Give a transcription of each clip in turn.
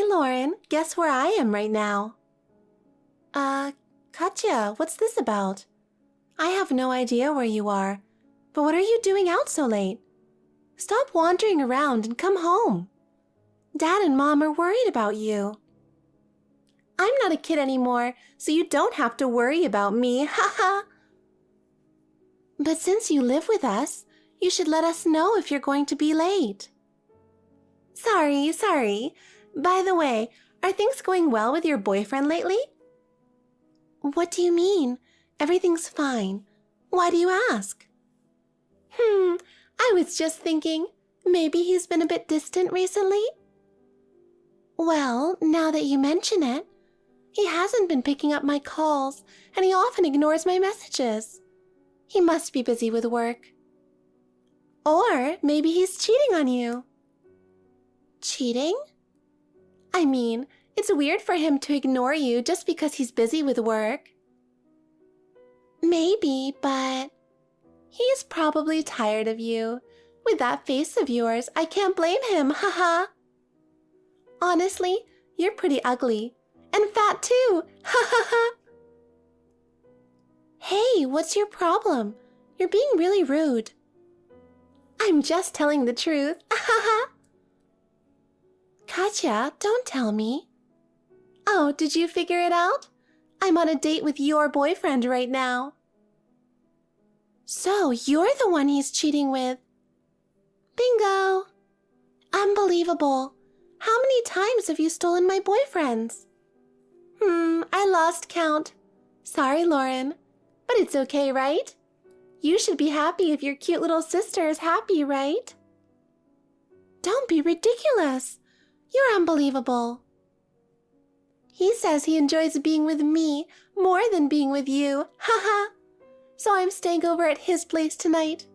Lauren. Guess where I am right now? Katia, what's this about? I have no idea where you are, but what are you doing out so late? Stop wandering around and come home. Dad and Mom are worried about you. I'm not a kid anymore, so you don't have to worry about me, haha. But since you live with us, you should let us know if you're going to be late. Sorry. By the way, are things going well with your boyfriend lately? What do you mean? Everything's fine. Why do you ask? I was just thinking, maybe he's been a bit distant recently? Well, now that you mention it, he hasn't been picking up my calls, and he often ignores my messages. He must be busy with work. Or maybe he's cheating on you. Cheating? I mean, it's weird for him to ignore you just because he's busy with work. Maybe, but he's probably tired of you. With that face of yours, I can't blame him, haha. Honestly, you're pretty ugly. And fat too, hahaha. Hey, what's your problem? You're being really rude. I'm just telling the truth, haha. Katia, don't tell me. Oh, did you figure it out? I'm on a date with your boyfriend right now. So, you're the one he's cheating with. Bingo! Unbelievable. How many times have you stolen my boyfriends? I lost count. Sorry, Lauren. But it's okay, right? You should be happy if your cute little sister is happy, right? Don't be ridiculous. You're unbelievable. He says he enjoys being with me more than being with you, haha. So I'm staying over at his place tonight.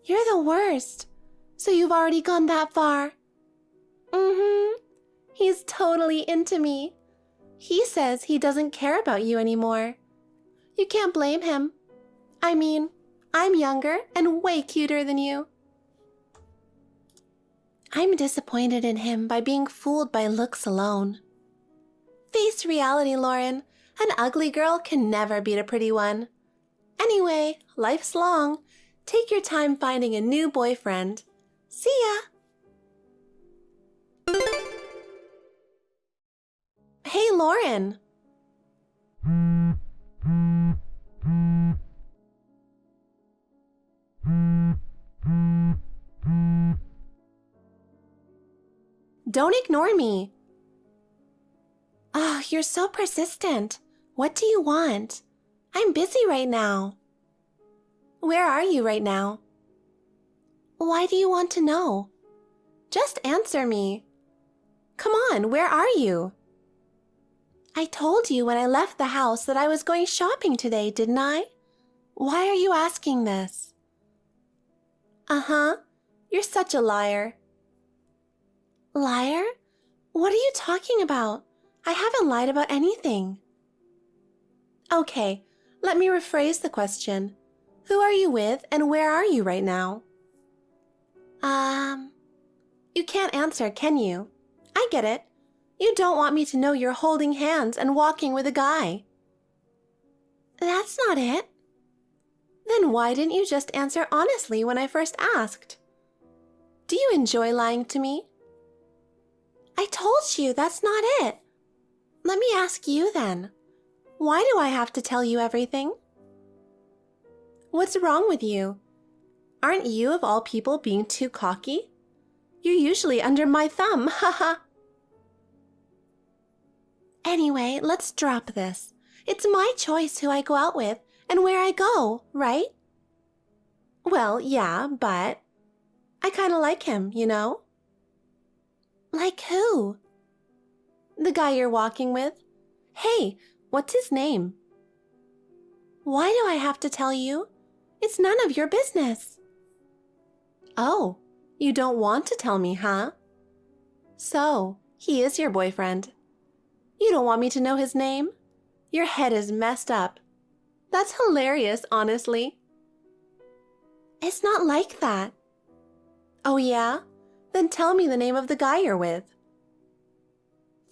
You're the worst. So you've already gone that far? He's totally into me. He says he doesn't care about you anymore. You can't blame him. I mean, I'm younger and way cuter than you. I'm disappointed in him by being fooled by looks alone. Face reality, Lauren. An ugly girl can never beat a pretty one. Anyway, life's long. Take your time finding a new boyfriend. See ya! Hey, Lauren. Don't ignore me. Oh, you're so persistent. What do you want? I'm busy right now. Where are you right now? Why do you want to know? Just answer me. Come on, where are you? I told you when I left the house that I was going shopping today, didn't I? Why are you asking this? You're such a liar. Liar? What are you talking about? I haven't lied about anything. Okay, let me rephrase the question. Who are you with and where are you right now? You can't answer, can you? I get it. You don't want me to know you're holding hands and walking with a guy. That's not it. Then why didn't you just answer honestly when I first asked? Do you enjoy lying to me? I told you that's not it. Let me ask you then. Why do I have to tell you everything? What's wrong with you? Aren't you of all people being too cocky? You're usually under my thumb, haha. Anyway, let's drop this. It's my choice who I go out with and where I go, right? Well, yeah, but I kind of like him, you know? Like who? The guy you're walking with. Hey, what's his name? Why do I have to tell you? It's none of your business. Oh, you don't want to tell me, huh? So, he is your boyfriend. You don't want me to know his name? Your head is messed up. That's hilarious, honestly. It's not like that. Oh yeah? Then tell me the name of the guy you're with.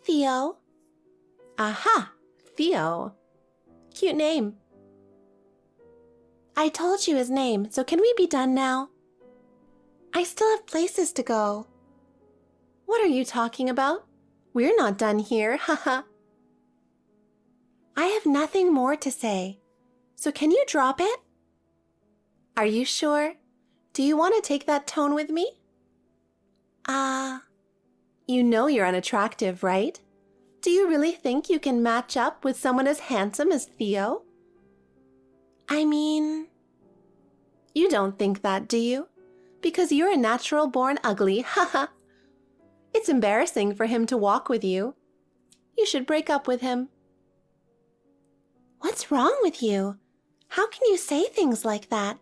Theo. Aha, Theo. Cute name. I told you his name, so can we be done now? I still have places to go. What are you talking about? We're not done here, haha. I have nothing more to say, so can you drop it? Are you sure? Do you want to take that tone with me? You know you're unattractive, right? Do you really think you can match up with someone as handsome as Theo? I mean, you don't think that, do you? Because you're a natural-born ugly, haha. It's embarrassing for him to walk with you. You should break up with him. What's wrong with you? How can you say things like that?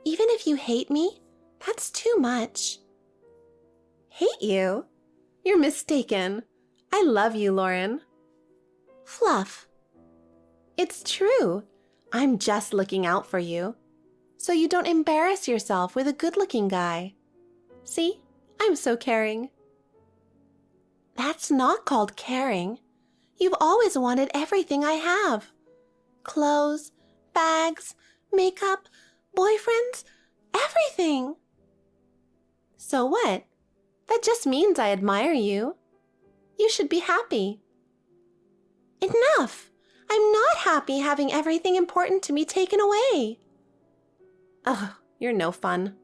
Even if you hate me, that's too much. Hate you? You're mistaken. I love you, Lauren. Fluff. It's true. I'm just looking out for you, so you don't embarrass yourself with a good-looking guy. See? I'm so caring. That's not called caring. You've always wanted everything I have. Clothes, bags, makeup, boyfriends, everything. So what? That just means I admire you. You should be happy. Enough! I'm not happy having everything important to me taken away. Ugh, you're no fun.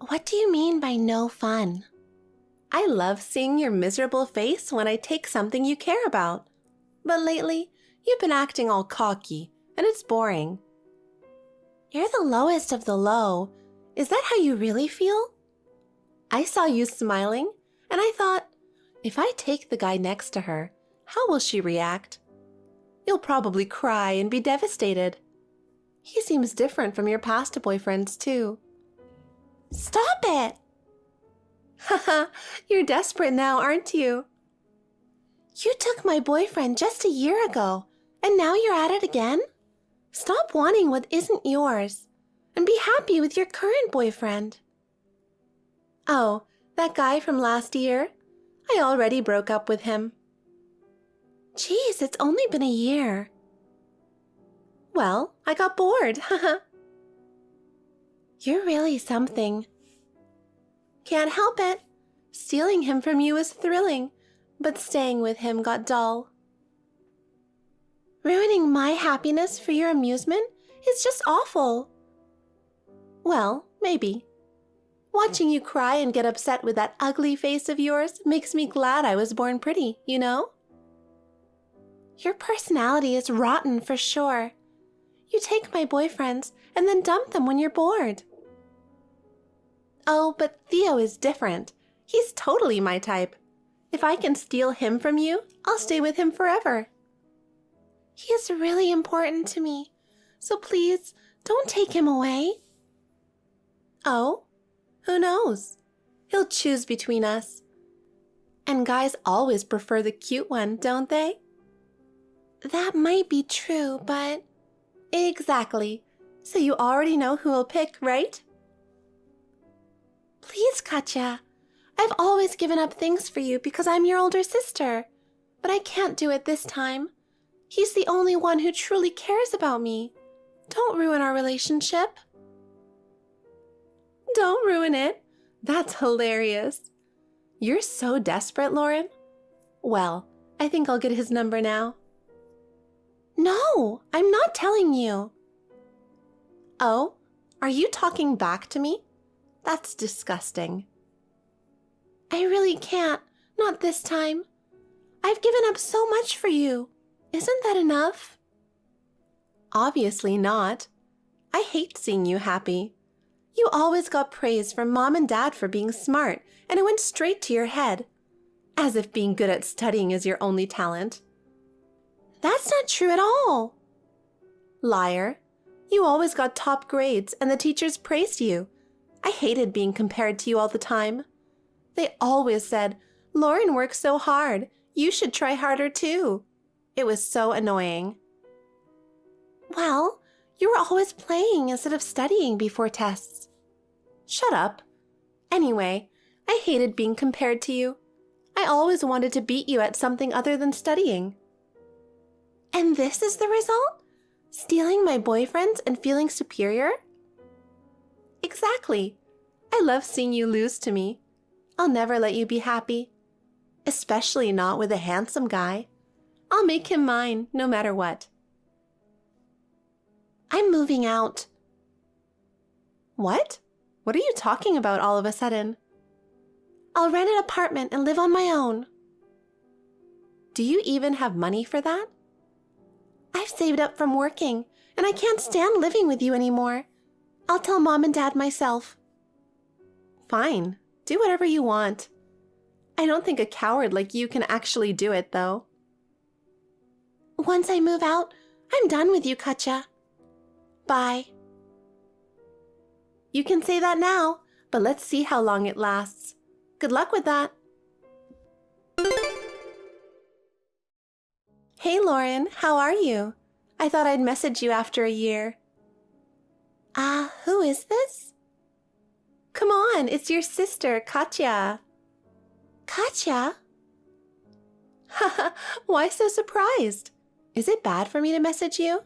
What do you mean by no fun? I love seeing your miserable face when I take something you care about. But lately, you've been acting all cocky, and it's boring. You're the lowest of the low. Is that how you really feel? I saw you smiling, and I thought, if I take the guy next to her, how will she react? You'll probably cry and be devastated. He seems different from your past boyfriends, too. Stop it! Haha, you're desperate now, aren't you? You took my boyfriend just a year ago, and now you're at it again? Stop wanting what isn't yours, and be happy with your current boyfriend. Oh, that guy from last year? I already broke up with him. Geez, it's only been a year. Well, I got bored, haha. You're really something. Can't help it. Stealing him from you is thrilling, but staying with him got dull. Ruining my happiness for your amusement is just awful. Well, maybe. Watching you cry and get upset with that ugly face of yours makes me glad I was born pretty, you know? Your personality is rotten for sure. You take my boyfriends and then dump them when you're bored. Oh, but Theo is different. He's totally my type. If I can steal him from you, I'll stay with him forever. He is really important to me, so please don't take him away. Oh? Who knows? He'll choose between us. And guys always prefer the cute one, don't they? That might be true, but... Exactly. So you already know who he'll pick, right? Please, Katia. I've always given up things for you because I'm your older sister. But I can't do it this time. He's the only one who truly cares about me. Don't ruin our relationship. Don't ruin it. That's hilarious. You're so desperate, Lauren. Well, I think I'll get his number now. No, I'm not telling you. Oh, are you talking back to me? That's disgusting. I really can't. Not this time. I've given up so much for you. Isn't that enough? Obviously not. I hate seeing you happy. You always got praise from Mom and Dad for being smart, and it went straight to your head. As if being good at studying is your only talent. That's not true at all. Liar. You always got top grades, and the teachers praised you. I hated being compared to you all the time. They always said, Lauren works so hard. You should try harder too. It was so annoying. Well, you were always playing instead of studying before tests. Shut up. Anyway, I hated being compared to you. I I always wanted to beat you at something other than studying. And this is the result? Stealing my boyfriends and feeling superior? Exactly. I love seeing you lose to me. I'll never let you be happy. Especially not with a handsome guy. I'll make him mine, no matter what. I'm moving out. What? What are you talking about all of a sudden? I'll rent an apartment and live on my own. Do you even have money for that? I've saved up from working, and I can't stand living with you anymore. I'll tell Mom and Dad myself. Fine, do whatever you want. I don't think a coward like you can actually do it, though. Once I move out, I'm done with you, Katia. Bye. You can say that now, but let's see how long it lasts. Good luck with that. Hey, Lauren, how are you? I thought I'd message you after a year. Who is this? Come on, it's your sister, Katia. Katia? Haha, why so surprised? Is it bad for me to message you?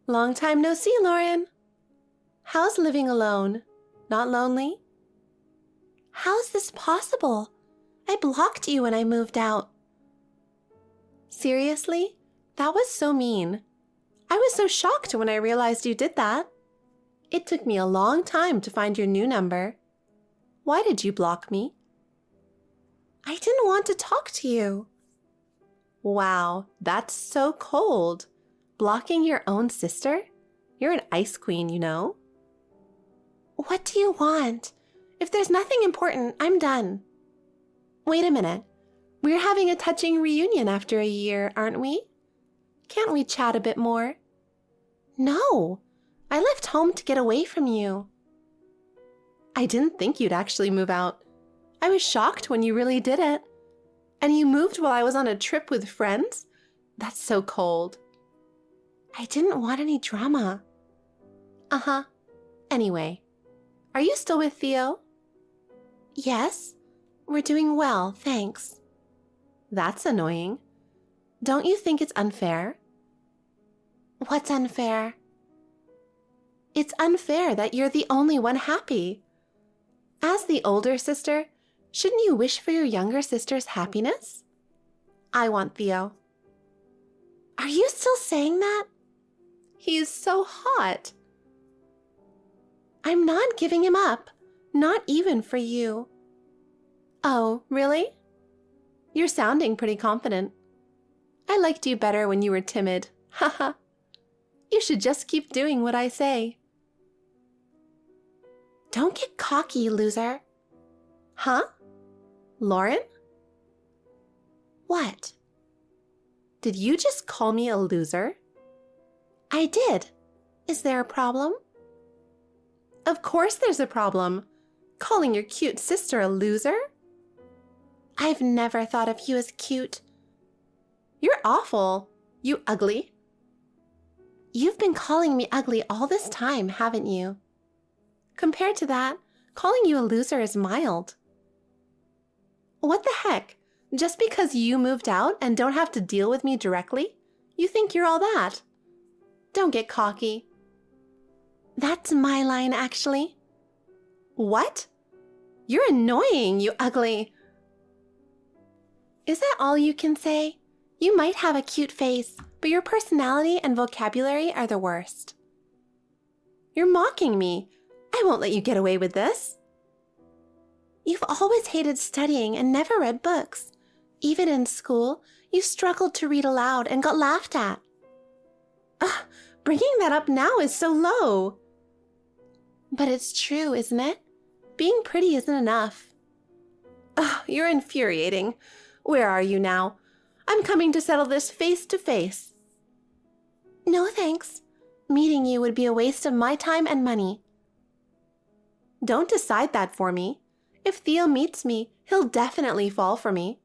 Long time no see, Lauren. How's living alone? Not lonely? How's this possible? I blocked you when I moved out. Seriously? That was so mean. I was so shocked when I realized you did that. It took me a long time to find your new number. Why did you block me? I didn't want to talk to you. Wow, that's so cold. Blocking your own sister? You're an ice queen, you know. What do you want? If there's nothing important, I'm done. Wait a minute. We're having a touching reunion after a year, aren't we? Can't we chat a bit more? No, I left home to get away from you. I didn't think you'd actually move out. I was shocked when you really did it. And you moved while I was on a trip with friends? That's so cold. I didn't want any drama. Uh-huh. Anyway, are you still with Theo? Yes, we're doing well, thanks. That's annoying. Don't you think it's unfair? What's unfair? It's unfair that you're the only one happy. As the older sister, shouldn't you wish for your younger sister's happiness? I want Theo. Are you still saying that? He's so hot. I'm not giving him up, not even for you. Oh, really? You're sounding pretty confident. I liked you better when you were timid. Haha. You should just keep doing what I say. Don't get cocky, loser. Huh? Lauren? What? Did you just call me a loser? I did. Is there a problem? Of course there's a problem. Calling your cute sister a loser? I've never thought of you as cute. You're awful. You ugly. You've been calling me ugly all this time, haven't you? Compared to that, calling you a loser is mild. What the heck? Just because you moved out and don't have to deal with me directly, you think you're all that? Don't get cocky. That's my line, actually. What? You're annoying, you ugly. Is that all you can say? You might have a cute face, but your personality and vocabulary are the worst. You're mocking me. I won't let you get away with this. You've always hated studying and never read books. Even in school, you struggled to read aloud and got laughed at. Ugh, bringing that up now is so low. But it's true, isn't it? Being pretty isn't enough. Ugh, you're infuriating. Where are you now? I'm coming to settle this face to face. No thanks. Meeting you would be a waste of my time and money. Don't decide that for me. If Theo meets me, he'll definitely fall for me.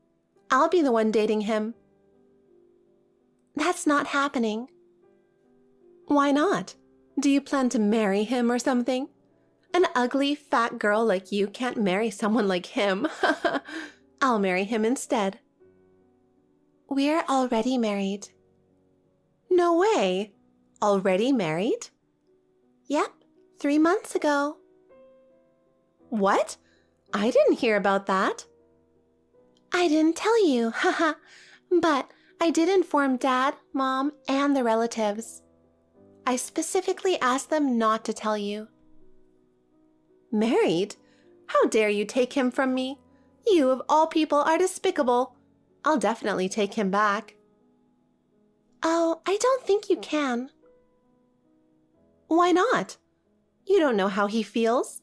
I'll be the one dating him. That's not happening. Why not? Do you plan to marry him or something? An ugly, fat girl like you can't marry someone like him. I'll marry him instead. We're already married. No way! Already married? Yep, 3 months ago. What? I didn't hear about that. I didn't tell you, haha, but I did inform Dad, Mom, and the relatives. I specifically asked them not to tell you. Married? How dare you take him from me? You, of all people, are despicable. I'll definitely take him back. Oh, I don't think you can. Why not? You don't know how he feels.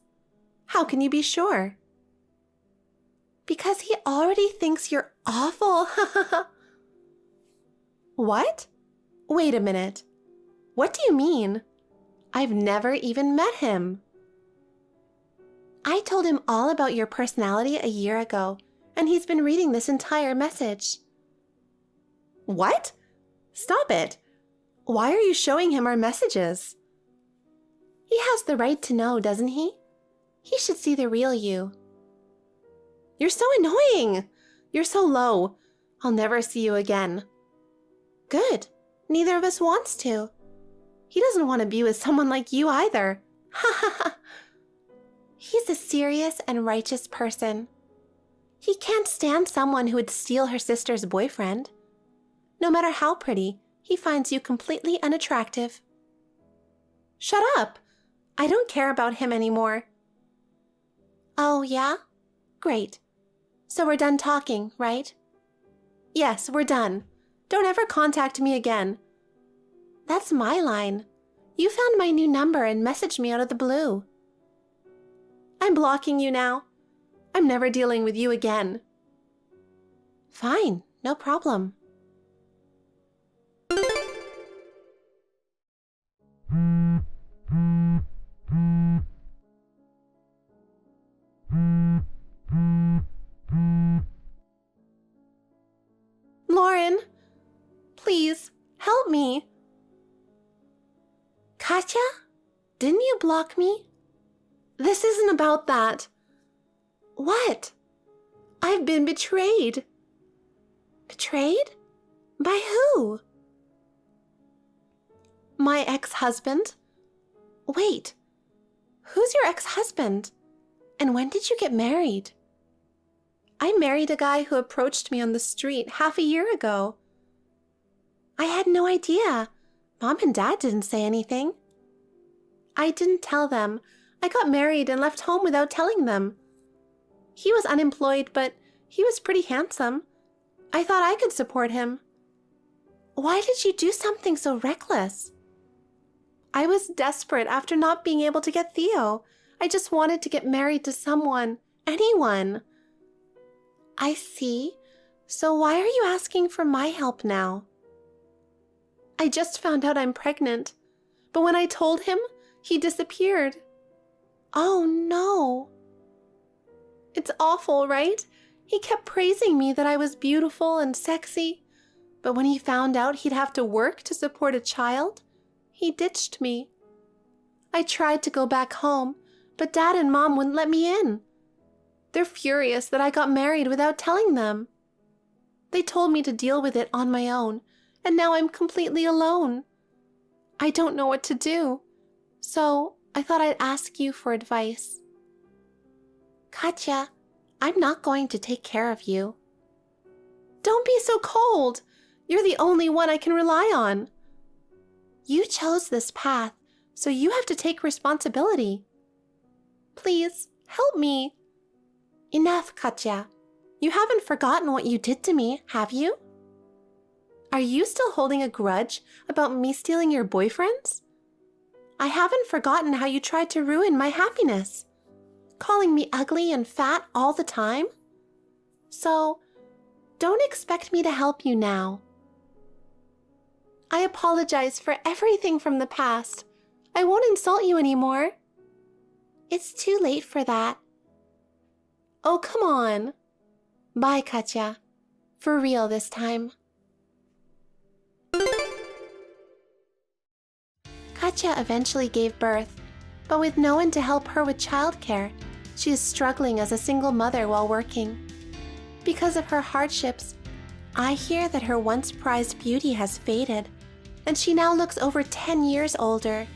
How can you be sure? Because he already thinks you're awful. What? Wait a minute. What do you mean? I've never even met him. I told him all about your personality a year ago, and he's been reading this entire message. What? Stop it. Why are you showing him our messages? He has the right to know, doesn't he? He should see the real you. You're so annoying. You're so low. I'll never see you again. Good. Neither of us wants to. He doesn't want to be with someone like you either. Ha ha ha. He's a serious and righteous person. He can't stand someone who would steal her sister's boyfriend. No matter how pretty, he finds you completely unattractive. Shut up! I don't care about him anymore. Oh, yeah? Great. So we're done talking, right? Yes, we're done. Don't ever contact me again. That's my line. You found my new number and messaged me out of the blue. I'm blocking you now. I'm never dealing with you again. Fine, no problem. Lauren, please, help me. Katia, didn't you block me? This isn't about that. What? I've been betrayed. Betrayed? By who? My ex-husband. Wait, who's your ex-husband? And when did you get married? I married a guy who approached me on the street half a year ago. I had no idea. Mom and Dad didn't say anything. I didn't tell them. I got married and left home without telling them. He was unemployed, but he was pretty handsome. I thought I could support him. Why did you do something so reckless? I was desperate after not being able to get Theo. I just wanted to get married to someone, anyone. I see. So why are you asking for my help now? I just found out I'm pregnant, but when I told him, he disappeared. Oh no. It's awful, right? He kept praising me that I was beautiful and sexy, but when he found out he'd have to work to support a child, he ditched me. I tried to go back home, but Dad and Mom wouldn't let me in. They're furious that I got married without telling them. They told me to deal with it on my own, and now I'm completely alone. I don't know what to do, so I thought I'd ask you for advice. Katia, I'm not going to take care of you. Don't be so cold. You're the only one I can rely on. You chose this path, so you have to take responsibility. Please, help me. Enough, Katia. You haven't forgotten what you did to me, have you? Are you still holding a grudge about me stealing your boyfriends? I haven't forgotten how you tried to ruin my happiness, calling me ugly and fat all the time. So, don't expect me to help you now. I apologize for everything from the past. I won't insult you anymore. It's too late for that. Oh, come on. Bye, Katia. For real this time. Katia eventually gave birth, but with no one to help her with childcare, she is struggling as a single mother while working. Because of her hardships, I hear that her once prized beauty has faded, and she now looks over 10 years older.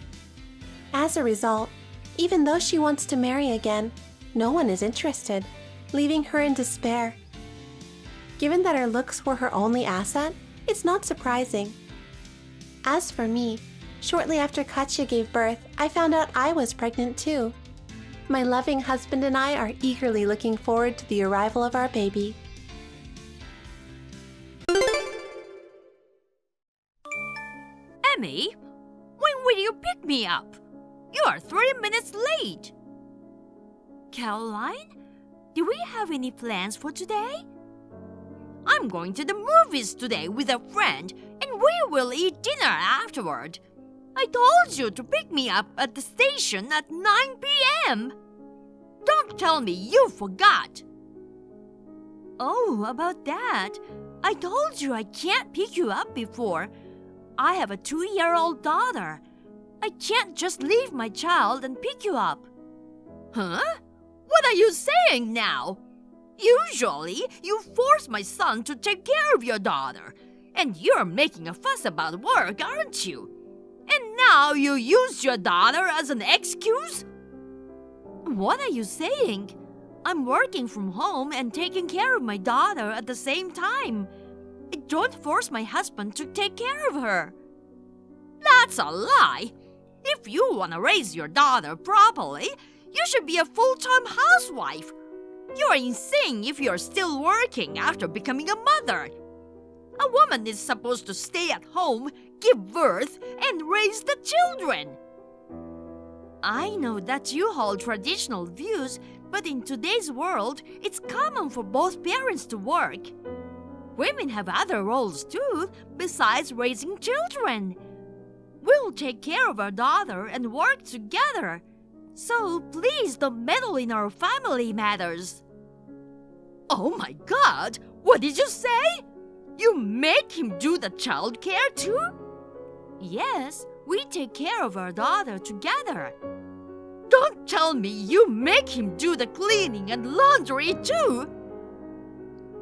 As a result, even though she wants to marry again, no one is interested, leaving her in despair. Given that her looks were her only asset, it's not surprising. As for me, shortly after Katia gave birth, I found out I was pregnant too. My loving husband and I are eagerly looking forward to the arrival of our baby. Emmy, when will you pick me up? You are 3 minutes late. Caroline, do we have any plans for today? I'm going to the movies today with a friend, and we will eat dinner afterward. I told you to pick me up at the station at 9 p.m. Don't tell me you forgot. Oh, about that. I told you I can't pick you up before. I have a 2-year-old daughter. I can't just leave my child and pick you up. Huh? What are you saying now? Usually, you force my son to take care of your daughter, and you're making a fuss about work, aren't you? And now you use your daughter as an excuse? What are you saying? I'm working from home and taking care of my daughter at the same time. I don't force my husband to take care of her. That's a lie. If you want to raise your daughter properly, you should be a full-time housewife. You're insane if you're still working after becoming a mother. A woman is supposed to stay at home, give birth, and raise the children. I know that you hold traditional views, but in today's world, it's common for both parents to work. Women have other roles too, besides raising children. We'll take care of our daughter and work together. So please don't meddle in our family matters. Oh my God! What did you say? You make him do the child care too? Yes, we take care of our daughter together. Don't tell me you make him do the cleaning and laundry too.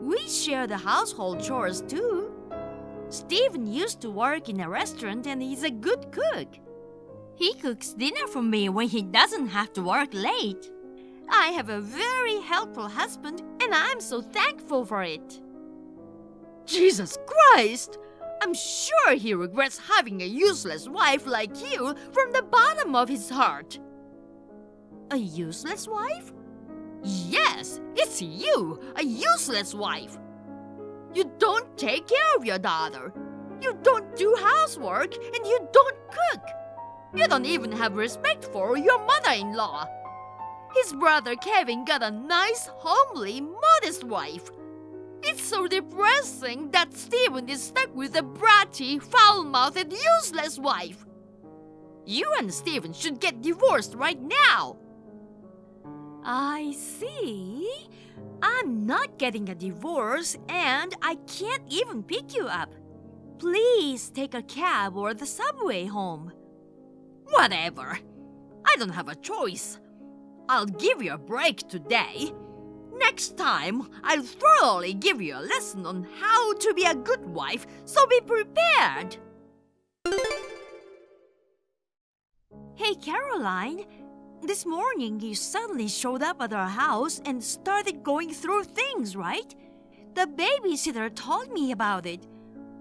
We share the household chores too. Steven used to work in a restaurant and he's a good cook. He cooks dinner for me when he doesn't have to work late. I have a very helpful husband and I'm so thankful for it. Jesus Christ! I'm sure he regrets having a useless wife like you from the bottom of his heart. A useless wife? Yes, it's you, a useless wife. You don't take care of your daughter. You don't do housework and you don't cook. You don't even have respect for your mother-in-law. His brother Kevin got a nice, homely, modest wife. It's so depressing that Steven is stuck with a bratty, foul-mouthed, useless wife. You and Steven should get divorced right now. I see. I'm not getting a divorce and I can't even pick you up. Please take a cab or the subway home. Whatever. I don't have a choice. I'll give you a break today. Next time, I'll thoroughly give you a lesson on how to be a good wife, so be prepared. Hey, Caroline. This morning, you suddenly showed up at our house and started going through things, right? The babysitter told me about it.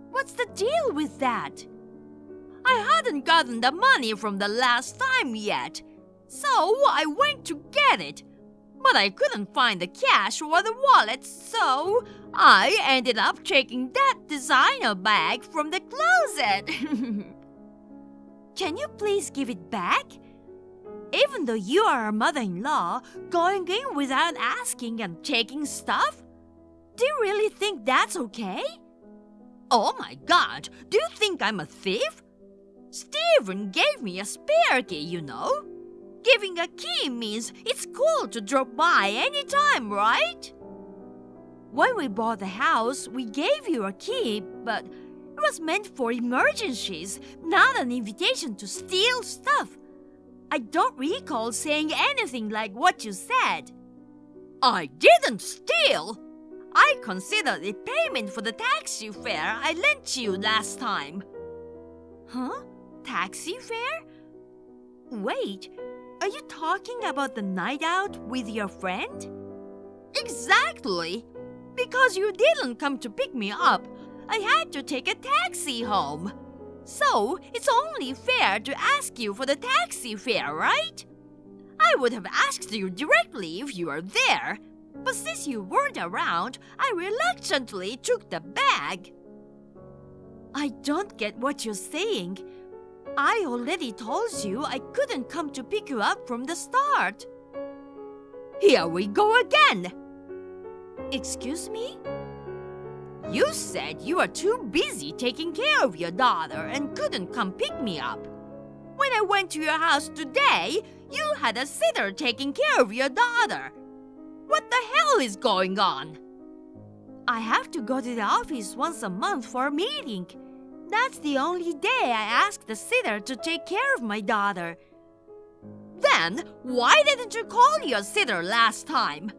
What's the deal with that? I hadn't gotten the money from the last time yet, so I went to get it. But I couldn't find the cash or the wallet, so I ended up taking that designer bag from the closet. Can you please give it back? Even though you are a mother-in-law, going in without asking and taking stuff? Do you really think that's okay? Oh my God, do you think I'm a thief? Steven gave me a spare key, you know. Giving a key means it's cool to drop by anytime, right? When we bought the house, we gave you a key, but it was meant for emergencies, not an invitation to steal stuff. I don't recall saying anything like what you said. I didn't steal. I consider it payment for the taxi fare I lent you last time. Huh? Taxi fare? Wait, are you talking about the night out with your friend? Exactly. Because you didn't come to pick me up, I had to take a taxi home. So, it's only fair to ask you for the taxi fare, right? I would have asked you directly if you were there. But since you weren't around, I reluctantly took the bag. I don't get what you're saying. I already told you I couldn't come to pick you up from the start. Here we go again. Excuse me? You said you were too busy taking care of your daughter and couldn't come pick me up. When I went to your house today, you had a sitter taking care of your daughter. What the hell is going on? I have to go to the office once a month for a meeting. That's the only day I ask the sitter to take care of my daughter. Then, why didn't you call your sitter last time?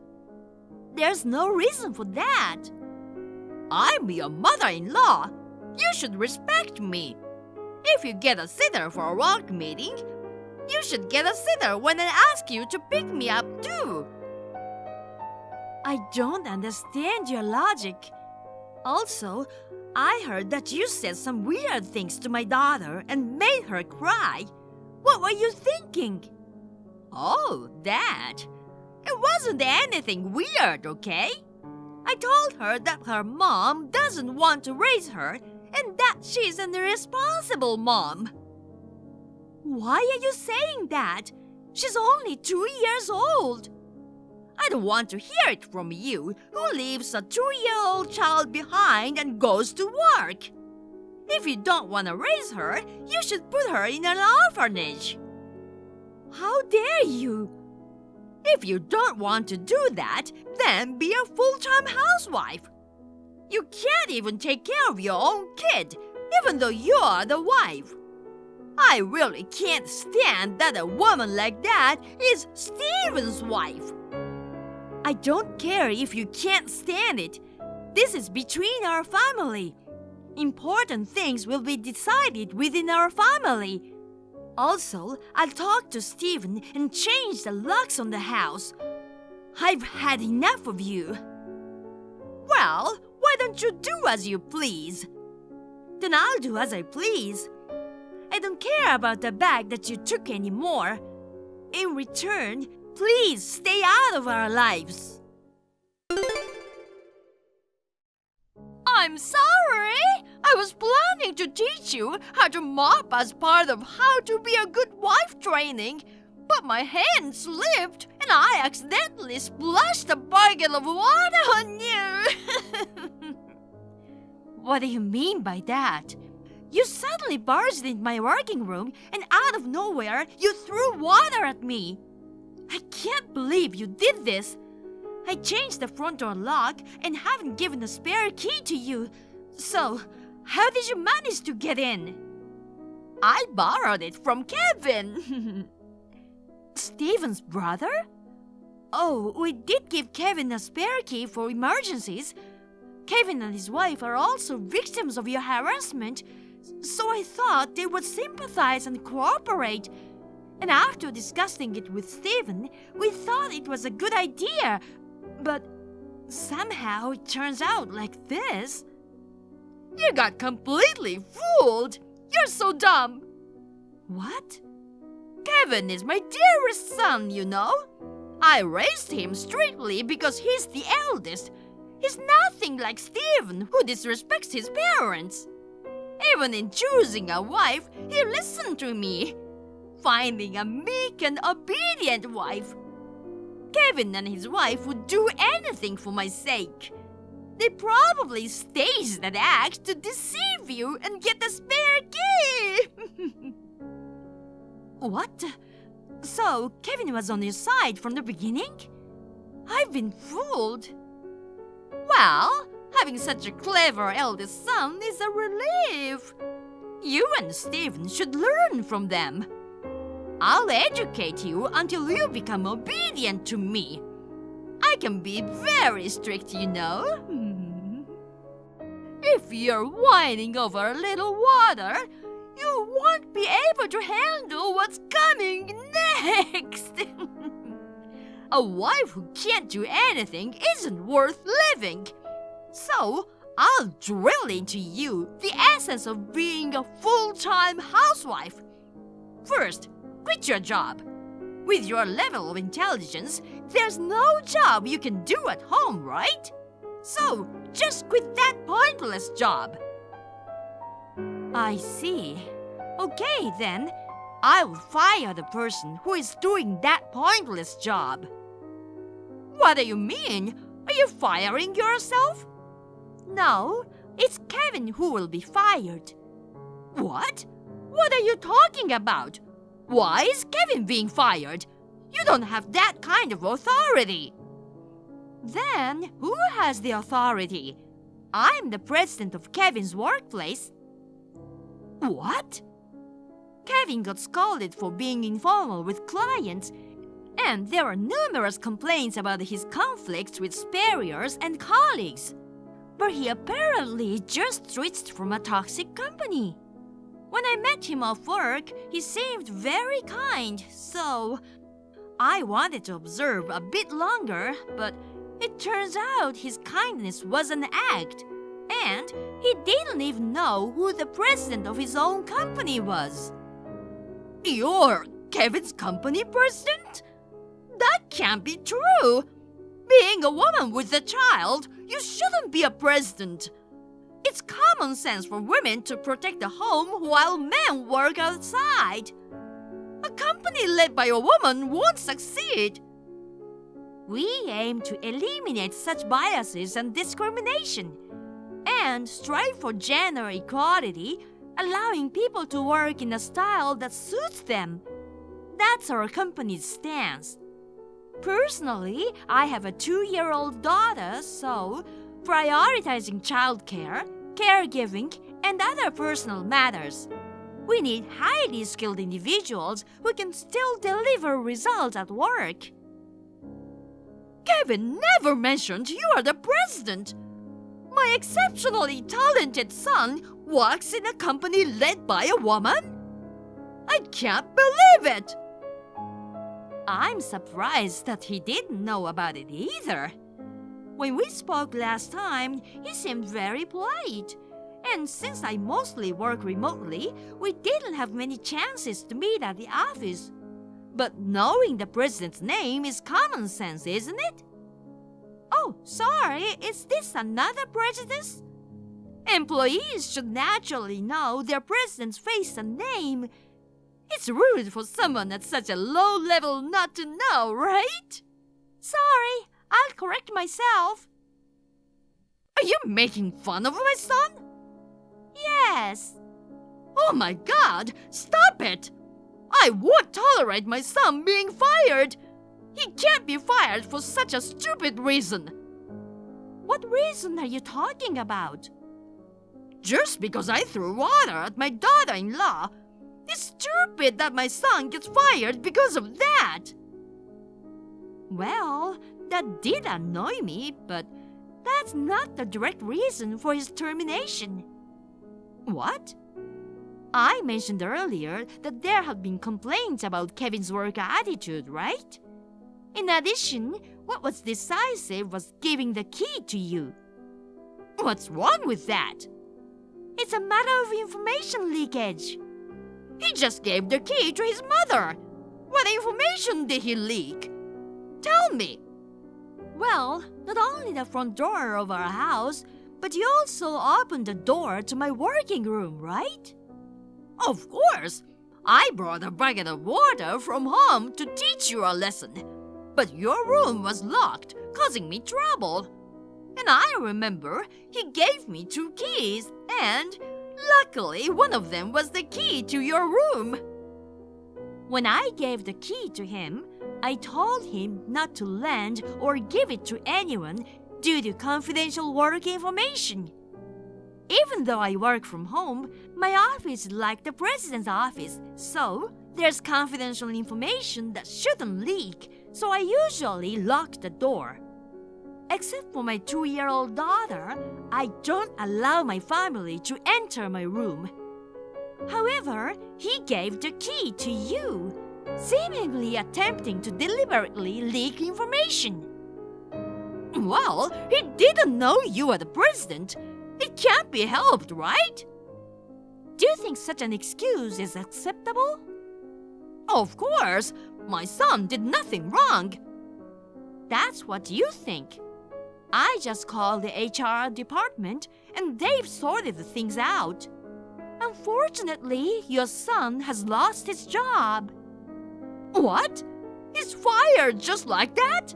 There's no reason for that. I'm your mother-in-law. You should respect me. If you get a sitter for a work meeting, you should get a sitter when I ask you to pick me up too. I don't understand your logic. Also, I heard that you said some weird things to my daughter and made her cry. What were you thinking? Oh, that. It wasn't anything weird, okay? I told her that her mom doesn't want to raise her and that she's an irresponsible mom. Why are you saying that? She's only 2 years old. I don't want to hear it from you, who leaves a 2-year-old child behind and goes to work. If you don't want to raise her, you should put her in an orphanage. How dare you? If you don't want to do that, then be a full-time housewife. You can't even take care of your own kid, even though you're the wife. I really can't stand that a woman like that is Steven's wife. I don't care if you can't stand it. This is between our family. Important things will be decided within our family. Also, I'll talk to Steven and change the locks on the house. I've had enough of you. Well, why don't you do as you please? Then I'll do as I please. I don't care about the bag that you took anymore. In return, please stay out of our lives. I'm sorry. I was planning to teach you how to mop as part of how to be a good wife training, but my hand slipped and I accidentally splashed a bucket of water on you. What do you mean by that? You suddenly barged into my working room and out of nowhere you threw water at me. I can't believe you did this. I changed the front door lock and haven't given a spare key to you. So, how did you manage to get in? I borrowed it from Kevin. Steven's brother? Oh, we did give Kevin a spare key for emergencies. Kevin and his wife are also victims of your harassment, so I thought they would sympathize and cooperate. And after discussing it with Steven, we thought it was a good idea. But somehow it turns out like this. You got completely fooled. You're so dumb. What? Kevin is my dearest son, you know. I raised him strictly because he's the eldest. He's nothing like Steven, who disrespects his parents. Even in choosing a wife, he listened to me. Finding a meek and obedient wife. Kevin and his wife would do anything for my sake. They probably staged that act to deceive you and get the spare key. What? So, Kevin was on your side from the beginning? I've been fooled. Well, having such a clever eldest son is a relief. You and Steven should learn from them. I'll educate you until you become obedient to me. I can be very strict, you know. If you're whining over a little water, you won't be able to handle what's coming next. A wife who can't do anything isn't worth living. So, I'll drill into you the essence of being a full-time housewife. First, quit your job. With your level of intelligence, there's no job you can do at home, right? So, just quit that pointless job. I see. Okay, then. I will fire the person who is doing that pointless job. What do you mean? Are you firing yourself? No, it's Kevin who will be fired. What? What are you talking about? Why is Kevin being fired? You don't have that kind of authority. Then, who has the authority? I'm the president of Kevin's workplace. What? Kevin got scolded for being informal with clients, and there are numerous complaints about his conflicts with superiors and colleagues. But he apparently just switched from a toxic company. When I met him off work, he seemed very kind, so I wanted to observe a bit longer, but it turns out his kindness was an act, and he didn't even know who the president of his own company was. You're Kevin's company president? That can't be true. Being a woman with a child, you shouldn't be a president. It's common sense for women to protect the home while men work outside. A company led by a woman won't succeed. We aim to eliminate such biases and discrimination and strive for gender equality, allowing people to work in a style that suits them. That's our company's stance. Personally, I have a 2-year-old daughter, so prioritizing childcare, caregiving, and other personal matters. We need highly skilled individuals who can still deliver results at work. Kevin never mentioned you are the president. My exceptionally talented son works in a company led by a woman? I can't believe it! I'm surprised that he didn't know about it either. When we spoke last time, he seemed very polite. And since I mostly work remotely, we didn't have many chances to meet at the office. But knowing the president's name is common sense, isn't it? Oh, sorry, is this another prejudice? Employees should naturally know their president's face and name. It's rude for someone at such a low level not to know, right? Sorry, I'll correct myself. Are you making fun of my son? Yes. Oh my God, stop it! I won't tolerate my son being fired. He can't be fired for such a stupid reason. What reason are you talking about? Just because I threw water at my daughter-in-law. It's stupid that my son gets fired because of that. Well, that did annoy me, but that's not the direct reason for his termination. What? I mentioned earlier that there have been complaints about Kevin's work attitude, right? In addition, what was decisive was giving the key to you. What's wrong with that? It's a matter of information leakage. He just gave the key to his mother. What information did he leak? Tell me. Well, not only the front door of our house, but you also opened the door to my working room, right? Of course. I brought a bucket of water from home to teach you a lesson. But your room was locked, causing me trouble. And I remember he gave me 2 keys, and luckily one of them was the key to your room. When I gave the key to him, I told him not to lend or give it to anyone due to confidential work information. Even though I work from home, my office is like the president's office, so there's confidential information that shouldn't leak, so I usually lock the door. Except for my 2-year-old daughter, I don't allow my family to enter my room. However, he gave the key to you, seemingly attempting to deliberately leak information. Well, he didn't know you were the president. It can't be helped, right? Do you think such an excuse is acceptable? Of course, my son did nothing wrong. That's what you think. I just called the HR department and they've sorted the things out. Unfortunately, your son has lost his job. What? He's fired just like that?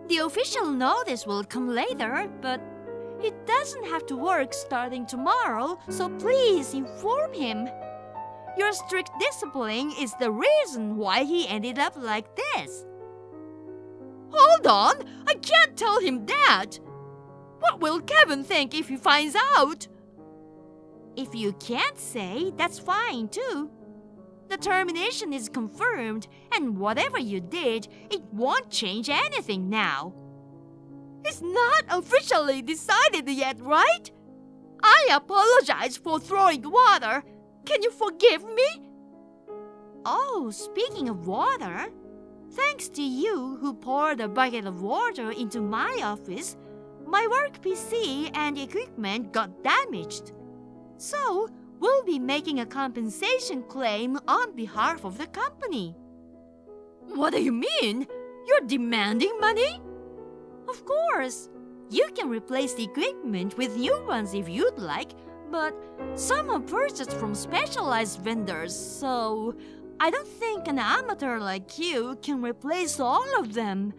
The official notice will come later, but he doesn't have to work starting tomorrow, so please inform him. Your strict discipline is the reason why he ended up like this. Hold on! I can't tell him that! What will Kevin think if he finds out? If you can't say, that's fine too. The termination is confirmed, and whatever you did, it won't change anything now. It's not officially decided yet, right? I apologize for throwing water. Can you forgive me? Oh, speaking of water, thanks to you who poured a bucket of water into my office, my work PC and equipment got damaged. So, we'll be making a compensation claim on behalf of the company. What do you mean? You're demanding money? Of course. You can replace the equipment with new ones if you'd like, but some are purchased from specialized vendors, so I don't think an amateur like you can replace all of them.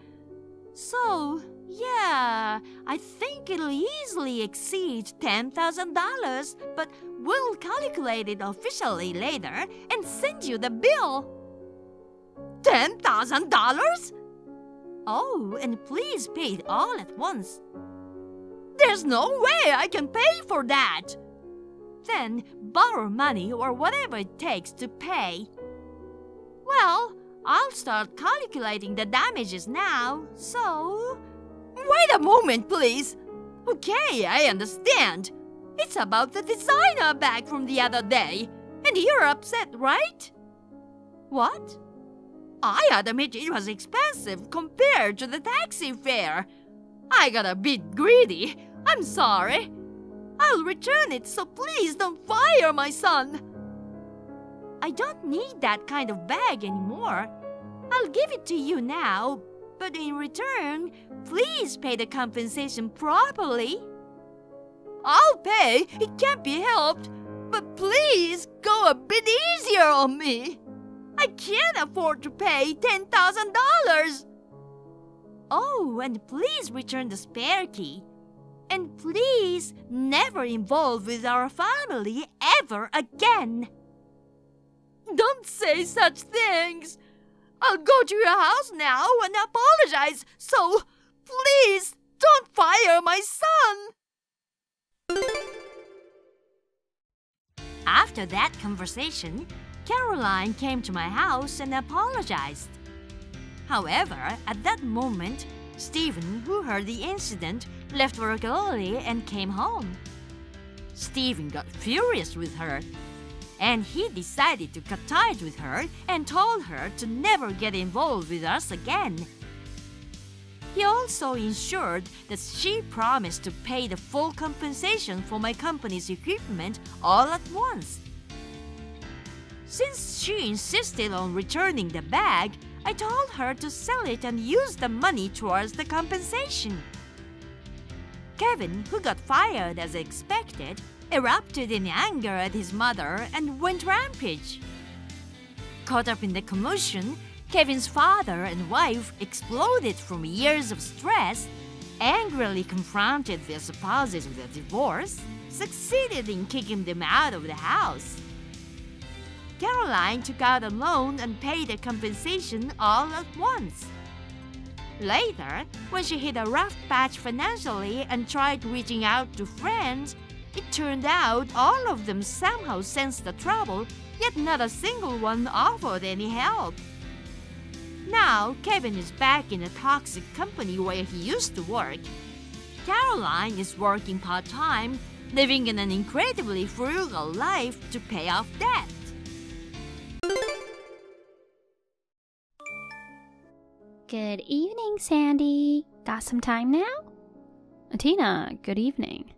So, yeah, I think it'll easily exceed $10,000, but we'll calculate it officially later and send you the bill. $10,000? Oh, and please pay it all at once. There's no way I can pay for that. Then borrow money or whatever it takes to pay. Well, I'll start calculating the damages now, so... Wait a moment, please. Okay, I understand. It's about the designer bag from the other day, and you're upset, right? What? I admit it was expensive compared to the taxi fare. I got a bit greedy. I'm sorry. I'll return it, so please don't fire my son. I don't need that kind of bag anymore. I'll give it to you now, but in return, please pay the compensation properly. I'll pay. It can't be helped. But please go a bit easier on me. I can't afford to pay $10,000. Oh, and please return the spare key. And please never involve with our family ever again. Don't say such things. I'll go to your house now and apologize, so please don't fire my son. After that conversation, Caroline came to my house and apologized. However, at that moment, Stephen, who heard the incident, left work early and came home. Stephen got furious with her, and he decided to cut ties with her and told her to never get involved with us again. He also ensured that she promised to pay the full compensation for my company's equipment all at once. Since she insisted on returning the bag, I told her to sell it and use the money towards the compensation. Kevin, who got fired as expected, erupted in anger at his mother and went rampage. Caught up in the commotion, Kevin's father and wife exploded from years of stress, angrily confronted their spouses with a divorce, succeeded in kicking them out of the house. Caroline took out a loan and paid the compensation all at once. Later, when she hit a rough patch financially and tried reaching out to friends, it turned out all of them somehow sensed the trouble, yet not a single one offered any help. Now, Kevin is back in a toxic company where he used to work. Caroline is working part-time, living in an incredibly frugal life to pay off debt. Good evening, Sandy. Got some time now? Tina, good evening.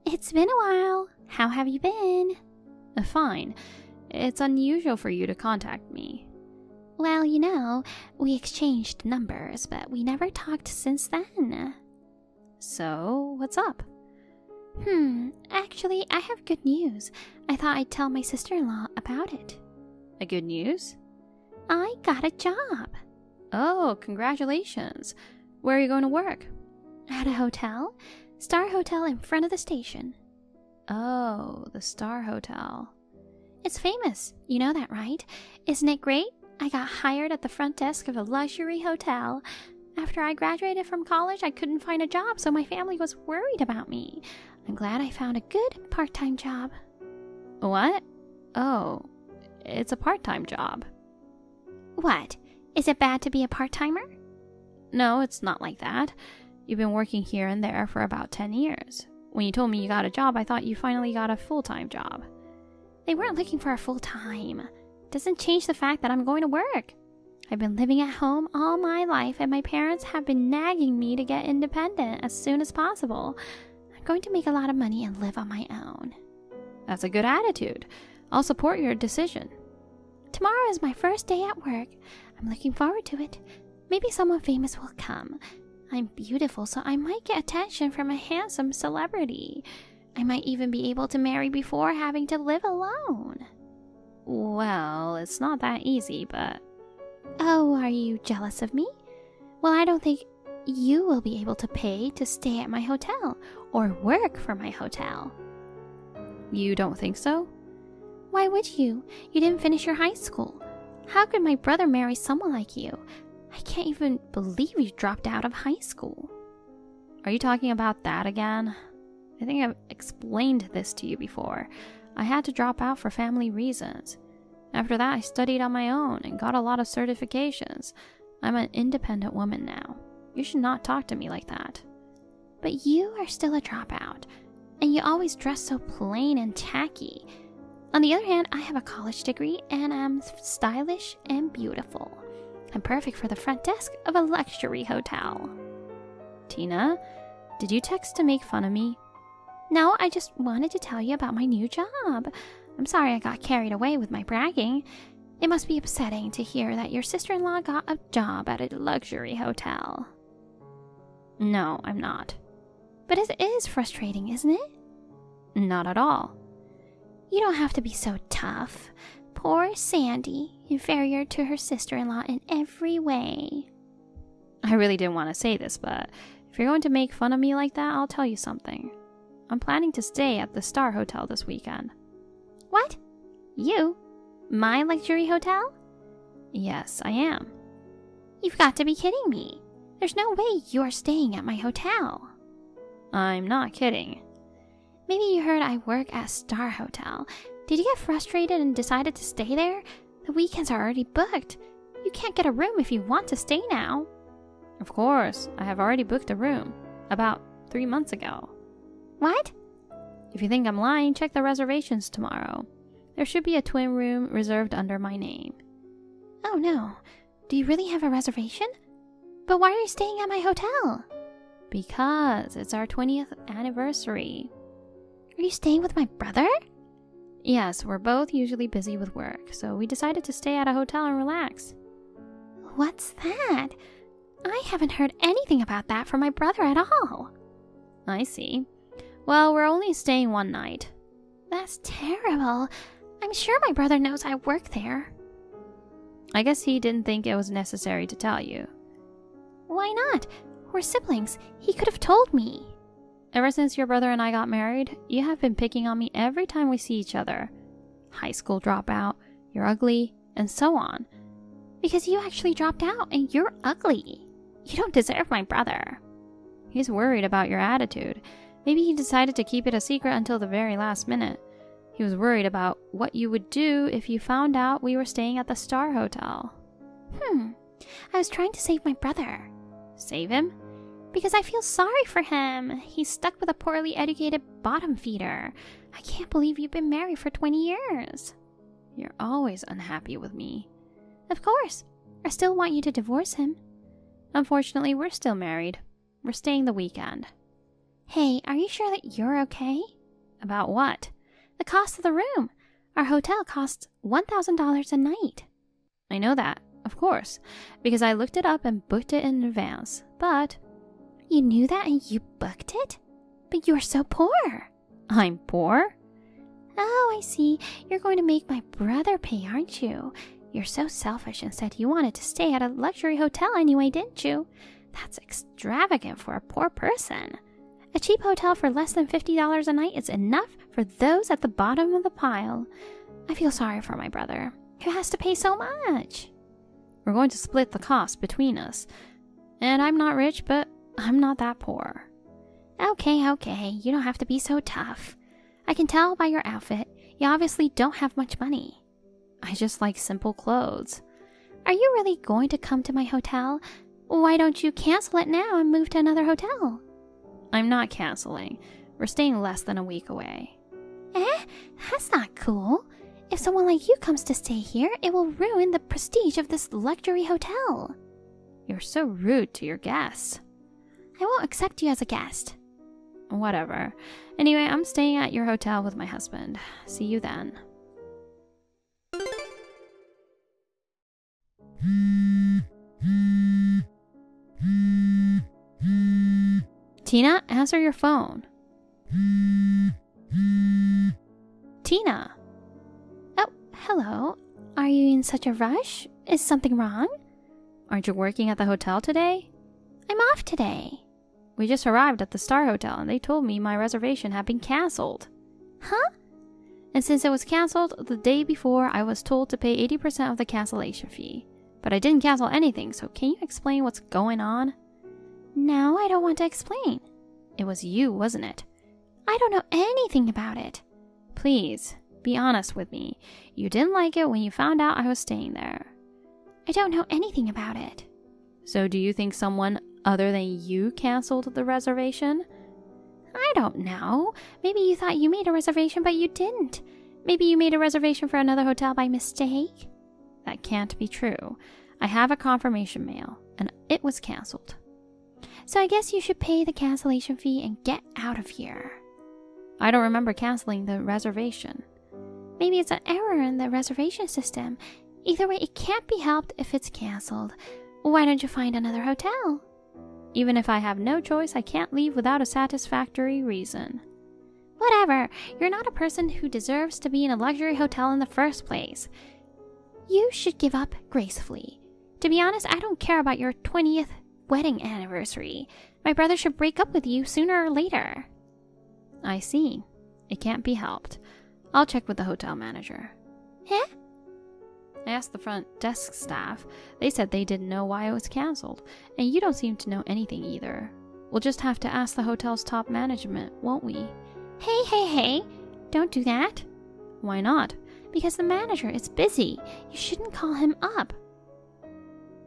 It's been a while. How have you been? Fine. It's unusual for you to contact me. Well, you know, we exchanged numbers, but we never talked since then. So, what's up? Actually, I have good news. I thought I'd tell my sister-in-law about it. A good news? I got a job. Oh, congratulations. Where are you going to work? At a hotel. Star Hotel in front of the station. Oh, the Star Hotel. It's famous. You know that, right? Isn't it great? I got hired at the front desk of a luxury hotel. After I graduated from college, I couldn't find a job, so my family was worried about me. I'm glad I found a good part-time job. What? Oh, it's a part-time job. What? Is it bad to be a part-timer? No, it's not like that. You've been working here and there for about 10 years. When you told me you got a job, I thought you finally got a full-time job. They weren't looking for a full-time. Doesn't change the fact that I'm going to work. I've been living at home all my life, and my parents have been nagging me to get independent as soon as possible. I'm going to make a lot of money and live on my own. That's a good attitude. I'll support your decision. Tomorrow is my first day at work. I'm looking forward to it. Maybe someone famous will come. I'm beautiful, so I might get attention from a handsome celebrity. I might even be able to marry before having to live alone. Well, it's not that easy, but... Oh, are you jealous of me? Well, I don't think you will be able to pay to stay at my hotel or work for my hotel. You don't think so? Why would you? You didn't finish your high school. How could my brother marry someone like you? I can't even believe you dropped out of high school. Are you talking about that again? I think I've explained this to you before. I had to drop out for family reasons. After that, I studied on my own and got a lot of certifications. I'm an independent woman now. You should not talk to me like that. But you are still a dropout, and you always dress so plain and tacky. On the other hand, I have a college degree, and I'm stylish and beautiful. I'm perfect for the front desk of a luxury hotel. Tina, did you text to make fun of me? No, I just wanted to tell you about my new job. I'm sorry I got carried away with my bragging. It must be upsetting to hear that your sister-in-law got a job at a luxury hotel. No, I'm not. But it is frustrating, isn't it? Not at all. You don't have to be so tough. Poor Sandy, inferior to her sister-in-law in every way. I really didn't want to say this, but if you're going to make fun of me like that, I'll tell you something. I'm planning to stay at the Star Hotel this weekend. What? You? My luxury hotel? Yes, I am. You've got to be kidding me. There's no way you're staying at my hotel. I'm not kidding. Maybe you heard I work at Star Hotel. Did you get frustrated and decided to stay there? The weekends are already booked. You can't get a room if you want to stay now. Of course, I have already booked a room. About 3 months ago. What? If you think I'm lying, check the reservations tomorrow. There should be a twin room reserved under my name. Oh no. Do you really have a reservation? But why are you staying at my hotel? Because it's our 20th anniversary. Are you staying with my brother? Yes, we're both usually busy with work, so we decided to stay at a hotel and relax. What's that? I haven't heard anything about that from my brother at all. I see. Well, we're only staying one night. That's terrible. I'm sure my brother knows I work there. I guess he didn't think it was necessary to tell you. Why not? We're siblings. He could have told me. Ever since your brother and I got married, you have been picking on me every time we see each other. High school dropout, you're ugly, and so on. Because you actually dropped out and you're ugly. You don't deserve my brother. He's worried about your attitude. Maybe he decided to keep it a secret until the very last minute. He was worried about what you would do if you found out we were staying at the Star Hotel. I was trying to save my brother. Save him? Because I feel sorry for him. He's stuck with a poorly educated bottom feeder. I can't believe you've been married for 20 years. You're always unhappy with me. Of course. I still want you to divorce him. Unfortunately, we're still married. We're staying the weekend. Hey, are you sure that you're okay? About what? The cost of the room. Our hotel costs $1,000 a night. I know that, of course, because I looked it up and booked it in advance, but... You knew that and you booked it? But you're so poor. I'm poor? Oh, I see. You're going to make my brother pay, aren't you? You're so selfish and said you wanted to stay at a luxury hotel anyway, didn't you? That's extravagant for a poor person. A cheap hotel for less than $50 a night is enough for those at the bottom of the pile. I feel sorry for my brother, who has to pay so much. We're going to split the cost between us. And I'm not rich, but I'm not that poor. Okay, you don't have to be so tough. I can tell by your outfit, you obviously don't have much money. I just like simple clothes. Are you really going to come to my hotel? Why don't you cancel it now and move to another hotel? I'm not canceling. We're staying less than a week away. That's not cool. If someone like you comes to stay here, it will ruin the prestige of this luxury hotel. You're so rude to your guests. I won't accept you as a guest. Whatever. Anyway, I'm staying at your hotel with my husband. See you then. Tina, answer your phone. Tina. Oh, hello. Are you in such a rush? Is something wrong? Aren't you working at the hotel today? I'm off today. We just arrived at the Star Hotel and they told me my reservation had been cancelled. Huh? And since it was cancelled the day before, I was told to pay 80% of the cancellation fee. But I didn't cancel anything, so can you explain what's going on? No, I don't want to explain. It was you, wasn't it? I don't know anything about it. Please, be honest with me. You didn't like it when you found out I was staying there. I don't know anything about it. So do you think someone other than you cancelled the reservation? I don't know. Maybe you thought you made a reservation, but you didn't. Maybe you made a reservation for another hotel by mistake. That can't be true. I have a confirmation mail, and it was cancelled. So I guess you should pay the cancellation fee and get out of here. I don't remember cancelling the reservation. Maybe it's an error in the reservation system. Either way, it can't be helped if it's cancelled. Why don't you find another hotel? Even if I have no choice, I can't leave without a satisfactory reason. Whatever. You're not a person who deserves to be in a luxury hotel in the first place. You should give up gracefully. To be honest, I don't care about your 20th wedding anniversary. My brother should break up with you sooner or later. I see. It can't be helped. I'll check with the hotel manager. Huh? I asked the front desk staff. They said they didn't know why it was cancelled, and you don't seem to know anything either. We'll just have to ask the hotel's top management, won't we? Hey. Don't do that. Why not? Because the manager is busy. You shouldn't call him up.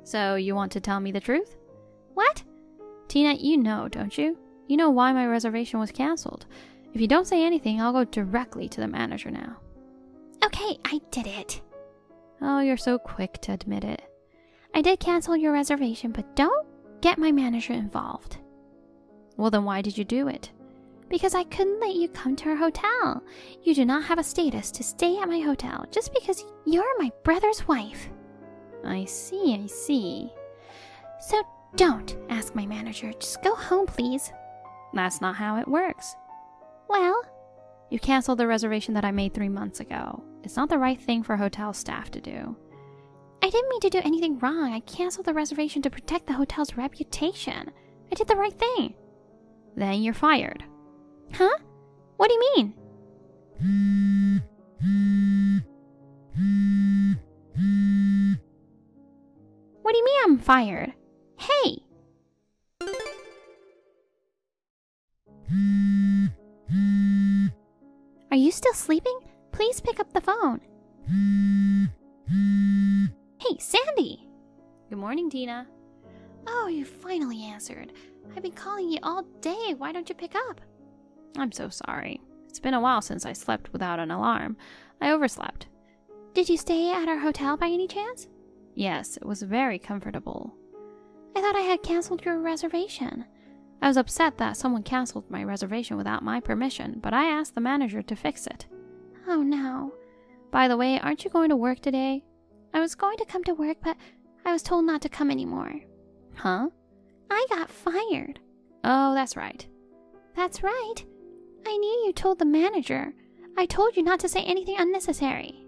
So you want to tell me the truth? What? Tina, you know, don't you? You know why my reservation was cancelled. If you don't say anything, I'll go directly to the manager now. Okay, I did it. Oh, you're so quick to admit it. I did cancel your reservation, but don't get my manager involved. Well, then why did you do it? Because I couldn't let you come to our hotel. You do not have a status to stay at my hotel just because you're my brother's wife. I see. So don't ask my manager. Just go home, please. That's not how it works. Well, you canceled the reservation that I made 3 months ago. It's not the right thing for hotel staff to do. I didn't mean to do anything wrong. I canceled the reservation to protect the hotel's reputation. I did the right thing. Then you're fired. Huh? What do you mean? What do you mean I'm fired? Hey! Are you still sleeping? Please pick up the phone. Hey, Sandy! Good morning, Tina. Oh, you finally answered. I've been calling you all day. Why don't you pick up? I'm so sorry. It's been a while since I slept without an alarm. I overslept. Did you stay at our hotel by any chance? Yes, it was very comfortable. I thought I had canceled your reservation. I was upset that someone canceled my reservation without my permission, but I asked the manager to fix it. Oh no. By the way, aren't you going to work today? I was going to come to work, but I was told not to come anymore. Huh? I got fired. Oh, that's right. That's right. I knew you told the manager. I told you not to say anything unnecessary.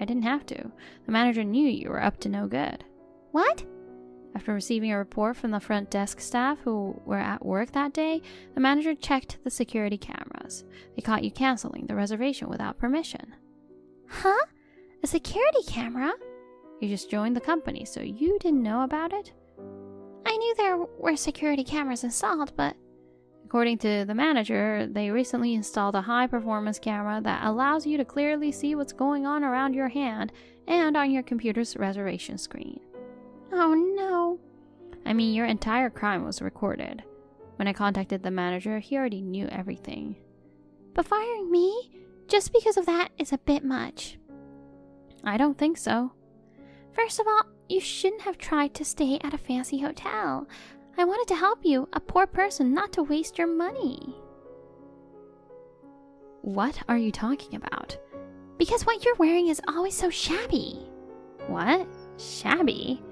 I didn't have to. The manager knew you were up to no good. What? After receiving a report from the front desk staff who were at work that day, the manager checked the security cameras. They caught you canceling the reservation without permission. Huh? A security camera? You just joined the company, so you didn't know about it? I knew there were security cameras installed, but... According to the manager, they recently installed a high-performance camera that allows you to clearly see what's going on around your hand and on your computer's reservation screen. Oh no. I mean, your entire crime was recorded. When I contacted the manager, he already knew everything. But firing me, just because of that, is a bit much. I don't think so. First of all, you shouldn't have tried to stay at a fancy hotel. I wanted to help you, a poor person, not to waste your money. What are you talking about? Because what you're wearing is always so shabby. What? Shabby?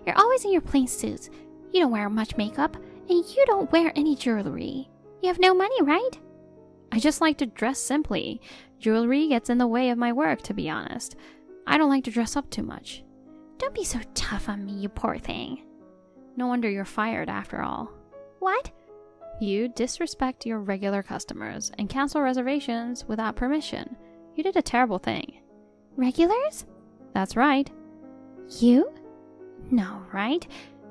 You're always in your plain suits. You don't wear much makeup, and you don't wear any jewelry. You have no money, right? I just like to dress simply. Jewelry gets in the way of my work, to be honest. I don't like to dress up too much. Don't be so tough on me, you poor thing. No wonder you're fired after all. What? You disrespect your regular customers and cancel reservations without permission. You did a terrible thing. Regulars? That's right. You? No, right?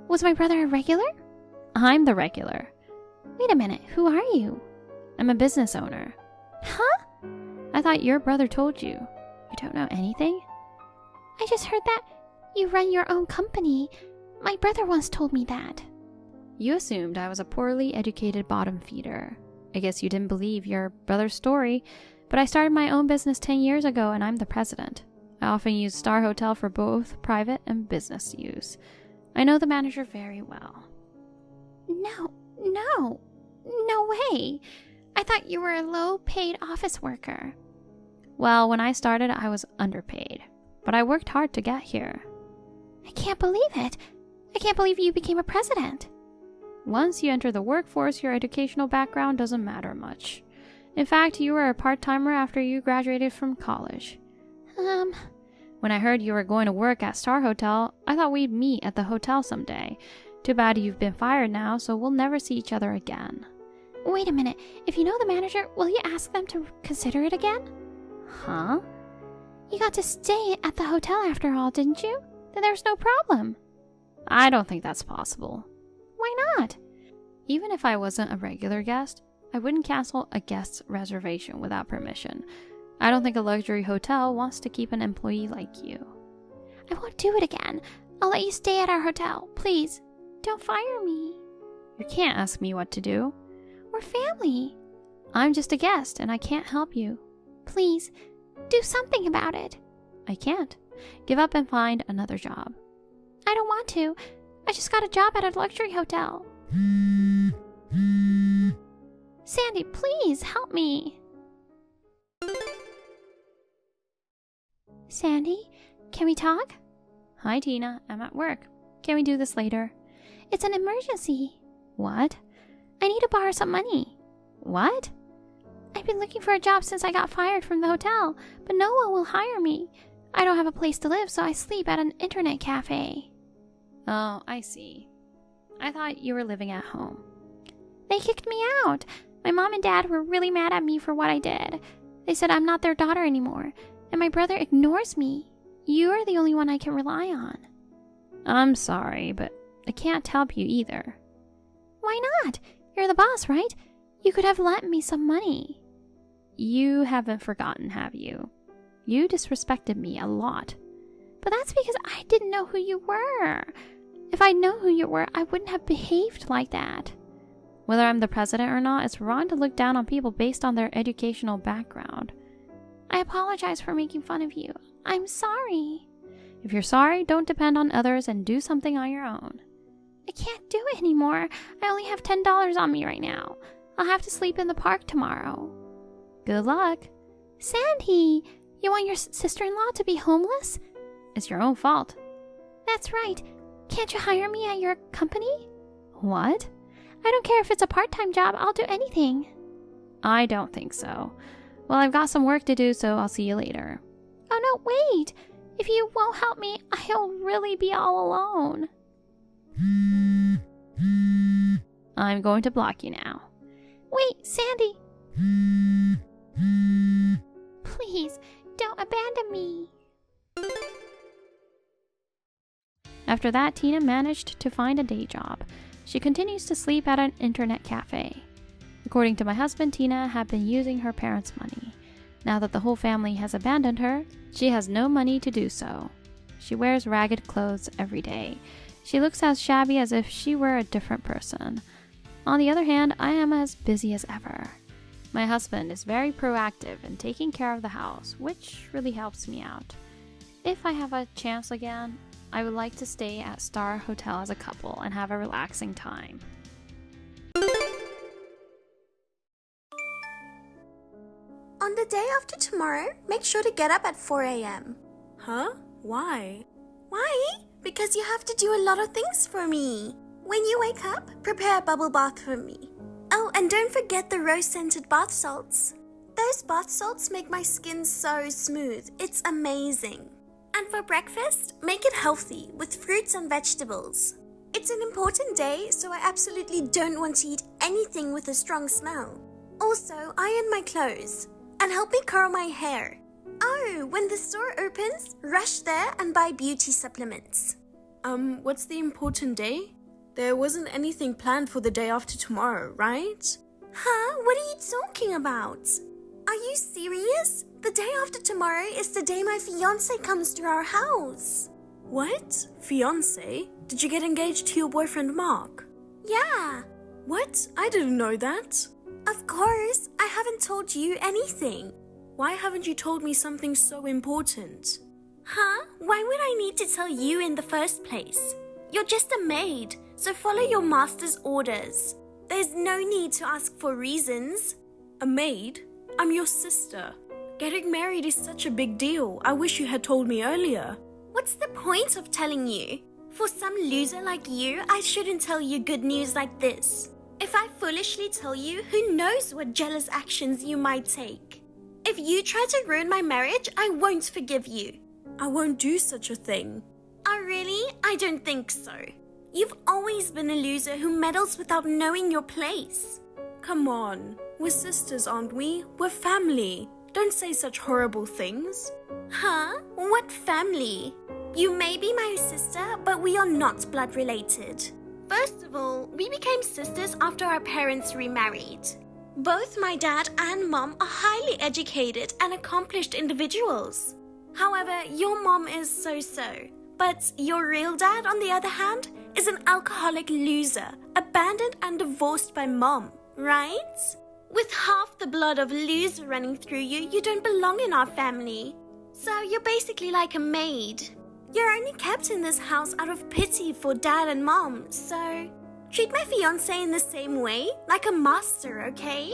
Was my brother a regular? I'm the regular. Wait a minute, who are you? I'm a business owner. Huh? I thought your brother told you. You don't know anything? I just heard that you run your own company. My brother once told me that. You assumed I was a poorly educated bottom feeder. I guess you didn't believe your brother's story, but I started my own business 10 years ago and I'm the president. I often use Star Hotel for both private and business use. I know the manager very well. No way. I thought you were a low-paid office worker. Well, when I started, I was underpaid, but I worked hard to get here. I can't believe it. I can't believe you became a president. Once you enter the workforce, your educational background doesn't matter much. In fact, you were a part-timer after you graduated from college. When I heard you were going to work at Star Hotel, I thought we'd meet at the hotel someday. Too bad you've been fired now, so we'll never see each other again. Wait a minute. If you know the manager, will you ask them to consider it again? Huh? You got to stay at the hotel after all, didn't you? Then there's no problem. I don't think that's possible. Why not? Even if I wasn't a regular guest, I wouldn't cancel a guest's reservation without permission. I don't think a luxury hotel wants to keep an employee like you. I won't do it again. I'll let you stay at our hotel. Please, don't fire me. You can't ask me what to do. We're family. I'm just a guest and I can't help you. Please, do something about it. I can't. Give up and find another job. I don't want to. I just got a job at a luxury hotel. Sandy, please help me. Sandy, can we talk? Hi, Tina. I'm at work. Can we do this later? It's an emergency. What? I need to borrow some money. What? I've been looking for a job since I got fired from the hotel, but no one will hire me. I don't have a place to live, so I sleep at an internet cafe. Oh, I see. I thought you were living at home. They kicked me out. My mom and dad were really mad at me for what I did. They said I'm not their daughter anymore, and my brother ignores me. You are the only one I can rely on. I'm sorry, but I can't help you either. Why not? You're the boss, right? You could have lent me some money. You haven't forgotten, have you? You disrespected me a lot. But that's because I didn't know who you were. If I'd known who you were, I wouldn't have behaved like that. Whether I'm the president or not, it's wrong to look down on people based on their educational background. I apologize for making fun of you. I'm sorry. If you're sorry, don't depend on others and do something on your own. I can't do it anymore. I only have $10 on me right now. I'll have to sleep in the park tomorrow. Good luck. Sandy, you want your sister-in-law to be homeless? It's your own fault. That's right. Can't you hire me at your company? What? I don't care if it's a part-time job. I'll do anything. I don't think so. Well, I've got some work to do, so I'll see you later. Oh no, wait! If you won't help me, I'll really be all alone. I'm going to block you now. Wait, Sandy! Please, don't abandon me. After that, Tina managed to find a day job. She continues to sleep at an internet cafe. According to my husband, Tina had been using her parents' money. Now that the whole family has abandoned her, she has no money to do so. She wears ragged clothes every day. She looks as shabby as if she were a different person. On the other hand, I am as busy as ever. My husband is very proactive in taking care of the house, which really helps me out. If I have a chance again, I would like to stay at Star Hotel as a couple and have a relaxing time. On the day after tomorrow, make sure to get up at 4 a.m. Huh? Why? Why? Because you have to do a lot of things for me. When you wake up, prepare a bubble bath for me. Oh, and don't forget the rose-scented bath salts. Those bath salts make my skin so smooth. It's amazing. And for breakfast, make it healthy with fruits and vegetables. It's an important day, so I absolutely don't want to eat anything with a strong smell. Also, iron my clothes and help me curl my hair. Oh, when the store opens, rush there and buy beauty supplements. What's the important day? There wasn't anything planned for the day after tomorrow, right? Huh? What are you talking about? Are you serious? The day after tomorrow is the day my fiancé comes to our house. What? Fiancé? Did you get engaged to your boyfriend Mark? Yeah. What? I didn't know that. Of course, I haven't told you anything. Why haven't you told me something so important? Huh? Why would I need to tell you in the first place? You're just a maid, so follow your master's orders. There's no need to ask for reasons. A maid? I'm your sister. Getting married is such a big deal. I wish you had told me earlier. What's the point of telling you? For some loser like you, I shouldn't tell you good news like this. If I foolishly tell you, who knows what jealous actions you might take? If you try to ruin my marriage, I won't forgive you. I won't do such a thing. Oh, really? I don't think so. You've always been a loser who meddles without knowing your place. Come on. We're sisters, aren't we? We're family. Don't say such horrible things. Huh? What family? You may be my sister, but we are not blood related. First of all, we became sisters after our parents remarried. Both my dad and mom are highly educated and accomplished individuals. However, your mom is so-so. But your real dad, on the other hand, is an alcoholic loser, abandoned and divorced by mom, right? With half the blood of loser running through you, you don't belong in our family. So you're basically like a maid. You're only kept in this house out of pity for dad and mom, so treat my fiancé in the same way, like a master, okay?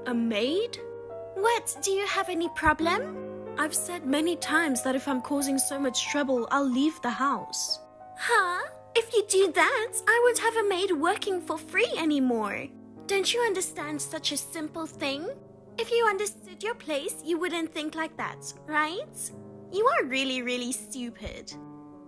A maid? What, do you have any problem? I've said many times that if I'm causing so much trouble, I'll leave the house. Huh? If you do that, I won't have a maid working for free anymore. Don't you understand such a simple thing? If you understood your place, you wouldn't think like that, right? You are really, really stupid.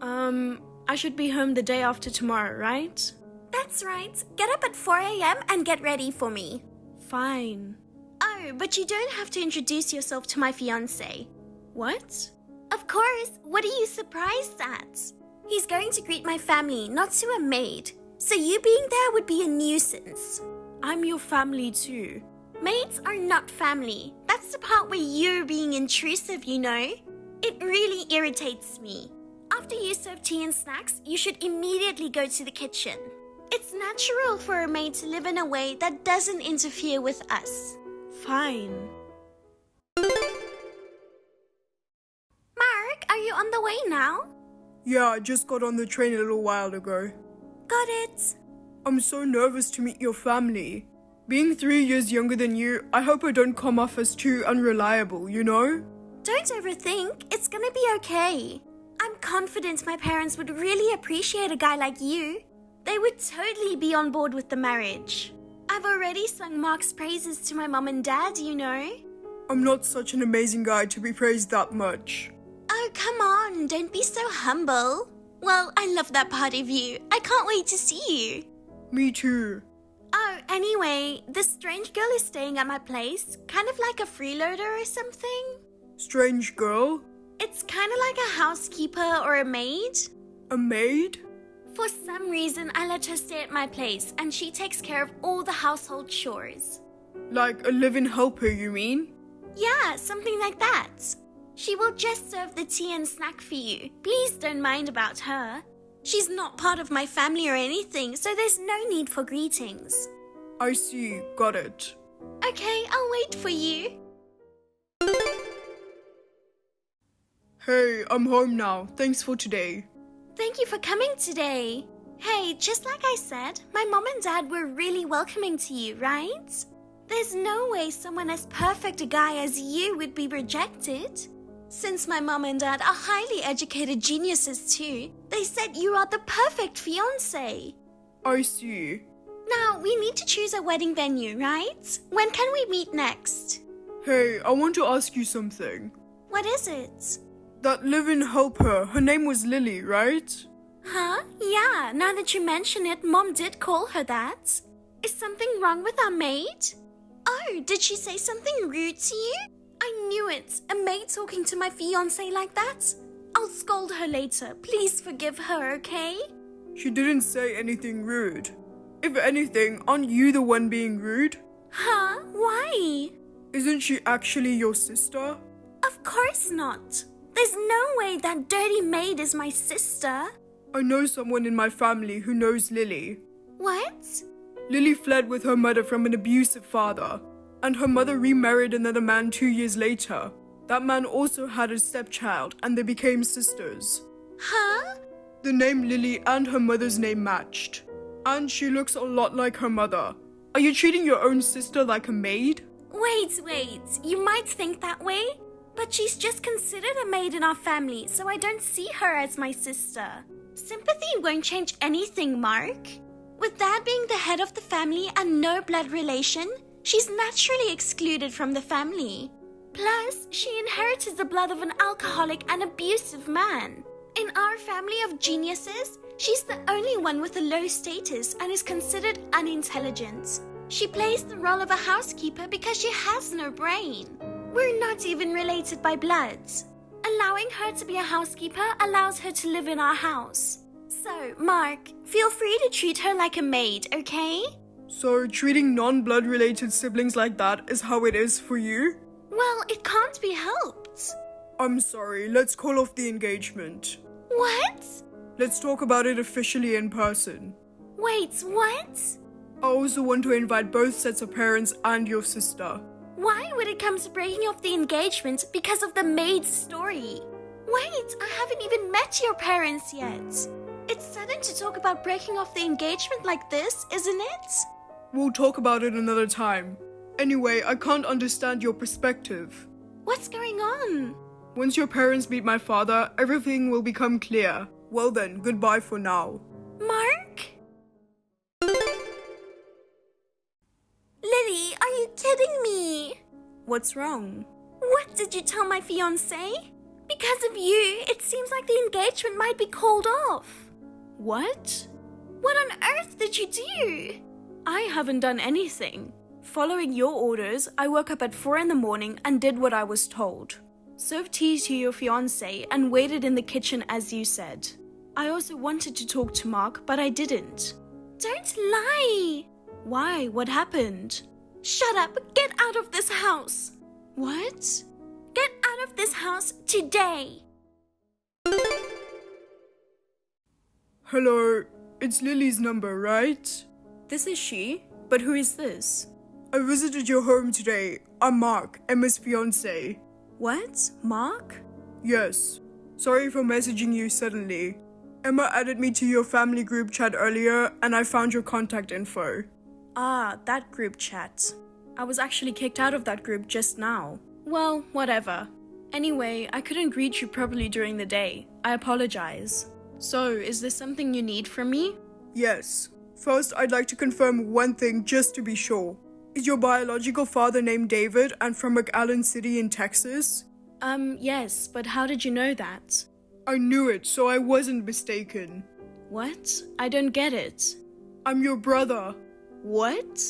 I should be home the day after tomorrow, right? That's right. Get up at 4 a.m. and get ready for me. Fine. Oh, but you don't have to introduce yourself to my fiancé. What? Of course. What are you surprised at? He's going to greet my family, not to a maid. So you being there would be a nuisance. I'm your family too. Maids are not family. That's the part where you're being intrusive, you know? It really irritates me. After you serve tea and snacks, you should immediately go to the kitchen. It's natural for a maid to live in a way that doesn't interfere with us. Fine. Mark, are you on the way now? Yeah, I just got on the train a little while ago. Got it. I'm so nervous to meet your family. Being 3 years younger than you, I hope I don't come off as too unreliable, you know? Don't overthink. It's gonna be okay. I'm confident my parents would really appreciate a guy like you. They would totally be on board with the marriage. I've already sung Mark's praises to my mom and dad, you know. I'm not such an amazing guy to be praised that much. Oh, come on. Don't be so humble. Well, I love that part of you. I can't wait to see you. Me too. Oh, anyway, this strange girl is staying at my place, kind of like a freeloader or something. Strange girl? It's kind of like a housekeeper or a maid. A maid? For some reason, I let her stay at my place, and she takes care of all the household chores. Like a live-in helper, you mean? Yeah, something like that. She will just serve the tea and snack for you. Please don't mind about her. She's not part of my family or anything, so there's no need for greetings. I see, got it. Okay, I'll wait for you. Hey, I'm home now. Thanks for today. Thank you for coming today. Hey, just like I said, my mom and dad were really welcoming to you, right? There's no way someone as perfect a guy as you would be rejected. Since my mom and dad are highly educated geniuses too, they said you are the perfect fiancé. I see. Now, we need to choose a wedding venue, right? When can we meet next? Hey, I want to ask you something. What is it? That live-in helper, her name was Lily, right? Huh? Yeah, now that you mention it, Mom did call her that. Is something wrong with our maid? Oh, did she say something rude to you? I knew it. A maid talking to my fiancé like that? I'll scold her later. Please forgive her, okay? She didn't say anything rude. If anything, aren't you the one being rude? Huh? Why? Isn't she actually your sister? Of course not. There's no way that dirty maid is my sister. I know someone in my family who knows Lily. What? Lily fled with her mother from an abusive father, and her mother remarried another man 2 years later. That man also had a stepchild, and they became sisters. Huh? The name Lily and her mother's name matched, and she looks a lot like her mother. Are you treating your own sister like a maid? Wait. You might think that way, but she's just considered a maid in our family, so I don't see her as my sister. Sympathy won't change anything, Mark. With Dad being the head of the family and no blood relation, she's naturally excluded from the family. Plus, she inherited the blood of an alcoholic and abusive man. In our family of geniuses, she's the only one with a low status and is considered unintelligent. She plays the role of a housekeeper because she has no brain. We're not even related by blood. Allowing her to be a housekeeper allows her to live in our house. So, Mark, feel free to treat her like a maid, okay? So treating non-blood related siblings like that is how it is for you? Well, it can't be helped. I'm sorry, let's call off the engagement. What? Let's talk about it officially in person. Wait, what? I also want to invite both sets of parents and your sister. Why would it come to breaking off the engagement because of the maid's story? Wait, I haven't even met your parents yet. It's sudden to talk about breaking off the engagement like this, isn't it? We'll talk about it another time. Anyway, I can't understand your perspective. What's going on? Once your parents meet my father, everything will become clear. Well then, goodbye for now. Mark? Lily, are you kidding me? What's wrong? What did you tell my fiancé? Because of you, it seems like the engagement might be called off. What? What on earth did you do? I haven't done anything. Following your orders, I woke up at 4 in the morning and did what I was told. Served tea to your fiancé and waited in the kitchen as you said. I also wanted to talk to Mark, but I didn't. Don't lie! Why? What happened? Shut up! Get out of this house! What? Get out of this house today! Hello, it's Lily's number, right? This is she, but who is this? I visited your home today. I'm Mark, Emma's fiancé. What? Mark? Yes. Sorry for messaging you suddenly. Emma added me to your family group chat earlier and I found your contact info. Ah, that group chat. I was actually kicked out of that group just now. Well, whatever. Anyway, I couldn't greet you properly during the day. I apologize. So, is there something you need from me? Yes. First, I'd like to confirm one thing just to be sure. Is your biological father named David and from McAllen City in Texas? Yes, but how did you know that? I knew it, so I wasn't mistaken. What? I don't get it. I'm your brother. What?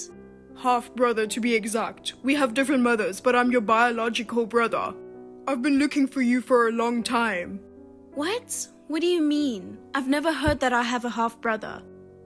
Half-brother to be exact. We have different mothers, but I'm your biological brother. I've been looking for you for a long time. What? What do you mean? I've never heard that I have a half-brother.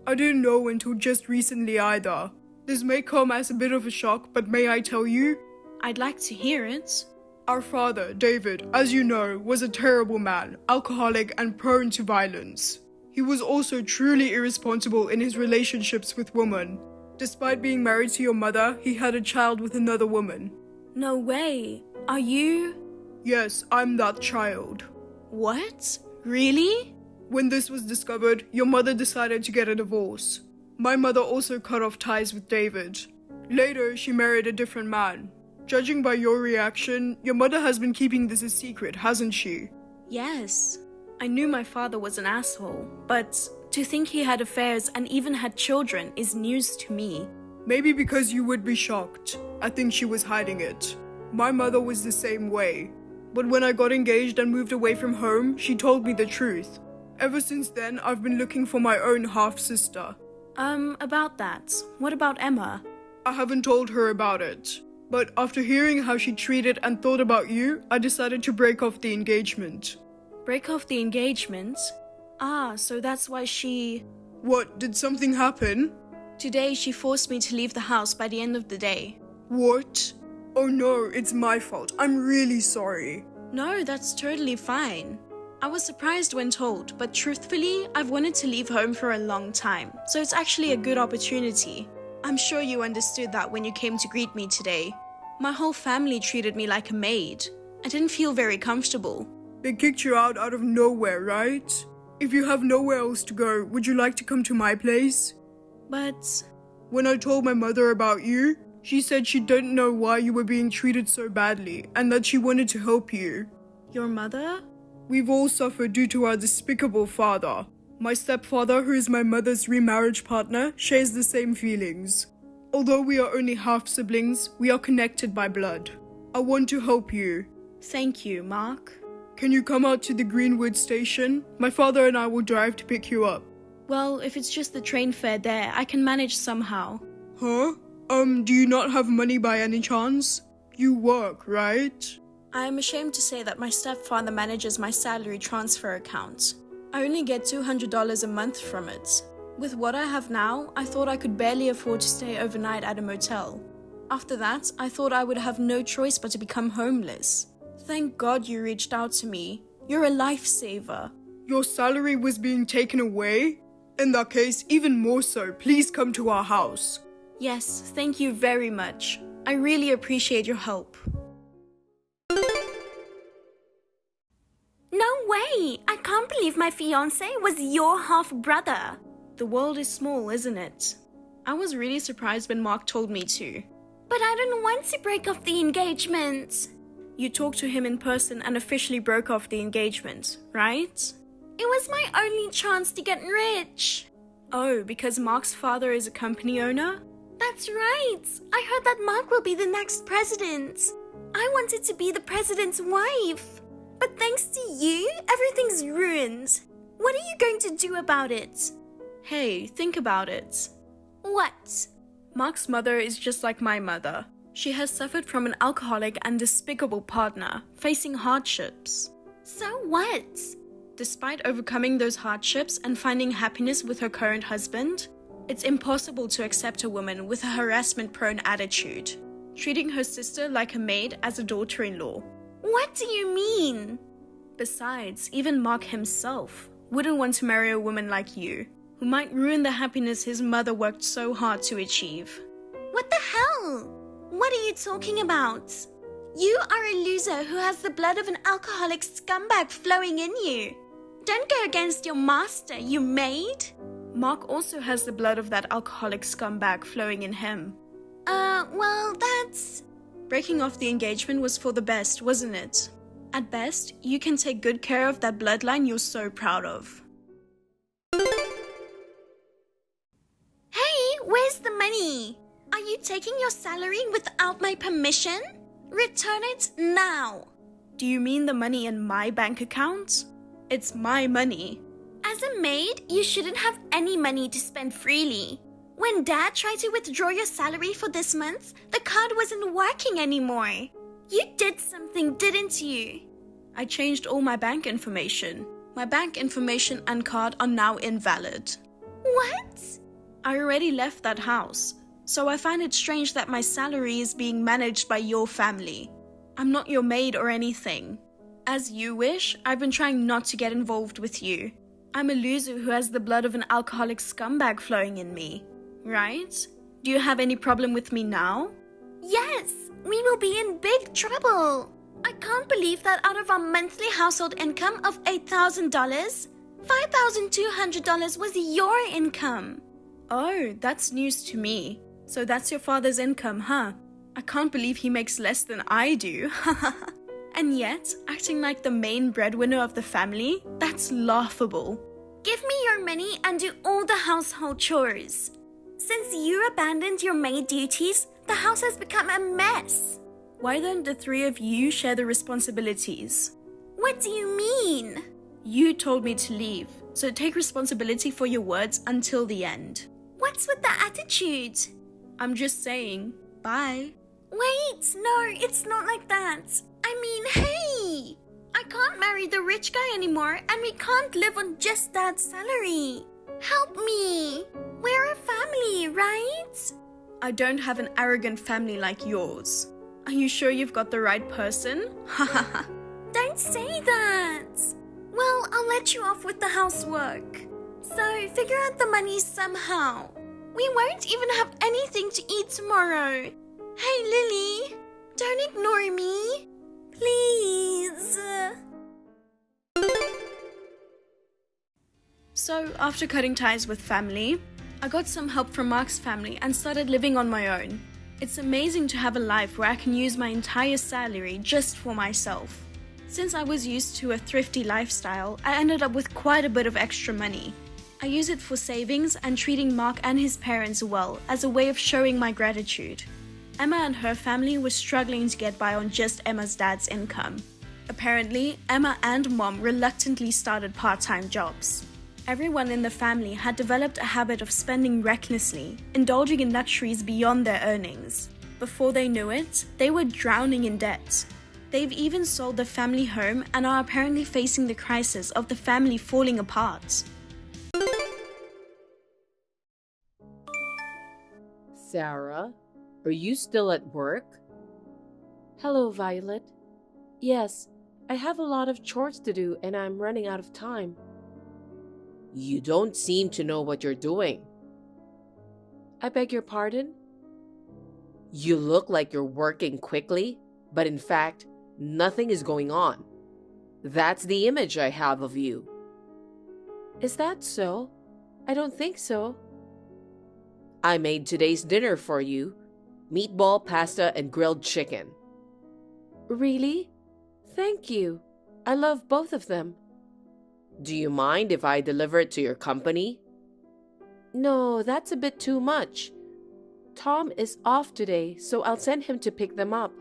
I didn't know until just recently either. This may come as a bit of a shock, but may I tell you? I'd like to hear it. Our father, David, as you know, was a terrible man, alcoholic and prone to violence. He was also truly irresponsible in his relationships with women. Despite being married to your mother, he had a child with another woman. No way. Are you? Yes, I'm that child. What? Really? When this was discovered, your mother decided to get a divorce. My mother also cut off ties with David. Later, she married a different man. Judging by your reaction, your mother has been keeping this a secret, hasn't she? Yes. I knew my father was an asshole, but to think he had affairs and even had children is news to me. Maybe because you would be shocked. I think she was hiding it. My mother was the same way. But when I got engaged and moved away from home, she told me the truth. Ever since then, I've been looking for my own half-sister. About that, what about Emma? I haven't told her about it. But after hearing how she treated and thought about you, I decided to break off the engagement. Break off the engagement? Ah, so that's why she... What, did something happen? Today she forced me to leave the house by the end of the day. What? Oh no, it's my fault. I'm really sorry. No, that's totally fine. I was surprised when told, but truthfully, I've wanted to leave home for a long time, so it's actually a good opportunity. I'm sure you understood that when you came to greet me today. My whole family treated me like a maid. I didn't feel very comfortable. They kicked you out of nowhere, right? If you have nowhere else to go, would you like to come to my place? But... When I told my mother about you, she said she didn't know why you were being treated so badly and that she wanted to help you. Your mother? We've all suffered due to our despicable father. My stepfather, who is my mother's remarriage partner, shares the same feelings. Although we are only half-siblings, we are connected by blood. I want to help you. Thank you, Mark. Can you come out to the Greenwood station? My father and I will drive to pick you up. Well, if it's just the train fare there, I can manage somehow. Huh? Do you not have money by any chance? You work, right? I am ashamed to say that my stepfather manages my salary transfer account. I only get $200 a month from it. With what I have now, I thought I could barely afford to stay overnight at a motel. After that, I thought I would have no choice but to become homeless. Thank God you reached out to me. You're a lifesaver. Your salary was being taken away? In that case, even more so, please come to our house. Yes, thank you very much. I really appreciate your help. No way! I can't believe my fiancé was your half-brother. The world is small, isn't it? I was really surprised when Mark told me to. But I don't want to break off the engagement. You talked to him in person and officially broke off the engagement, right? It was my only chance to get rich. Oh, because Mark's father is a company owner? That's right. I heard that Mark will be the next president. I wanted to be the president's wife. But thanks to you, everything's ruined. What are you going to do about it? Hey, think about it. What? Mark's mother is just like my mother. She has suffered from an alcoholic and despicable partner, facing hardships. So what? Despite overcoming those hardships and finding happiness with her current husband, it's impossible to accept a woman with a harassment-prone attitude, treating her sister like a maid as a daughter-in-law. What do you mean? Besides, even Mark himself, wouldn't want to marry a woman like you, who might ruin the happiness his mother worked so hard to achieve. What the hell? What are you talking about? You are a loser who has the blood of an alcoholic scumbag flowing in you. Don't go against your master, you maid. Mark also has the blood of that alcoholic scumbag flowing in him. Well, that's... Breaking off the engagement was for the best, wasn't it? At best, you can take good care of that bloodline you're so proud of. Hey, where's the money? Are you taking your salary without my permission? Return it now. Do you mean the money in my bank account? It's my money. As a maid, you shouldn't have any money to spend freely. When Dad tried to withdraw your salary for this month, the card wasn't working anymore. You did something, didn't you? I changed all my bank information. My bank information and card are now invalid. What? I already left that house, so I find it strange that my salary is being managed by your family. I'm not your maid or anything. As you wish, I've been trying not to get involved with you. I'm a loser who has the blood of an alcoholic scumbag flowing in me, right? Do you have any problem with me now? Yes, we will be in big trouble. I can't believe that out of our monthly household income of $8,000, $5,200 was your income. Oh, that's news to me. So that's your father's income, huh? I can't believe he makes less than I do. And yet, acting like the main breadwinner of the family, that's laughable. Give me your money and do all the household chores. Since you abandoned your maid duties, the house has become a mess. Why don't the three of you share the responsibilities? What do you mean? You told me to leave, so take responsibility for your words until the end. What's with the attitude? I'm just saying, bye. Wait, no, it's not like that. I mean, hey! I can't marry the rich guy anymore, and we can't live on just Dad's salary. Help me! We're a family, right? I don't have an arrogant family like yours. Are you sure you've got the right person? Hahaha. Don't say that! Well, I'll let you off with the housework. So, figure out the money somehow. We won't even have anything to eat tomorrow. Hey, Lily, don't ignore me. Please. So, after cutting ties with family, I got some help from Mark's family and started living on my own. It's amazing to have a life where I can use my entire salary just for myself. Since I was used to a thrifty lifestyle, I ended up with quite a bit of extra money. I use it for savings and treating Mark and his parents well as a way of showing my gratitude. Emma and her family were struggling to get by on just Emma's dad's income. Apparently, Emma and Mom reluctantly started part-time jobs. Everyone in the family had developed a habit of spending recklessly, indulging in luxuries beyond their earnings. Before they knew it, they were drowning in debt. They've even sold the family home and are apparently facing the crisis of the family falling apart. Sarah, are you still at work? Hello, Violet. Yes, I have a lot of chores to do and I'm running out of time. You don't seem to know what you're doing. I beg your pardon? You look like you're working quickly, but in fact, nothing is going on. That's the image I have of you. Is that so? I don't think so. I made today's dinner for you. Meatball, pasta, and grilled chicken. Really? Thank you. I love both of them. Do you mind if I deliver it to your company? No, that's a bit too much. Tom is off today, so I'll send him to pick them up.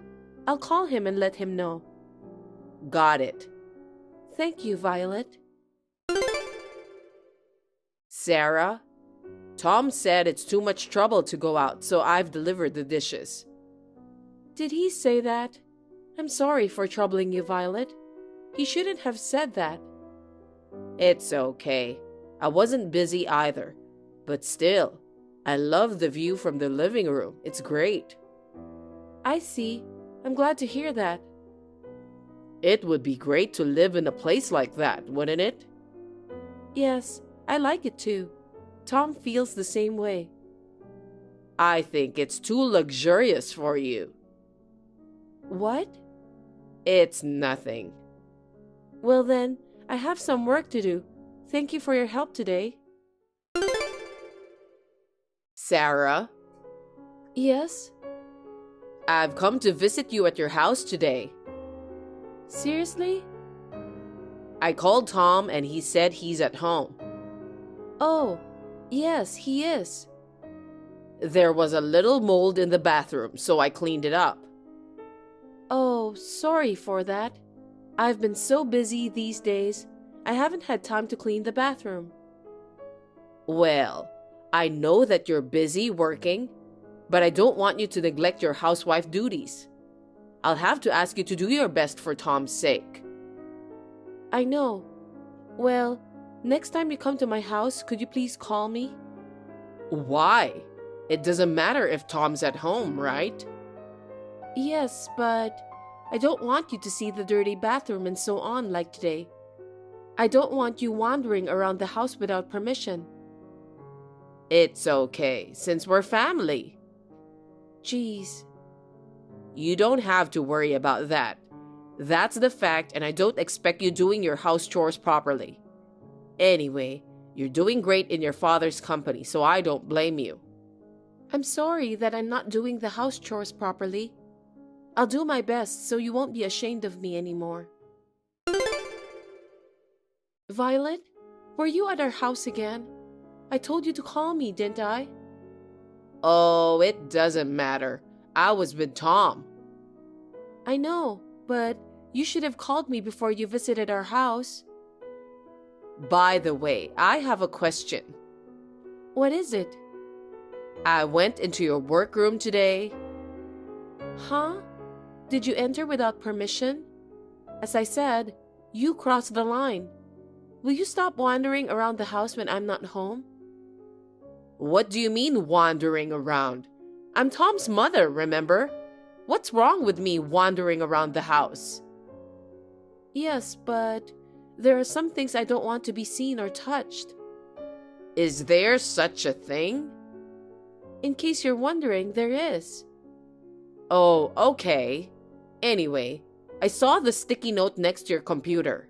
I'll call him and let him know. Got it. Thank you, Violet. Sarah, Tom said it's too much trouble to go out, so I've delivered the dishes. Did he say that? I'm sorry for troubling you, Violet. He shouldn't have said that. It's okay. I wasn't busy either. But still, I love the view from the living room. It's great. I see. I'm glad to hear that. It would be great to live in a place like that, wouldn't it? Yes, I like it too. Tom feels the same way. I think it's too luxurious for you. What? It's nothing. Well then, I have some work to do. Thank you for your help today. Sarah? Yes? I've come to visit you at your house today. Seriously? I called Tom and he said he's at home. Oh, yes, he is. There was a little mold in the bathroom, so I cleaned it up. Oh, sorry for that. I've been so busy these days, I haven't had time to clean the bathroom. Well, I know that you're busy working, but I don't want you to neglect your housewife duties. I'll have to ask you to do your best for Tom's sake. I know. Well, next time you come to my house, could you please call me? Why? It doesn't matter if Tom's at home, right? Yes, but I don't want you to see the dirty bathroom and so on like today. I don't want you wandering around the house without permission. It's okay, since we're family. Jeez. You don't have to worry about that. That's the fact, and I don't expect you doing your house chores properly. Anyway, you're doing great in your father's company, so I don't blame you. I'm sorry that I'm not doing the house chores properly. I'll do my best so you won't be ashamed of me anymore. Violet, were you at our house again? I told you to call me, didn't I? Oh, it doesn't matter. I was with Tom. I know, but you should have called me before you visited our house. By the way, I have a question. What is it? I went into your workroom today. Huh? Did you enter without permission? As I said, you crossed the line. Will you stop wandering around the house when I'm not home? What do you mean wandering around? I'm Tom's mother, remember? What's wrong with me wandering around the house? Yes, but there are some things I don't want to be seen or touched. Is there such a thing? In case you're wondering, there is. Oh, okay. Anyway, I saw the sticky note next to your computer.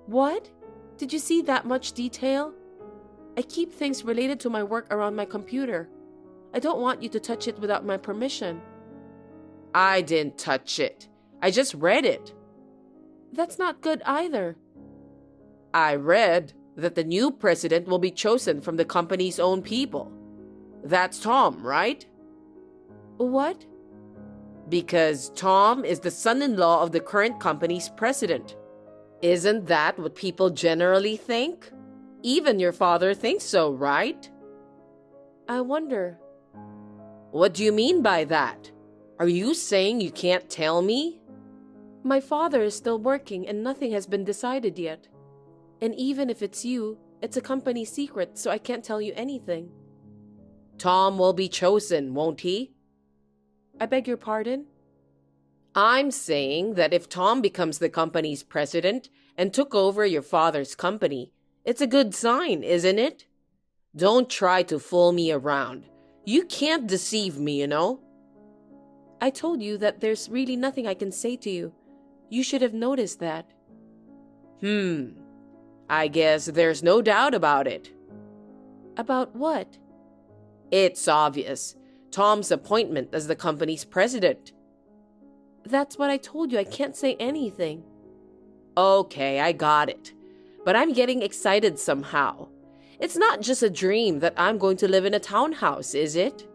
What? Did you see that much detail? I keep things related to my work around my computer. I don't want you to touch it without my permission. I didn't touch it. I just read it. That's not good either. I read that the new president will be chosen from the company's own people. That's Tom, right? What? Because Tom is the son-in-law of the current company's president. Isn't that what people generally think? Even your father thinks so, right? I wonder. What do you mean by that? Are you saying you can't tell me? My father is still working and nothing has been decided yet. And even if it's you, it's a company secret, so I can't tell you anything. Tom will be chosen, won't he? I beg your pardon? I'm saying that if Tom becomes the company's president and took over your father's company, it's a good sign, isn't it? Don't try to fool me around. You can't deceive me, you know? I told you that there's really nothing I can say to you. You should have noticed that. I guess there's no doubt about it. About what? It's obvious. Tom's appointment as the company's president. That's what I told you. I can't say anything. Okay, I got it. But I'm getting excited somehow. It's not just a dream that I'm going to live in a townhouse, is it?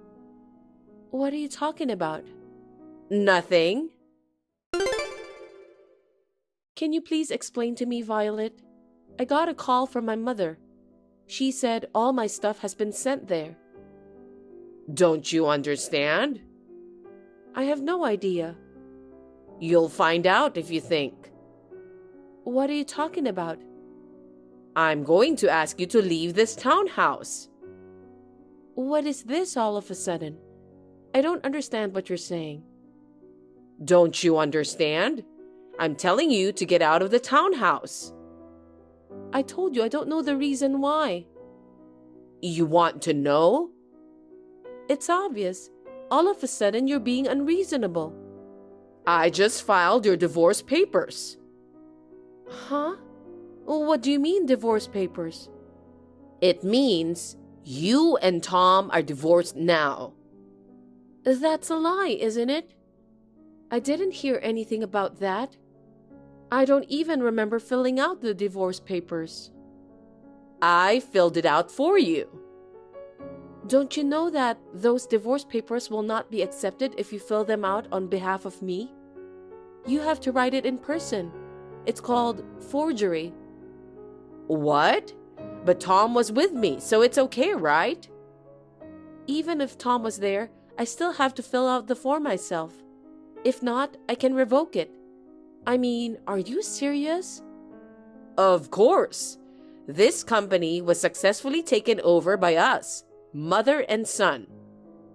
What are you talking about? Nothing. Can you please explain to me, Violet? I got a call from my mother. She said all my stuff has been sent there. Don't you understand? I have no idea. You'll find out if you think. What are you talking about? I'm going to ask you to leave this townhouse. What is this all of a sudden? I don't understand what you're saying. Don't you understand? I'm telling you to get out of the townhouse. I told you I don't know the reason why. You want to know? It's obvious. All of a sudden, you're being unreasonable. I just filed your divorce papers. Huh? What do you mean, divorce papers? It means you and Tom are divorced now. That's a lie, isn't it? I didn't hear anything about that. I don't even remember filling out the divorce papers. I filled it out for you. Don't you know that those divorce papers will not be accepted if you fill them out on behalf of me? You have to write it in person. It's called forgery. What? But Tom was with me, so it's okay, right? Even if Tom was there, I still have to fill out the form myself. If not, I can revoke it. I mean, are you serious? Of course. This company was successfully taken over by us, mother and son.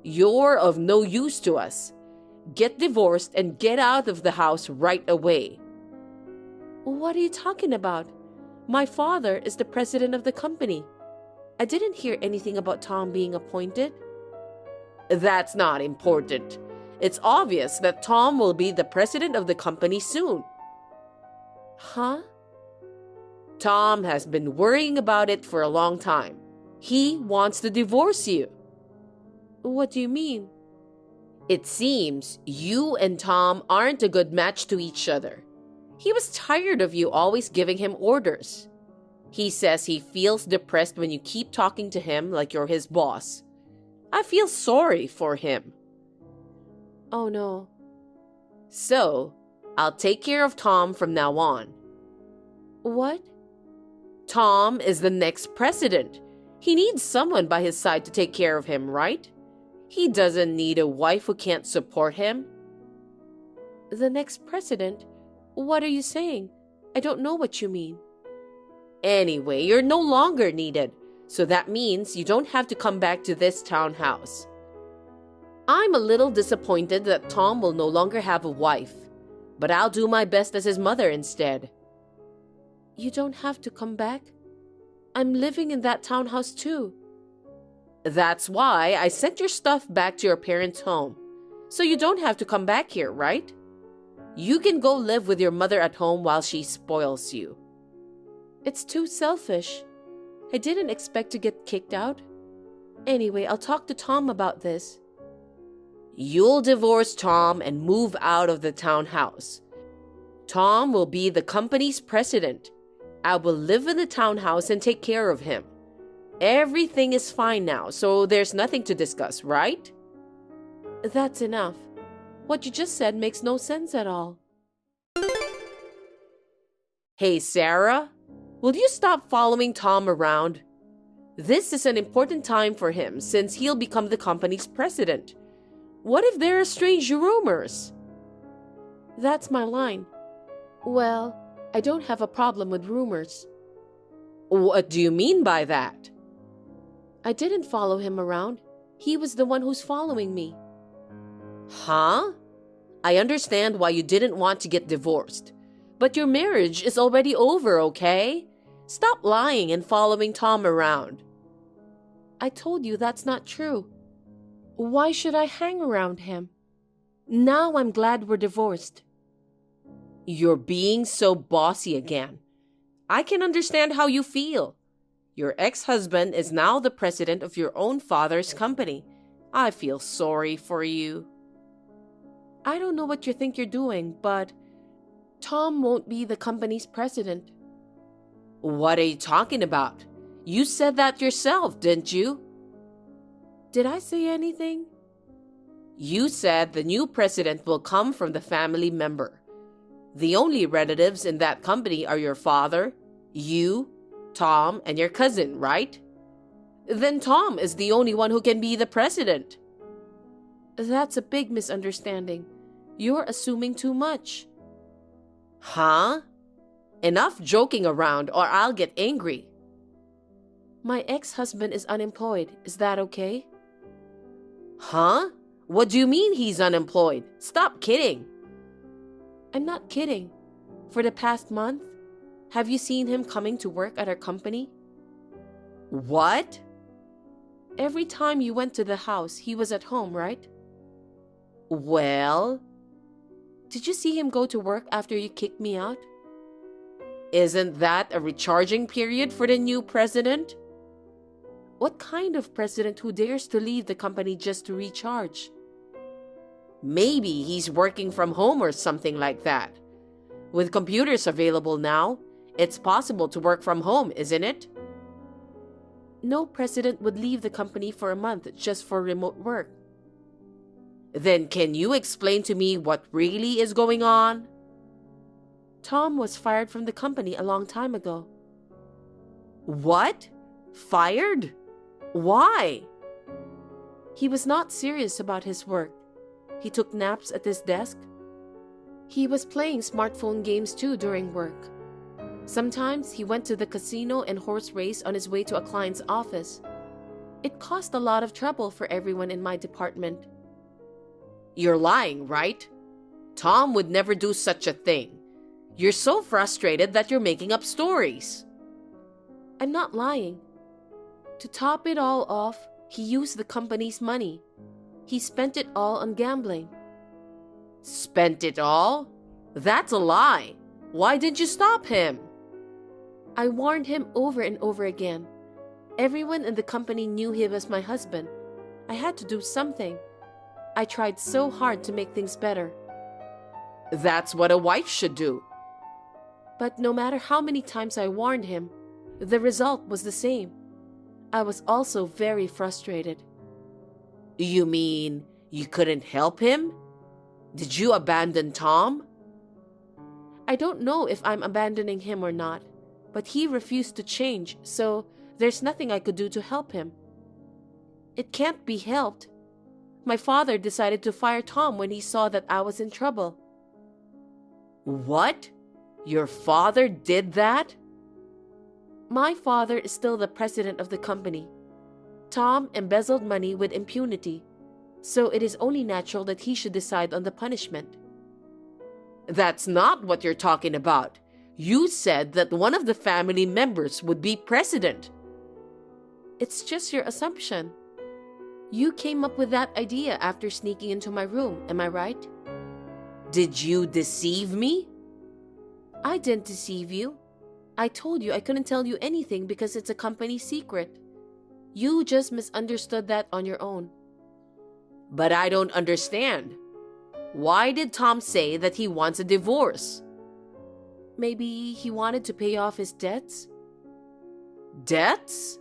You're of no use to us. Get divorced and get out of the house right away. What are you talking about? My father is the president of the company. I didn't hear anything about Tom being appointed. That's not important. It's obvious that Tom will be the president of the company soon. Huh? Tom has been worrying about it for a long time. He wants to divorce you. What do you mean? It seems you and Tom aren't a good match to each other. He was tired of you always giving him orders. He says he feels depressed when you keep talking to him like you're his boss. I feel sorry for him. Oh no. So, I'll take care of Tom from now on. What? Tom is the next president. He needs someone by his side to take care of him, right? He doesn't need a wife who can't support him. The next president? What are you saying? I don't know what you mean. Anyway, you're no longer needed, so that means you don't have to come back to this townhouse. I'm a little disappointed that Tom will no longer have a wife, but I'll do my best as his mother instead. You don't have to come back? I'm living in that townhouse too. That's why I sent your stuff back to your parents' home, so you don't have to come back here, right? You can go live with your mother at home while she spoils you. It's too selfish. I didn't expect to get kicked out. Anyway, I'll talk to Tom about this. You'll divorce Tom and move out of the townhouse. Tom will be the company's president. I will live in the townhouse and take care of him. Everything is fine now, so there's nothing to discuss, right? That's enough. What you just said makes no sense at all. Hey, Sarah, will you stop following Tom around? This is an important time for him since he'll become the company's president. What if there are strange rumors? That's my line. Well, I don't have a problem with rumors. What do you mean by that? I didn't follow him around. He was the one who's following me. Huh? I understand why you didn't want to get divorced. But your marriage is already over, okay? Stop lying and following Tom around. I told you that's not true. Why should I hang around him? Now I'm glad we're divorced. You're being so bossy again. I can understand how you feel. Your ex-husband is now the president of your own father's company. I feel sorry for you. I don't know what you think you're doing, but Tom won't be the company's president. What are you talking about? You said that yourself, didn't you? Did I say anything? You said the new president will come from the family member. The only relatives in that company are your father, you, Tom, and your cousin, right? Then Tom is the only one who can be the president. That's a big misunderstanding. You're assuming too much. Huh? Enough joking around or I'll get angry. My ex-husband is unemployed. Is that okay? Huh? What do you mean he's unemployed? Stop kidding. I'm not kidding. For the past month, Have you seen him coming to work at our company? What? Every time you went to the house, he was at home, right? Well, did you see him go to work after you kicked me out? Isn't that a recharging period for the new president? What kind of president who dares to leave the company just to recharge? Maybe he's working from home or something like that. With computers available now, it's possible to work from home, isn't it? No president would leave the company for a month just for remote work. Then can you explain to me what really is going on? Tom was fired from the company a long time ago. What? Fired? Why? He was not serious about his work. He took naps at his desk. He was playing smartphone games too during work. Sometimes he went to the casino and horse race on his way to a client's office. It caused a lot of trouble for everyone in my department. You're lying, right? Tom would never do such a thing. You're so frustrated that you're making up stories. I'm not lying. To top it all off, he used the company's money. He spent it all on gambling. Spent it all? That's a lie. Why didn't you stop him? I warned him over and over again. Everyone in the company knew he was my husband. I had to do something. I tried so hard to make things better. That's what a wife should do. But no matter how many times I warned him, the result was the same. I was also very frustrated. You mean you couldn't help him? Did you abandon Tom? I don't know if I'm abandoning him or not, but he refused to change, so there's nothing I could do to help him. It can't be helped. My father decided to fire Tom when he saw that I was in trouble. What? Your father did that? My father is still the president of the company. Tom embezzled money with impunity, so it is only natural that he should decide on the punishment. That's not what you're talking about. You said that one of the family members would be president. It's just your assumption. You came up with that idea after sneaking into my room, am I right? Did you deceive me? I didn't deceive you. I told you I couldn't tell you anything because it's a company secret. You just misunderstood that on your own. But I don't understand. Why did Tom say that he wants a divorce? Maybe he wanted to pay off his debts? Debts?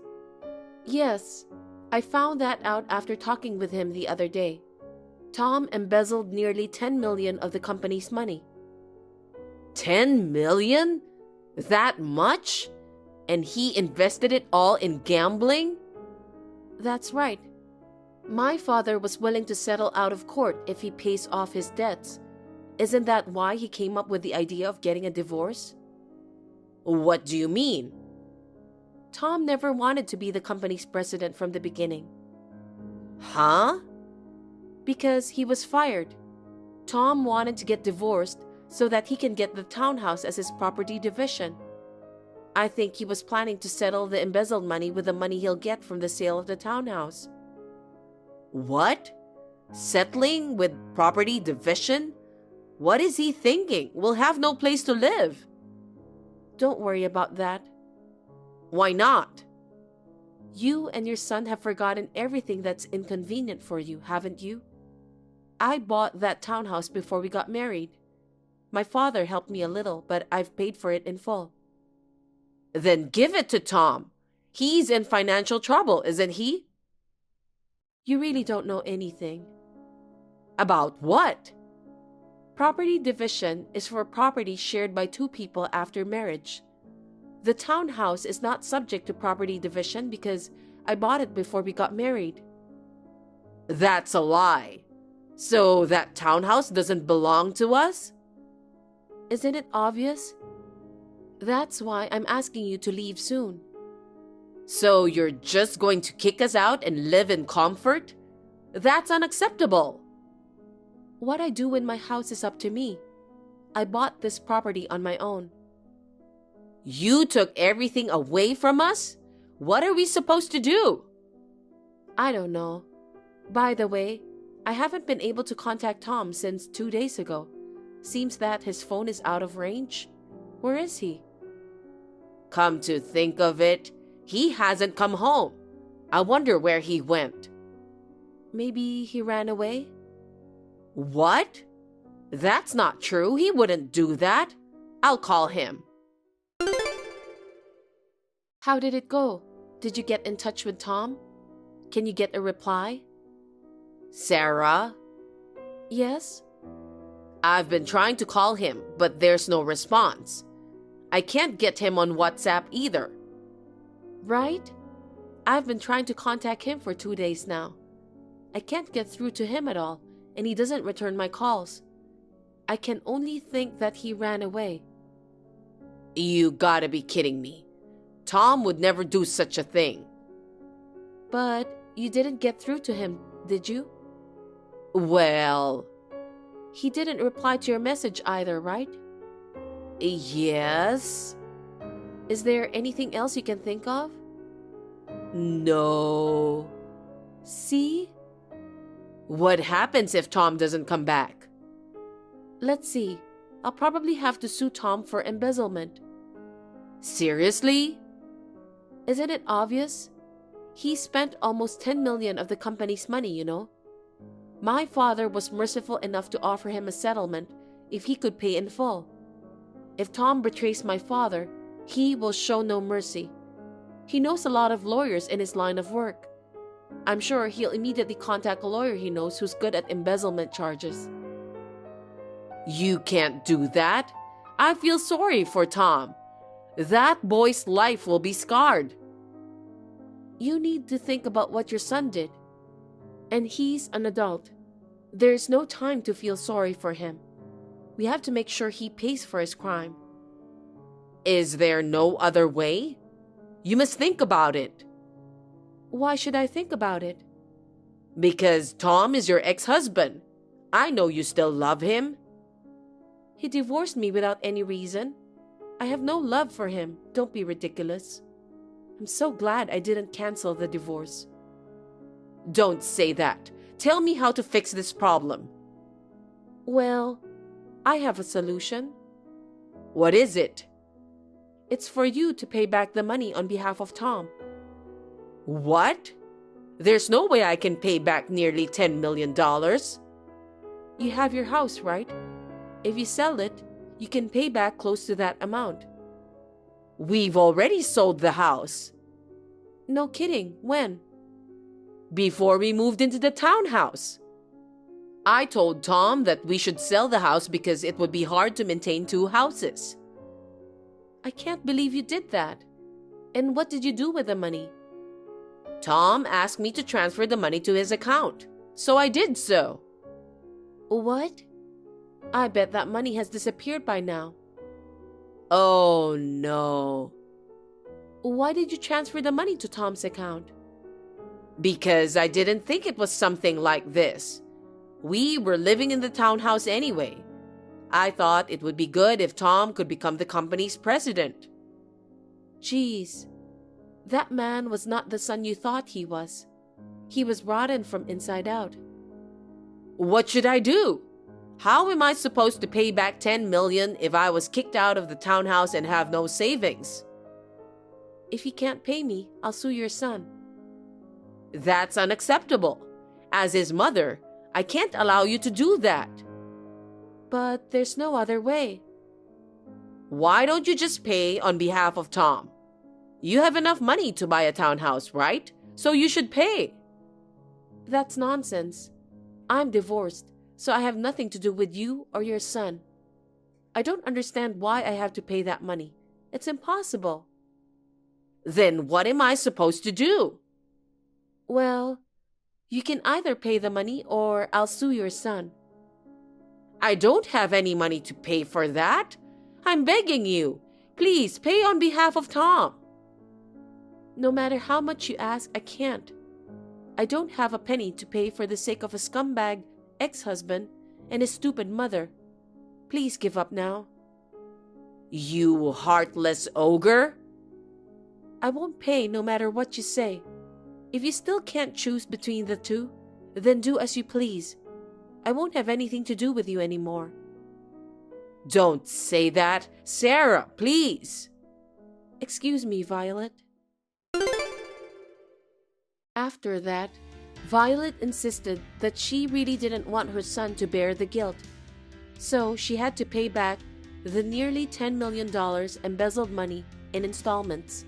Yes, I found that out after talking with him the other day. Tom embezzled nearly 10 million of the company's money. 10 million? That much? And he invested it all in gambling? That's right. My father was willing to settle out of court if he pays off his debts. Isn't that why he came up with the idea of getting a divorce? What do you mean? Tom never wanted to be the company's president from the beginning. Huh? Because he was fired. Tom wanted to get divorced so that he can get the townhouse as his property division. I think he was planning to settle the embezzled money with the money he'll get from the sale of the townhouse. What? Settling with property division? What is he thinking? We'll have no place to live. Don't worry about that. Why not? You and your son have forgotten everything that's inconvenient for you, haven't you? I bought that townhouse before we got married. My father helped me a little, but I've paid for it in full. Then give it to Tom. He's in financial trouble, isn't he? You really don't know anything. About what? Property division is for property shared by two people after marriage. The townhouse is not subject to property division because I bought it before we got married. That's a lie. So that townhouse doesn't belong to us? Isn't it obvious? That's why I'm asking you to leave soon. So you're just going to kick us out and live in comfort? That's unacceptable. What I do in my house is up to me. I bought this property on my own. You took everything away from us? What are we supposed to do? I don't know. By the way, I haven't been able to contact Tom since 2 days ago. Seems that his phone is out of range. Where is he? Come to think of it, he hasn't come home. I wonder where he went. Maybe he ran away? What? That's not true. He wouldn't do that. I'll call him. How did it go? Did you get in touch with Tom? Can you get a reply? Sarah? Yes? I've been trying to call him, but there's no response. I can't get him on WhatsApp either. Right? I've been trying to contact him for 2 days now. I can't get through to him at all, and he doesn't return my calls. I can only think that he ran away. You gotta be kidding me. Tom would never do such a thing. But you didn't get through to him, did you? Well, he didn't reply to your message either, right? Yes. Is there anything else you can think of? No. See? What happens if Tom doesn't come back? Let's see. I'll probably have to sue Tom for embezzlement. Seriously? Isn't it obvious? He spent almost 10 million of the company's money, you know. My father was merciful enough to offer him a settlement if he could pay in full. If Tom betrays my father, he will show no mercy. He knows a lot of lawyers in his line of work. I'm sure he'll immediately contact a lawyer he knows who's good at embezzlement charges. You can't do that. I feel sorry for Tom. That boy's life will be scarred. You need to think about what your son did. And he's an adult. There's no time to feel sorry for him. We have to make sure he pays for his crime. Is there no other way? You must think about it. Why should I think about it? Because Tom is your ex-husband. I know you still love him. He divorced me without any reason. I have no love for him. Don't be ridiculous. I'm so glad I didn't cancel the divorce. Don't say that. Tell me how to fix this problem. Well, I have a solution. What is it? It's for you to pay back the money on behalf of Tom. What? There's no way I can pay back nearly $10 million. You have your house, right? If you sell it, you can pay back close to that amount. We've already sold the house. No kidding. When? Before we moved into the townhouse. I told Tom that we should sell the house because it would be hard to maintain 2 houses. I can't believe you did that. And what did you do with the money? Tom asked me to transfer the money to his account, so I did so. What? I bet that money has disappeared by now. Oh no. Why did you transfer the money to Tom's account? Because I didn't think it was something like this. We were living in the townhouse anyway. I thought it would be good if Tom could become the company's president. Jeez, that man was not the son you thought he was. He was rotten from inside out. What should I do? How am I supposed to pay back 10 million if I was kicked out of the townhouse and have no savings? If you can't pay me, I'll sue your son. That's unacceptable. As his mother, I can't allow you to do that. But there's no other way. Why don't you just pay on behalf of Tom? You have enough money to buy a townhouse, right? So you should pay. That's nonsense. I'm divorced, so I have nothing to do with you or your son. I don't understand why I have to pay that money. It's impossible. Then what am I supposed to do? Well, you can either pay the money or I'll sue your son. I don't have any money to pay for that. I'm begging you. Please pay on behalf of Tom. No matter how much you ask, I can't. I don't have a penny to pay for the sake of a scumbag ex-husband and his stupid mother. Please give up now. You heartless ogre! I won't pay no matter what you say. If you still can't choose between the two, then do as you please. I won't have anything to do with you anymore. Don't say that, Sarah, please. Excuse me, Violet. After that, Violet insisted that she really didn't want her son to bear the guilt. So she had to pay back the nearly $10 million embezzled money in installments.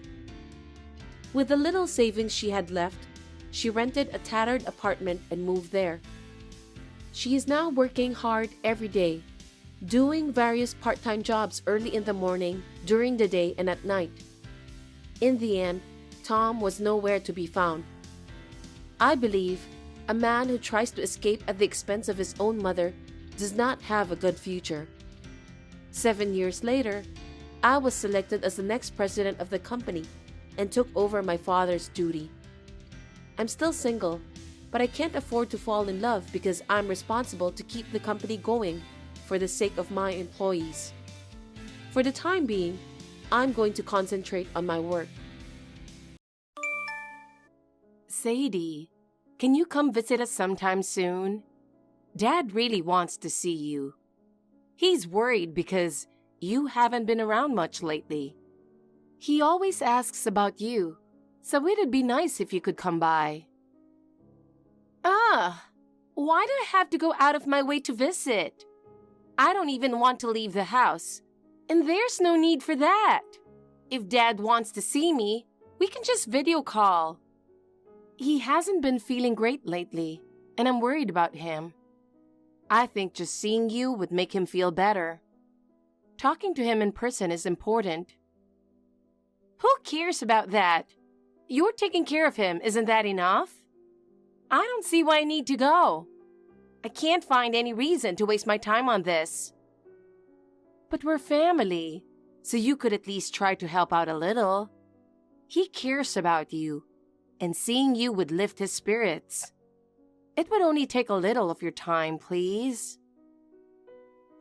With the little savings she had left, she rented a tattered apartment and moved there. She is now working hard every day, doing various part-time jobs early in the morning, during the day, and at night. In the end, Tom was nowhere to be found. I believe a man who tries to escape at the expense of his own mother does not have a good future. 7 years later, I was selected as the next president of the company and took over my father's duty. I'm still single, but I can't afford to fall in love because I'm responsible to keep the company going for the sake of my employees. For the time being, I'm going to concentrate on my work. Sadie, can you come visit us sometime soon? Dad really wants to see you. He's worried because you haven't been around much lately. He always asks about you, so it'd be nice if you could come by. Why do I have to go out of my way to visit? I don't even want to leave the house, and there's no need for that. If Dad wants to see me, we can just video call. He hasn't been feeling great lately, and I'm worried about him. I think just seeing you would make him feel better. Talking to him in person is important. Who cares about that? You're taking care of him, isn't that enough? I don't see why I need to go. I can't find any reason to waste my time on this. But we're family, so you could at least try to help out a little. He cares about you, and seeing you would lift his spirits. It would only take a little of your time, please.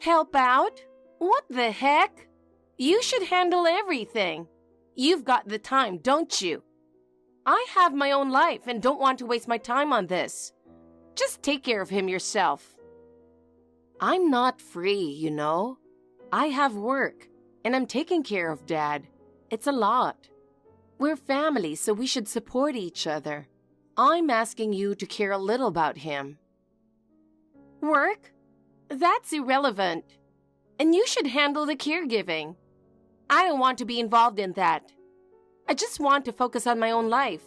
Help out? What the heck? You should handle everything. You've got the time, don't you? I have my own life and don't want to waste my time on this. Just take care of him yourself. I'm not free, you know. I have work, and I'm taking care of Dad. It's a lot. We're family, so we should support each other. I'm asking you to care a little about him. Work? That's irrelevant. And you should handle the caregiving. I don't want to be involved in that. I just want to focus on my own life.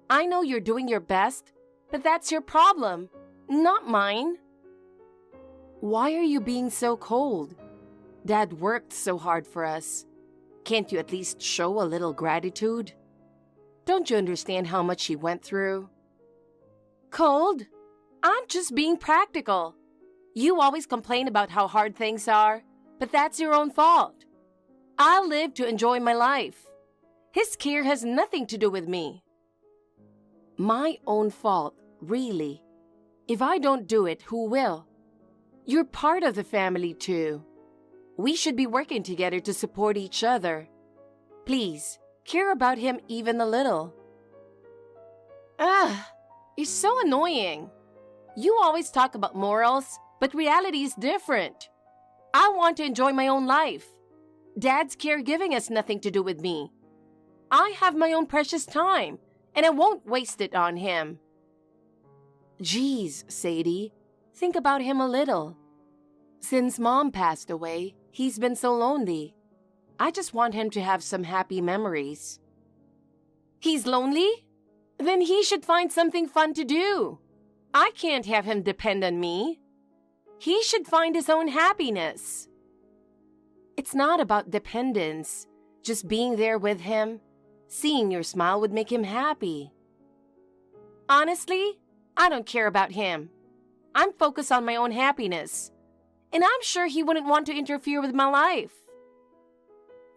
I know you're doing your best, but that's your problem, not mine. Why are you being so cold? Dad worked so hard for us. Can't you at least show a little gratitude? Don't you understand how much he went through? Cold? I'm just being practical. You always complain about how hard things are, but that's your own fault. I live to enjoy my life. His care has nothing to do with me. My own fault, really. If I don't do it, who will? You're part of the family too. We should be working together to support each other. Please, care about him even a little. You're so annoying. You always talk about morals, but reality is different. I want to enjoy my own life. Dad's caregiving has nothing to do with me. I have my own precious time, and I won't waste it on him. Geez, Sadie, think about him a little. Since Mom passed away, he's been so lonely. I just want him to have some happy memories. He's lonely? Then he should find something fun to do. I can't have him depend on me. He should find his own happiness. It's not about dependence, just being there with him. Seeing your smile would make him happy. Honestly, I don't care about him. I'm focused on my own happiness. And I'm sure he wouldn't want to interfere with my life.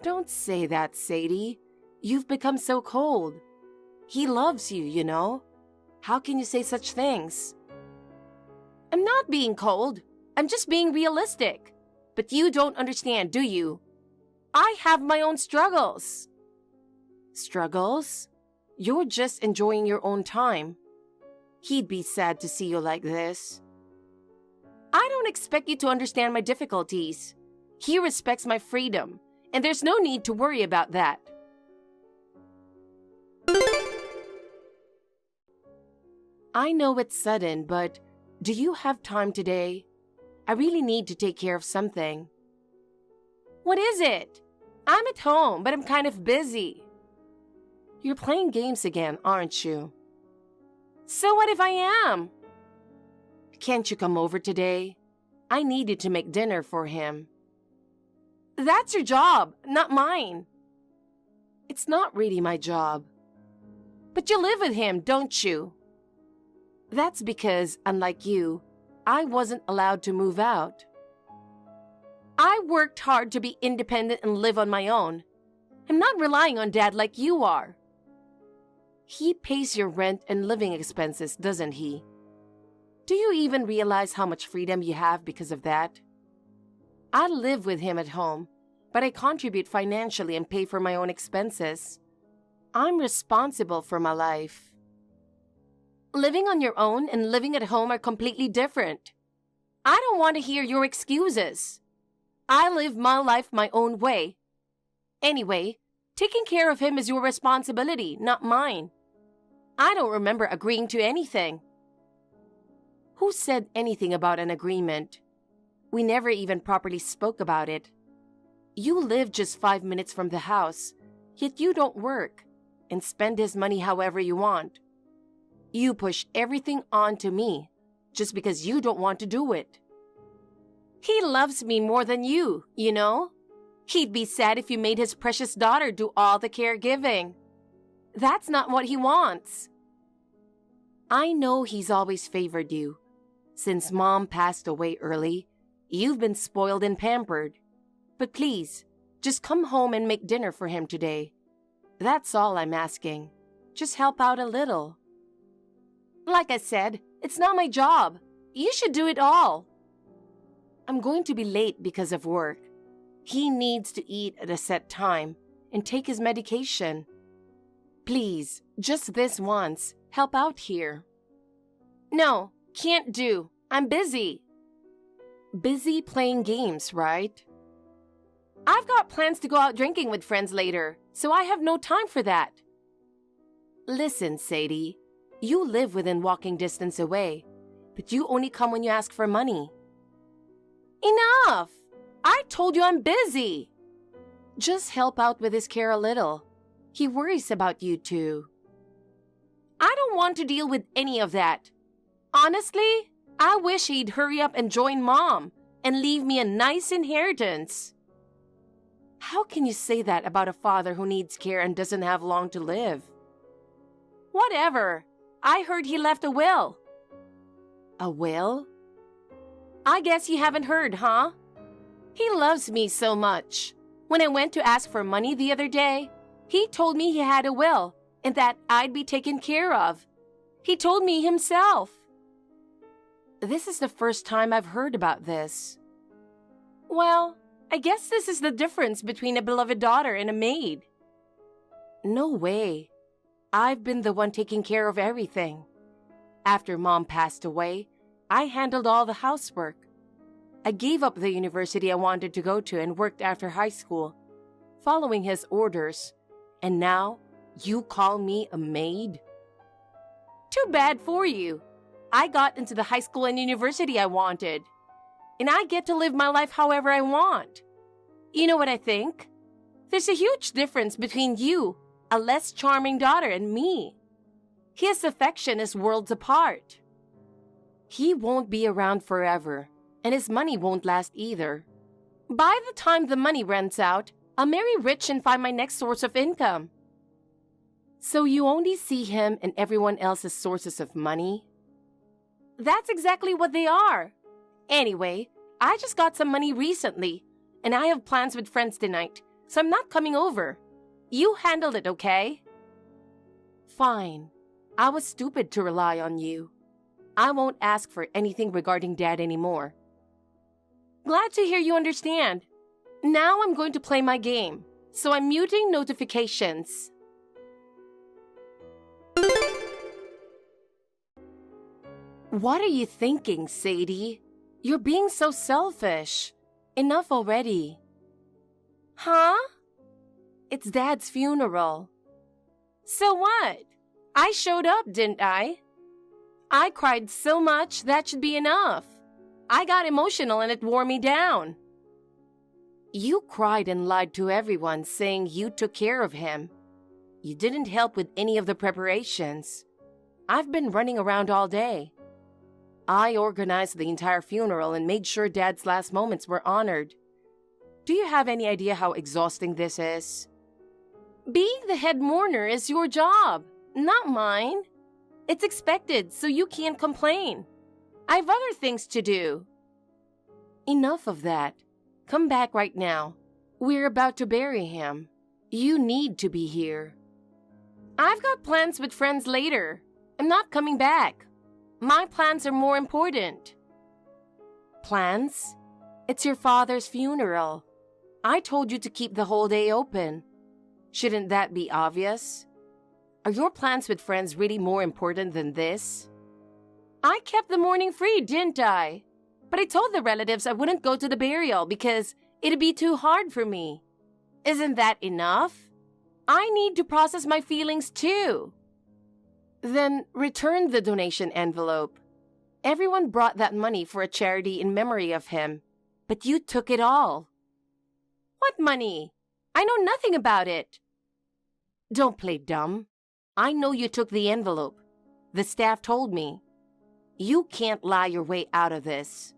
Don't say that, Sadie. You've become so cold. He loves you, you know. How can you say such things? I'm not being cold. I'm just being realistic. But you don't understand, do you? I have my own struggles. Struggles? You're just enjoying your own time. He'd be sad to see you like this. I don't expect you to understand my difficulties. He respects my freedom, and there's no need to worry about that. I know it's sudden, but do you have time today? I really need to take care of something. What is it? I'm at home, but I'm kind of busy. You're playing games again, aren't you? So what if I am? Can't you come over today? I need you to make dinner for him. That's your job, not mine. It's not really my job. But you live with him, don't you? That's because, unlike you, I wasn't allowed to move out. I worked hard to be independent and live on my own. I'm not relying on Dad like you are. He pays your rent and living expenses, doesn't he? Do you even realize how much freedom you have because of that? I live with him at home, but I contribute financially and pay for my own expenses. I'm responsible for my life. Living on your own and living at home are completely different. I don't want to hear your excuses. I live my life my own way. Anyway, taking care of him is your responsibility, not mine. I don't remember agreeing to anything. Who said anything about an agreement? We never even properly spoke about it. You live just 5 minutes from the house, yet you don't work and spend his money however you want. You push everything on to me just because you don't want to do it. He loves me more than you know? He'd be sad if you made his precious daughter do all the caregiving. That's not what he wants. I know he's always favored you. Since Mom passed away early, you've been spoiled and pampered. But please, just come home and make dinner for him today. That's all I'm asking. Just help out a little. Like I said, it's not my job. You should do it all. I'm going to be late because of work. He needs to eat at a set time and take his medication. Please, just this once, help out here. No, can't do. I'm busy. Busy playing games, right? I've got plans to go out drinking with friends later, so I have no time for that. Listen, Sadie, you live within walking distance away, but you only come when you ask for money. Enough! I told you I'm busy. Just help out with his care a little. He worries about you too. I don't want to deal with any of that. Honestly, I wish he'd hurry up and join Mom and leave me a nice inheritance. How can you say that about a father who needs care and doesn't have long to live? Whatever. I heard he left a will. A will? I guess you haven't heard, huh? He loves me so much. When I went to ask for money the other day, he told me he had a will and that I'd be taken care of. He told me himself. This is the first time I've heard about this. Well, I guess this is the difference between a beloved daughter and a maid. No way. I've been the one taking care of everything. After Mom passed away, I handled all the housework. I gave up the university I wanted to go to and worked after high school, following his orders. And now, you call me a maid? Too bad for you. I got into the high school and university I wanted. And I get to live my life however I want. You know what I think? There's a huge difference between you, a less charming daughter, and me. His affection is worlds apart. He won't be around forever, and his money won't last either. By the time the money runs out, I'll marry rich and find my next source of income. So you only see him and everyone else as sources of money? That's exactly what they are. Anyway, I just got some money recently, and I have plans with friends tonight, so I'm not coming over. You handled it, okay? Fine. I was stupid to rely on you. I won't ask for anything regarding Dad anymore. Glad to hear you understand. Now I'm going to play my game, so I'm muting notifications. What are you thinking, Sadie? You're being so selfish. Enough already. Huh? It's Dad's funeral. So what? I showed up, didn't I? I cried so much that should be enough. I got emotional and it wore me down. You cried and lied to everyone saying you took care of him. You didn't help with any of the preparations. I've been running around all day. I organized the entire funeral and made sure Dad's last moments were honored. Do you have any idea how exhausting this is? Being the head mourner is your job, not mine. It's expected, so you can't complain. I've other things to do. Enough of that. Come back right now. We're about to bury him. You need to be here. I've got plans with friends later. I'm not coming back. My plans are more important. Plans? It's your father's funeral. I told you to keep the whole day open. Shouldn't that be obvious? Are your plans with friends really more important than this? I kept the morning free, didn't I? But I told the relatives I wouldn't go to the burial because it'd be too hard for me. Isn't that enough? I need to process my feelings too. Then return the donation envelope. Everyone brought that money for a charity in memory of him, but you took it all. What money? I know nothing about it. Don't play dumb. I know you took the envelope. The staff told me. You can't lie your way out of this.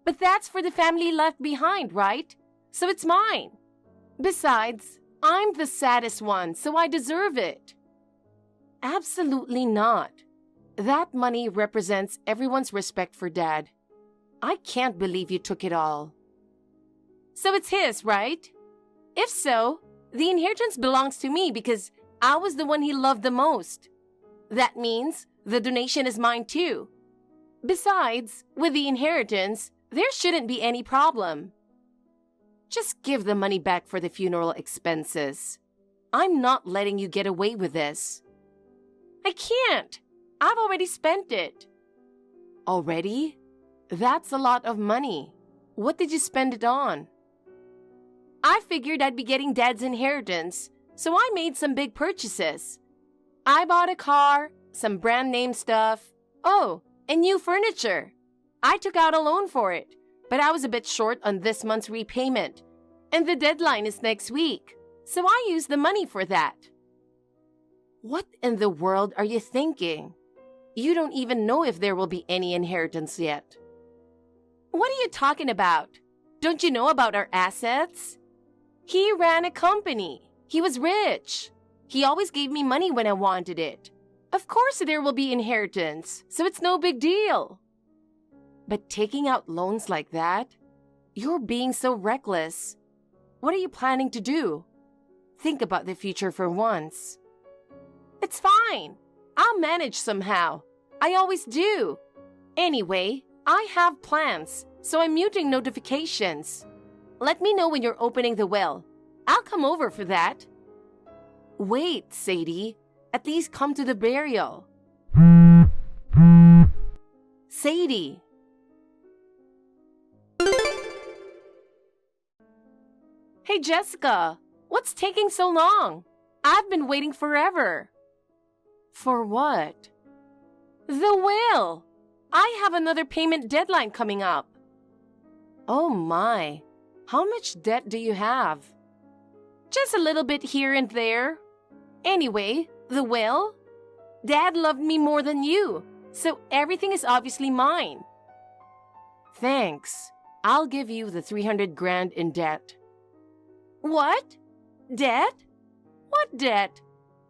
But that's for the family left behind, right? So it's mine. Besides, I'm the saddest one, so I deserve it. Absolutely not. That money represents everyone's respect for Dad. I can't believe you took it all. So it's his, right? If so, the inheritance belongs to me because I was the one he loved the most. That means the donation is mine too. Besides, with the inheritance, there shouldn't be any problem. Just give the money back for the funeral expenses. I'm not letting you get away with this. I can't. I've already spent it. Already? That's a lot of money. What did you spend it on? I figured I'd be getting Dad's inheritance, so I made some big purchases. I bought a car, some brand name stuff, and new furniture. I took out a loan for it, but I was a bit short on this month's repayment, and the deadline is next week, so I used the money for that. What in the world are you thinking? You don't even know if there will be any inheritance yet. What are you talking about? Don't you know about our assets? He ran a company. He was rich. He always gave me money when I wanted it. Of course there will be inheritance, so it's no big deal. But taking out loans like that? You're being so reckless. What are you planning to do? Think about the future for once. It's fine. I'll manage somehow. I always do. Anyway, I have plans, so I'm muting notifications. Let me know when you're opening the will. I'll come over for that. Wait, Sadie. At least come to the burial. Sadie. Hey, Jessica. What's taking so long? I've been waiting forever. For what? The will. I have another payment deadline coming up. Oh my. How much debt do you have? Just a little bit here and there. Anyway, the will? Dad loved me more than you, so everything is obviously mine. Thanks. I'll give you the 300 grand in debt. What? Debt? What debt?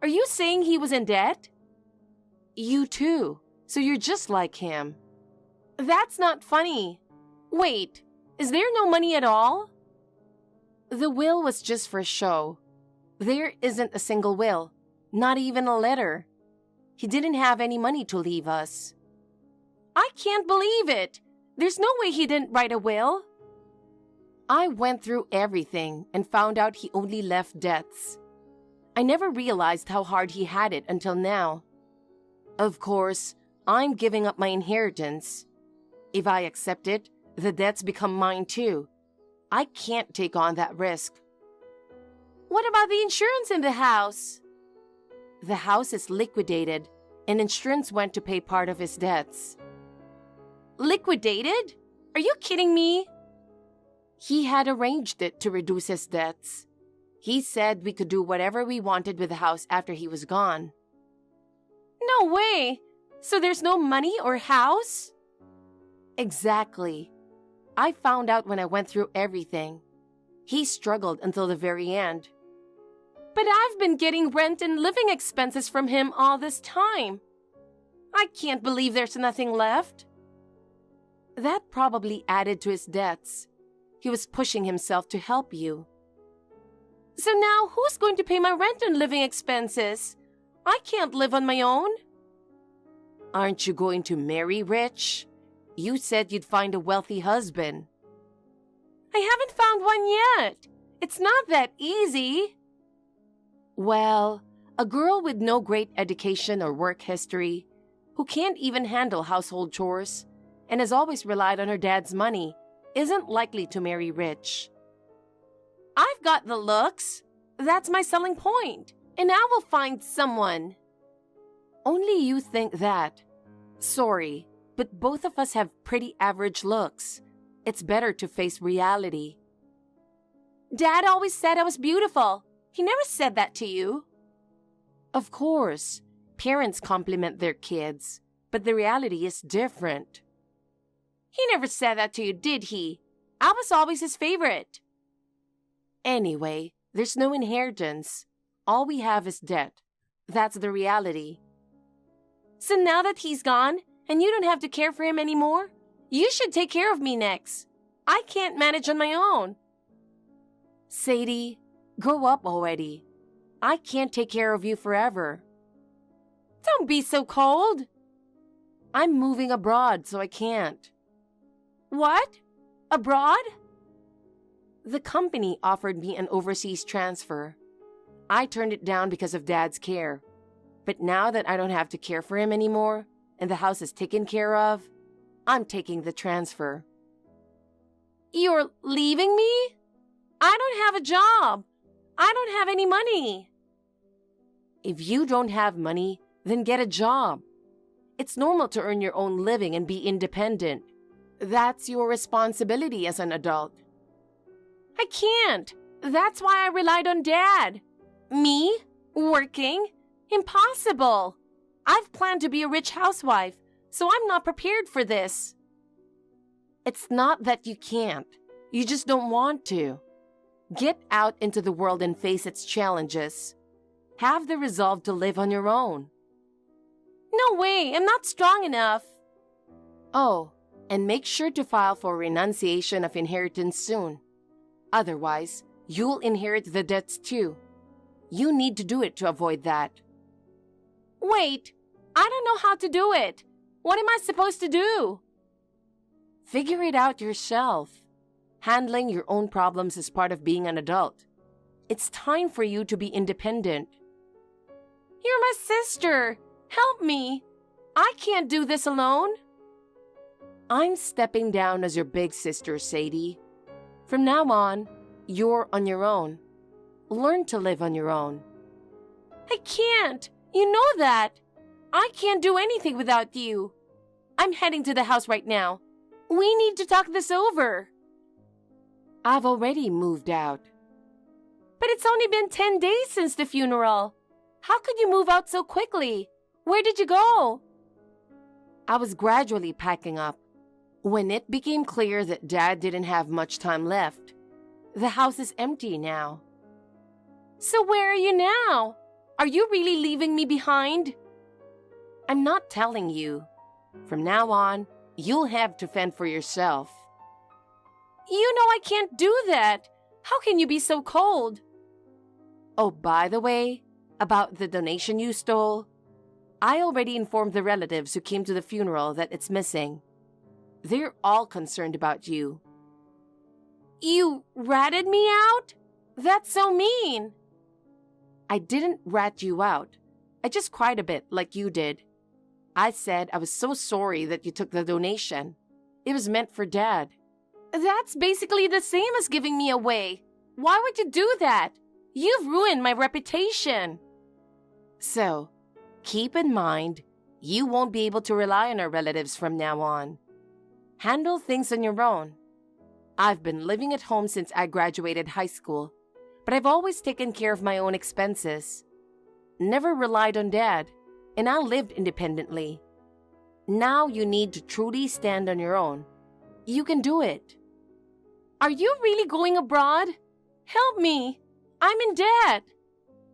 Are you saying he was in debt? You too, so you're just like him. That's not funny. Wait, is there no money at all? The will was just for show. There isn't a single will, not even a letter. He didn't have any money to leave us. I can't believe it. There's no way he didn't write a will. I went through everything and found out he only left debts. I never realized how hard he had it until now. Of course, I'm giving up my inheritance. If I accept it, the debts become mine too. I can't take on that risk. What about the insurance in the house? The house is liquidated, and insurance went to pay part of his debts. Liquidated? Are you kidding me? He had arranged it to reduce his debts. He said we could do whatever we wanted with the house after he was gone. No way! So there's no money or house? Exactly. I found out when I went through everything. He struggled until the very end. But I've been getting rent and living expenses from him all this time. I can't believe there's nothing left. That probably added to his debts. He was pushing himself to help you. So now who's going to pay my rent and living expenses? I can't live on my own. Aren't you going to marry rich? You said you'd find a wealthy husband. I haven't found one yet. It's not that easy. Well, a girl with no great education or work history, who can't even handle household chores, and has always relied on her dad's money, isn't likely to marry rich. I've got the looks. That's my selling point, and I will find someone. Only you think that. Sorry, but both of us have pretty average looks. It's better to face reality. Dad always said I was beautiful. He never said that to you. Of course, parents compliment their kids, but the reality is different. He never said that to you, did he? I was always his favorite. Anyway, there's no inheritance. All we have is debt. That's the reality. So now that he's gone, and you don't have to care for him anymore, you should take care of me next. I can't manage on my own. Sadie, grow up already. I can't take care of you forever. Don't be so cold. I'm moving abroad, so I can't. What? Abroad? The company offered me an overseas transfer. I turned it down because of Dad's care. But now that I don't have to care for him anymore, and the house is taken care of, I'm taking the transfer. You're leaving me? I don't have a job. I don't have any money. If you don't have money, then get a job. It's normal to earn your own living and be independent. That's your responsibility as an adult. I can't. That's why I relied on Dad. Me? Working? Impossible. I've planned to be a rich housewife, so I'm not prepared for this. It's not that you can't. You just don't want to. Get out into the world and face its challenges. Have the resolve to live on your own. No way, I'm not strong enough. Oh, and make sure to file for renunciation of inheritance soon. Otherwise, you'll inherit the debts too. You need to do it to avoid that. Wait, I don't know how to do it. What am I supposed to do? Figure it out yourself. Handling your own problems is part of being an adult. It's time for you to be independent. You're my sister. Help me. I can't do this alone. I'm stepping down as your big sister, Sadie. From now on, you're on your own. Learn to live on your own. I can't. You know that. I can't do anything without you. I'm heading to the house right now. We need to talk this over. I've already moved out. But it's only been 10 days since the funeral. How could you move out so quickly? Where did you go? I was gradually packing up. When it became clear that Dad didn't have much time left, the house is empty now. So where are you now? Are you really leaving me behind? I'm not telling you. From now on, you'll have to fend for yourself. You know I can't do that. How can you be so cold? Oh, by the way, about the donation you stole, I already informed the relatives who came to the funeral that it's missing. They're all concerned about you. You ratted me out? That's so mean. I didn't rat you out. I just cried a bit like you did. I said I was so sorry that you took the donation. It was meant for Dad. That's basically the same as giving me away. Why would you do that? You've ruined my reputation. So, keep in mind, you won't be able to rely on our relatives from now on. Handle things on your own. I've been living at home since I graduated high school, but I've always taken care of my own expenses. Never relied on Dad, and I lived independently. Now you need to truly stand on your own. You can do it. Are you really going abroad? Help me. I'm in debt.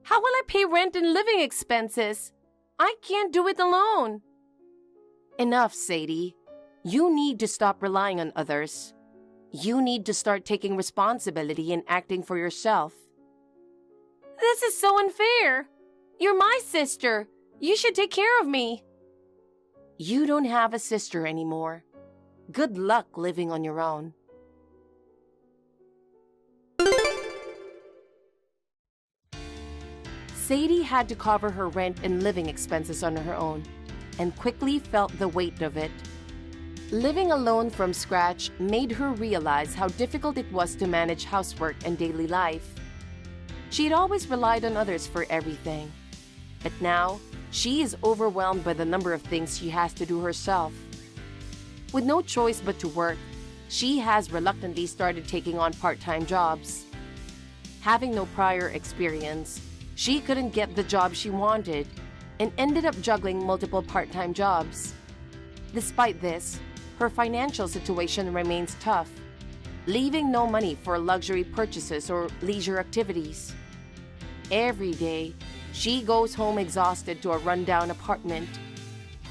How will I pay rent and living expenses? I can't do it alone. Enough, Sadie. You need to stop relying on others. You need to start taking responsibility and acting for yourself. This is so unfair. You're my sister. You should take care of me. You don't have a sister anymore. Good luck living on your own. Sadie had to cover her rent and living expenses on her own, and quickly felt the weight of it. Living alone from scratch made her realize how difficult it was to manage housework and daily life. She had always relied on others for everything, but now she is overwhelmed by the number of things she has to do herself. With no choice but to work, she has reluctantly started taking on part-time jobs. Having no prior experience, she couldn't get the job she wanted and ended up juggling multiple part-time jobs. Despite this, her financial situation remains tough, leaving no money for luxury purchases or leisure activities. Every day, she goes home exhausted to a rundown apartment.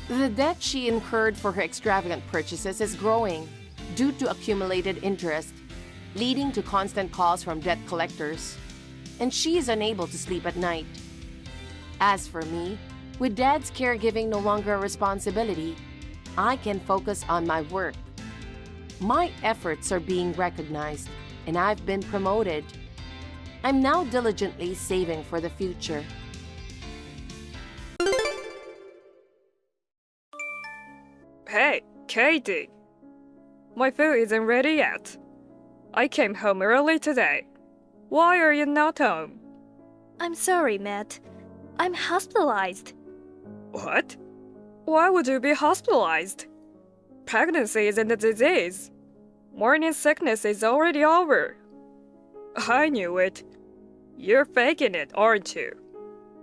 The debt she incurred for her extravagant purchases is growing due to accumulated interest, leading to constant calls from debt collectors, and she is unable to sleep at night. As for me, with Dad's caregiving no longer a responsibility, I can focus on my work. My efforts are being recognized, and I've been promoted. I'm now diligently saving for the future. Hey, Katie. My food isn't ready yet. I came home early today. Why are you not home? I'm sorry, Matt. I'm hospitalized. What? Why would you be hospitalized? Pregnancy isn't a disease. Morning sickness is already over. I knew it. You're faking it, aren't you?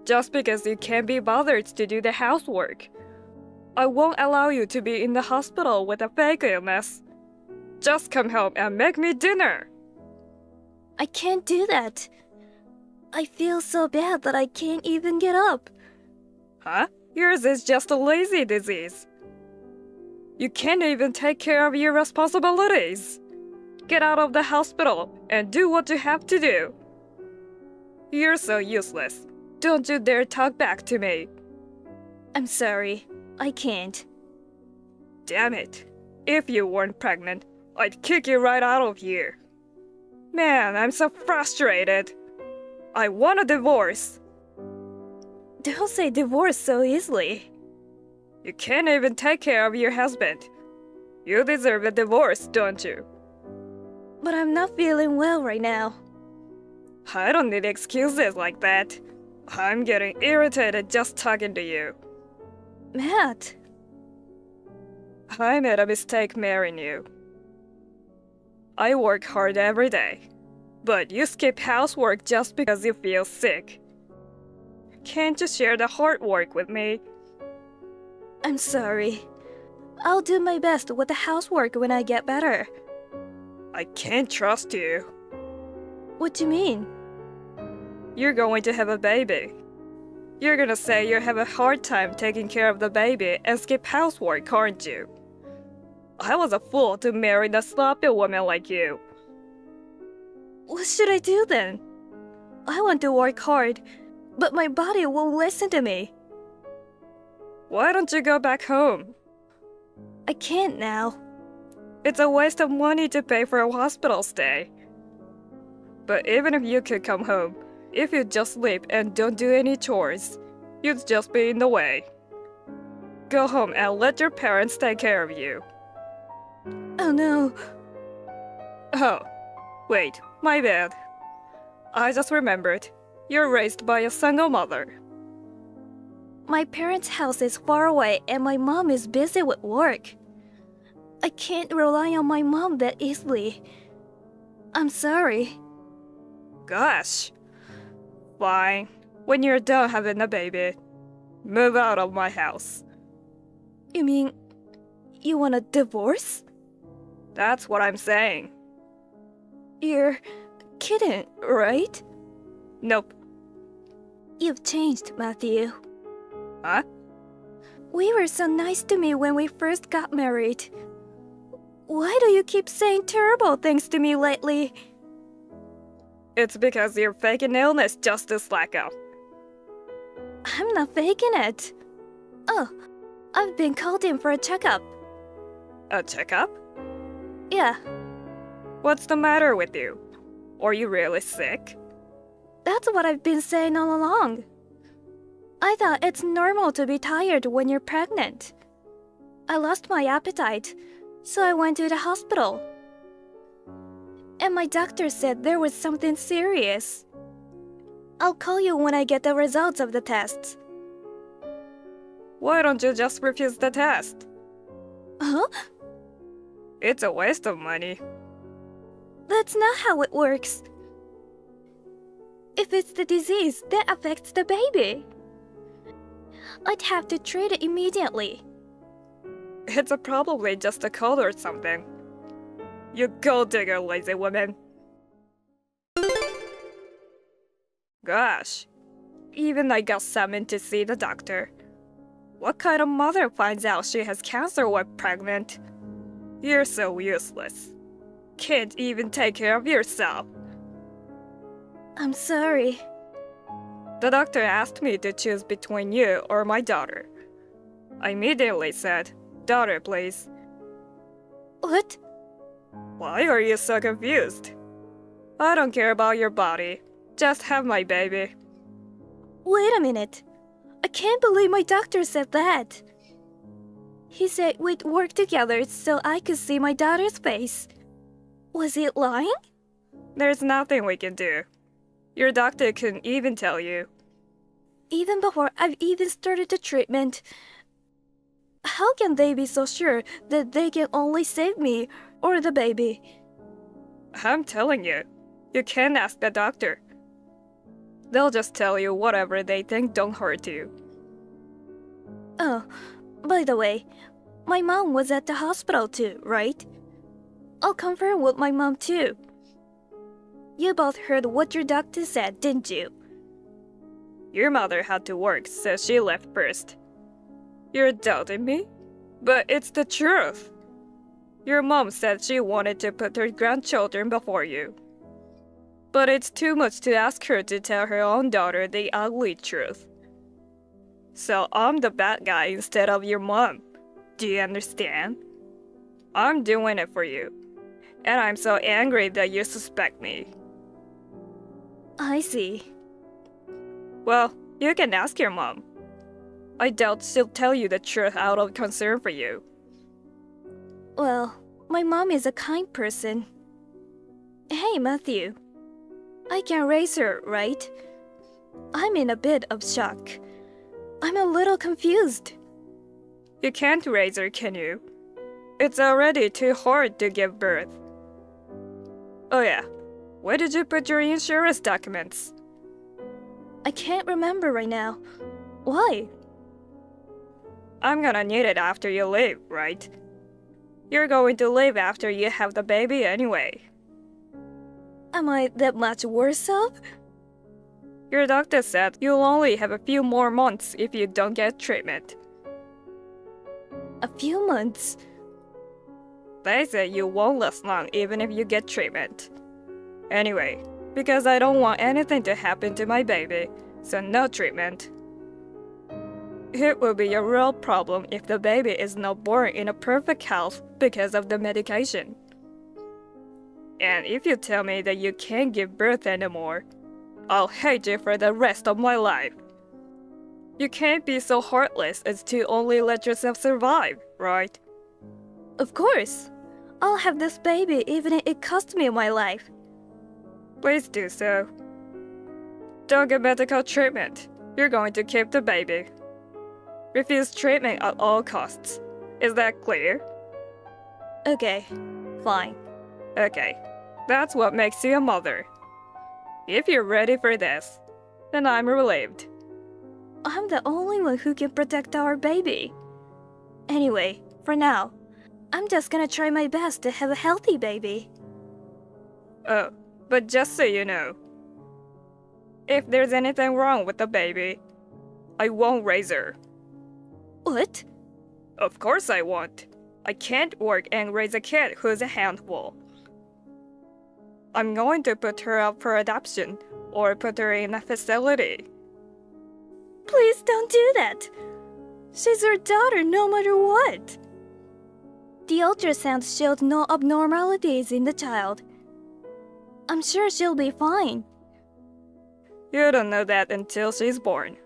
Just because you can't be bothered to do the housework. I won't allow you to be in the hospital with a fake illness. Just come home and make me dinner. I can't do that. I feel so bad that I can't even get up. Huh? Yours is just a lazy disease. You can't even take care of your responsibilities. Get out of the hospital and do what you have to do. You're so useless. Don't you dare talk back to me. I'm sorry. I can't. Damn it. If you weren't pregnant, I'd kick you right out of here. Man, I'm so frustrated. I want a divorce. Don't say divorce so easily. You can't even take care of your husband. You deserve a divorce, don't you? But I'm not feeling well right now. I don't need excuses like that. I'm getting irritated just talking to you. Matt. I made a mistake marrying you. I work hard every day, but you skip housework just because you feel sick. Can't you share the hard work with me? I'm sorry. I'll do my best with the housework when I get better. I can't trust you. What do you mean? You're going to have a baby. You're gonna say you have a hard time taking care of the baby and skip housework, aren't you? I was a fool to marry a sloppy woman like you. What should I do then? I want to work hard, but my body won't listen to me. Why don't you go back home? I can't now. It's a waste of money to pay for a hospital stay. But even if you could come home, if you just sleep and don't do any chores, you'd just be in the way. Go home and let your parents take care of you. Oh no. Oh, wait, my bad. I just remembered. You're raised by a single mother. My parents' house is far away and my mom is busy with work. I can't rely on my mom that easily. I'm sorry. Gosh. Fine. When you're done having a baby, move out of my house. You mean you want a divorce? That's what I'm saying. You're kidding, right? Nope. You've changed, Matthew. Huh? We were so nice to me when we first got married. Why do you keep saying terrible things to me lately? It's because you're faking illness just to slack off. I'm not faking it. Oh, I've been called in for a checkup. A checkup? Yeah, What's the matter with you? Are you really sick? that's what I've been saying all along. I thought it's normal to be tired when you're pregnant. I lost my appetite, so I went to the hospital. And my doctor said there was something serious. I'll call you when I get the results of the tests. Why don't you just refuse the test? Huh? It's a waste of money. That's not how it works. If it's the disease that affects the baby, I'd have to treat it immediately. It's probably just a cold or something. You gold digger, lazy woman. Gosh. Even I got summoned to see the doctor. What kind of mother finds out she has cancer while pregnant? You're so useless. Can't even take care of yourself. I'm sorry. The doctor asked me to choose between you or my daughter. I immediately said, daughter, please. What? Why are you so confused? I don't care about your body. Just have my baby. Wait a minute. I can't believe my doctor said that. He said we'd work together so I could see my daughter's face. Was he lying? There's nothing we can do. Your doctor couldn't even tell you. Even before I've even started the treatment. How can they be so sure that they can only save me or the baby? I'm telling you, you can't ask the doctor. They'll just tell you whatever they think don't hurt you. Oh, by the way, my mom was at the hospital too, right? I'll confirm with my mom too. You both heard what your doctor said, didn't you? Your mother had to work, so she left first. You're doubting me? But it's the truth. Your mom said she wanted to put her grandchildren before you. But it's too much to ask her to tell her own daughter the ugly truth. So I'm the bad guy instead of your mom. Do you understand? I'm doing it for you. And I'm so angry that you suspect me. I see. Well, you can ask your mom. I doubt she'll tell you the truth out of concern for you. Well, my mom is a kind person. Hey, Matthew. I can raise her, right? I'm in a bit of shock. I'm a little confused. You can't raise her, can you? It's already too hard to give birth. Oh yeah, where did you put your insurance documents? I can't remember right now. Why? I'm gonna need it after you leave, right? You're going to leave after you have the baby anyway. Am I that much worse off? Your doctor said you'll only have a few more months if you don't get treatment. A few months? They say you won't last long even if you get treatment. Anyway, because I don't want anything to happen to my baby, so no treatment. It will be a real problem if the baby is not born in a perfect health because of the medication. And if you tell me that you can't give birth anymore, I'll hate you for the rest of my life. You can't be so heartless as to only let yourself survive, right? Of course. I'll have this baby even if it costs me my life. Please do so. Don't get medical treatment. You're going to keep the baby. Refuse treatment at all costs. Is that clear? Okay, fine. Okay, that's what makes you a mother. If you're ready for this, then I'm relieved. I'm the only one who can protect our baby. Anyway, for now, I'm just gonna try my best to have a healthy baby. Oh, but just so you know, if there's anything wrong with the baby, I won't raise her. What? Of course I won't. I can't work and raise a kid who's a handful. I'm going to put her up for adoption or put her in a facility. Please don't do that. She's our daughter no matter what. The ultrasound showed no abnormalities in the child. I'm sure she'll be fine. You don't know that until she's born.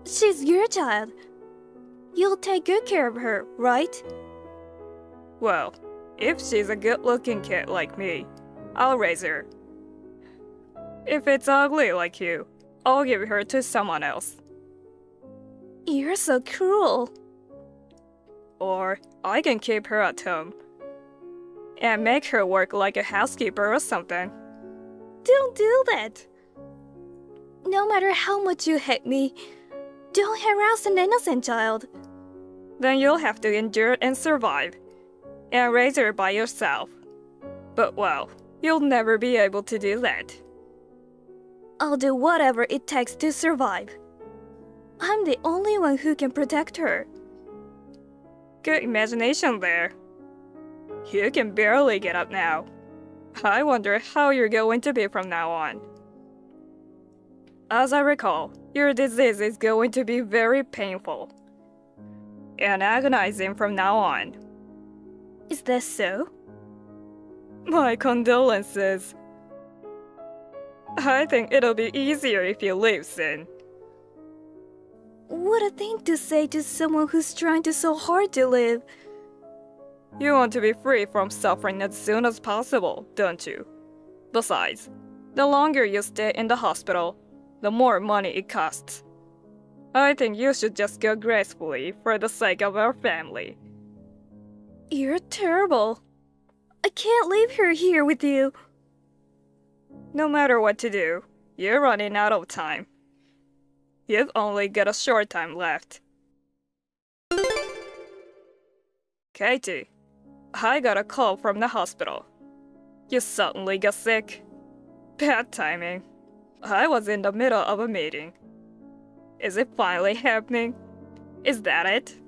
She's your child. You'll take good care of her, right? Well, if she's a good-looking kid like me, I'll raise her. If it's ugly like you, I'll give her to someone else. You're so cruel. Or I can keep her at home and make her work like a housekeeper or something. Don't do that. No matter how much you hate me, don't harass an innocent child. Then you'll have to endure and survive and raise her by yourself. But well, you'll never be able to do that. I'll do whatever it takes to survive. I'm the only one who can protect her. Good imagination there. You can barely get up now. I wonder how you're going to be from now on. As I recall, your disease is going to be very painful and agonizing from now on. Is that so? My condolences. I think it'll be easier if you leave soon. What a thing to say to someone who's trying so hard to live. You want to be free from suffering as soon as possible, don't you? Besides, the longer you stay in the hospital, the more money it costs. I think you should just go gracefully for the sake of our family. You're terrible. I can't leave her here with you. No matter what to do, you're running out of time. You've only got a short time left. Katie, I got a call from the hospital. You suddenly got sick. Bad timing. I was in the middle of a meeting. Is it finally happening? Is that it?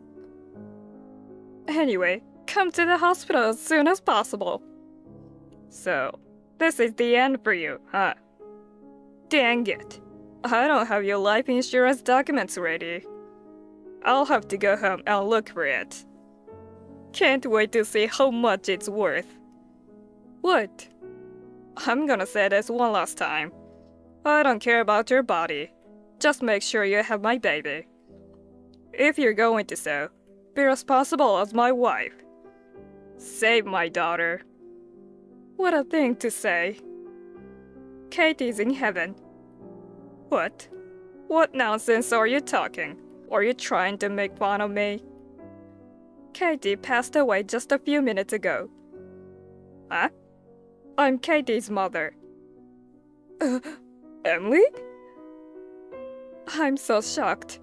Anyway, come to the hospital as soon as possible. So, this is the end for you, huh? Dang it. I don't have your life insurance documents ready. I'll have to go home and look for it. Can't wait to see how much it's worth. What? I'm gonna say this one last time. I don't care about your body. Just make sure you have my baby. If you're going to so, be responsible as my wife. Save my daughter. What a thing to say. Katie's in heaven. What? What nonsense are you talking? Are you trying to make fun of me? Katie passed away just a few minutes ago. Huh? I'm Katie's mother. Emily? I'm so shocked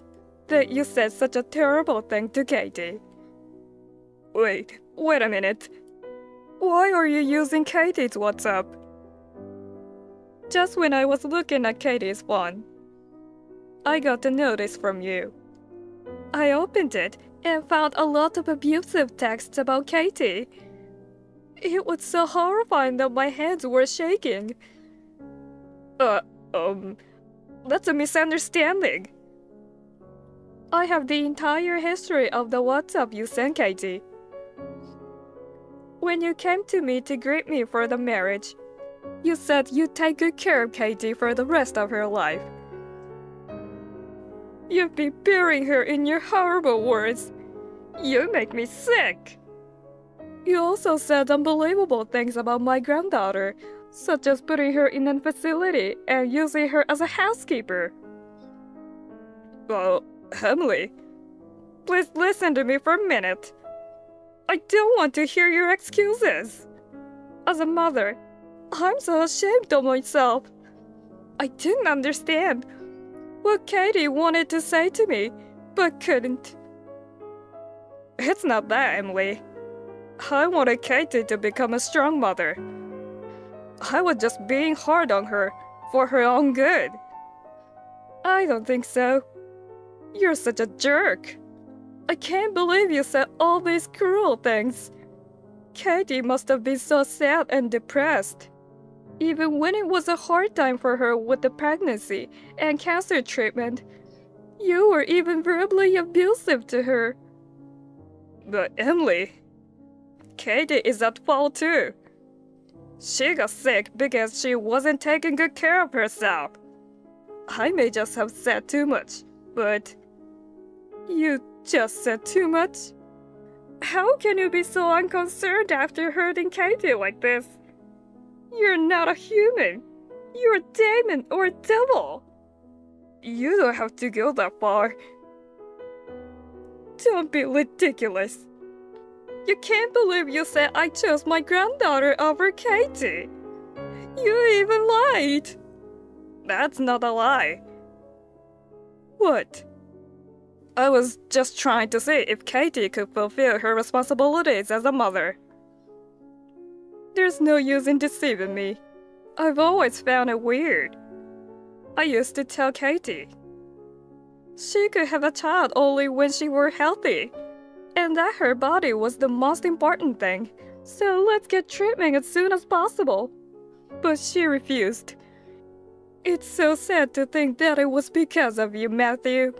that you said such a terrible thing to Katie. Wait a minute. Why are you using Katie's WhatsApp? Just when I was looking at Katie's phone, I got a notice from you. I opened it and found a lot of abusive texts about Katie. It was so horrifying that my hands were shaking. That's a misunderstanding. I have the entire history of the WhatsApp you sent Katie. When you came to me to greet me for the marriage, you said you'd take good care of Katie for the rest of her life. You'd be burying her in your horrible words. You make me sick. You also said unbelievable things about my granddaughter, such as putting her in a facility and using her as a housekeeper. Well, Emily, please listen to me for a minute. I don't want to hear your excuses. As a mother, I'm so ashamed of myself. I didn't understand what Katie wanted to say to me, but couldn't. It's not that, Emily. I wanted Katie to become a strong mother. I was just being hard on her for her own good. I don't think so. You're such a jerk. I can't believe you said all these cruel things. Katie must have been so sad and depressed. Even when it was a hard time for her with the pregnancy and cancer treatment, you were even verbally abusive to her. But Emily, Katie is at fault too. She got sick because she wasn't taking good care of herself. I may just have said too much, but you just said too much? How can you be so unconcerned after hurting Katie like this? You're not a human. You're a demon or a devil. You don't have to go that far. Don't be ridiculous. You can't believe you said I chose my granddaughter over Katie. You even lied. That's not a lie. What? I was just trying to see if Katie could fulfill her responsibilities as a mother. There's no use in deceiving me. I've always found it weird. I used to tell Katie she could have a child only when she were healthy, and that her body was the most important thing, so let's get treatment as soon as possible. But she refused. It's so sad to think that it was because of you, Matthew.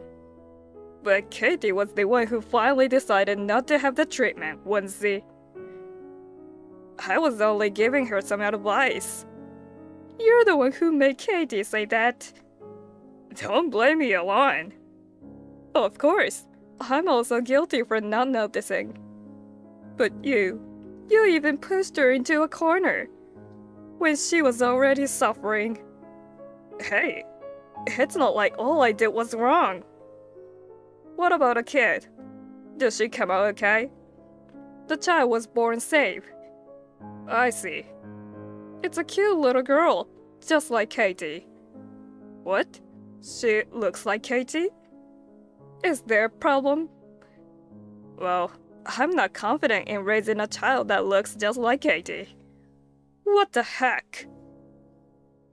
But Katie was the one who finally decided not to have the treatment, wasn't she? I was only giving her some advice. You're the one who made Katie say that. Don't blame me alone. Of course, I'm also guilty for not noticing. But you even pushed her into a corner when she was already suffering. Hey, it's not like all I did was wrong. What about a kid? Did she come out okay? The child was born safe. I see. It's a cute little girl, just like Katie. What? She looks like Katie? Is there a problem? Well, I'm not confident in raising a child that looks just like Katie. What the heck?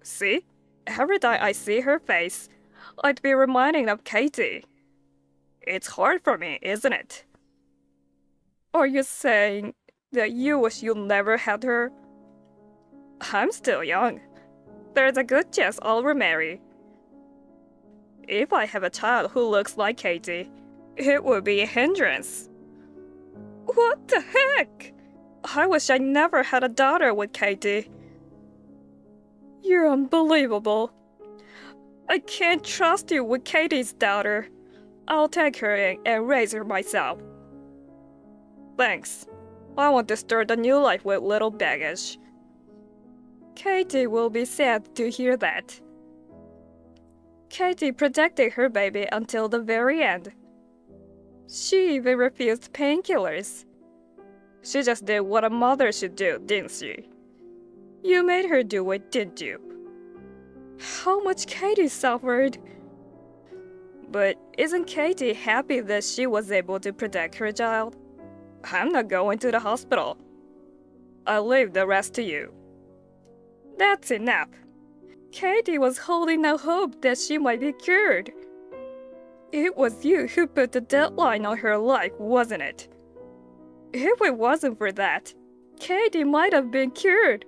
See? Every time I see her face, I'd be reminding of Katie. It's hard for me, isn't it? Are you saying that you wish you never had her? I'm still young. There's a good chance I'll remarry. If I have a child who looks like Katie, it would be a hindrance. What the heck? I wish I never had a daughter with Katie. You're unbelievable. I can't trust you with Katie's daughter. I'll take her in and raise her myself. Thanks. I want to start a new life with little baggage. Katie will be sad to hear that. Katie protected her baby until the very end. She even refused painkillers. She just did what a mother should do, didn't she? You made her do it, didn't you? How much Katie suffered. But isn't Katie happy that she was able to protect her child? I'm not going to the hospital. I'll leave the rest to you. That's enough. Katie was holding out hope that she might be cured. It was you who put the deadline on her life, wasn't it? If it wasn't for that, Katie might have been cured.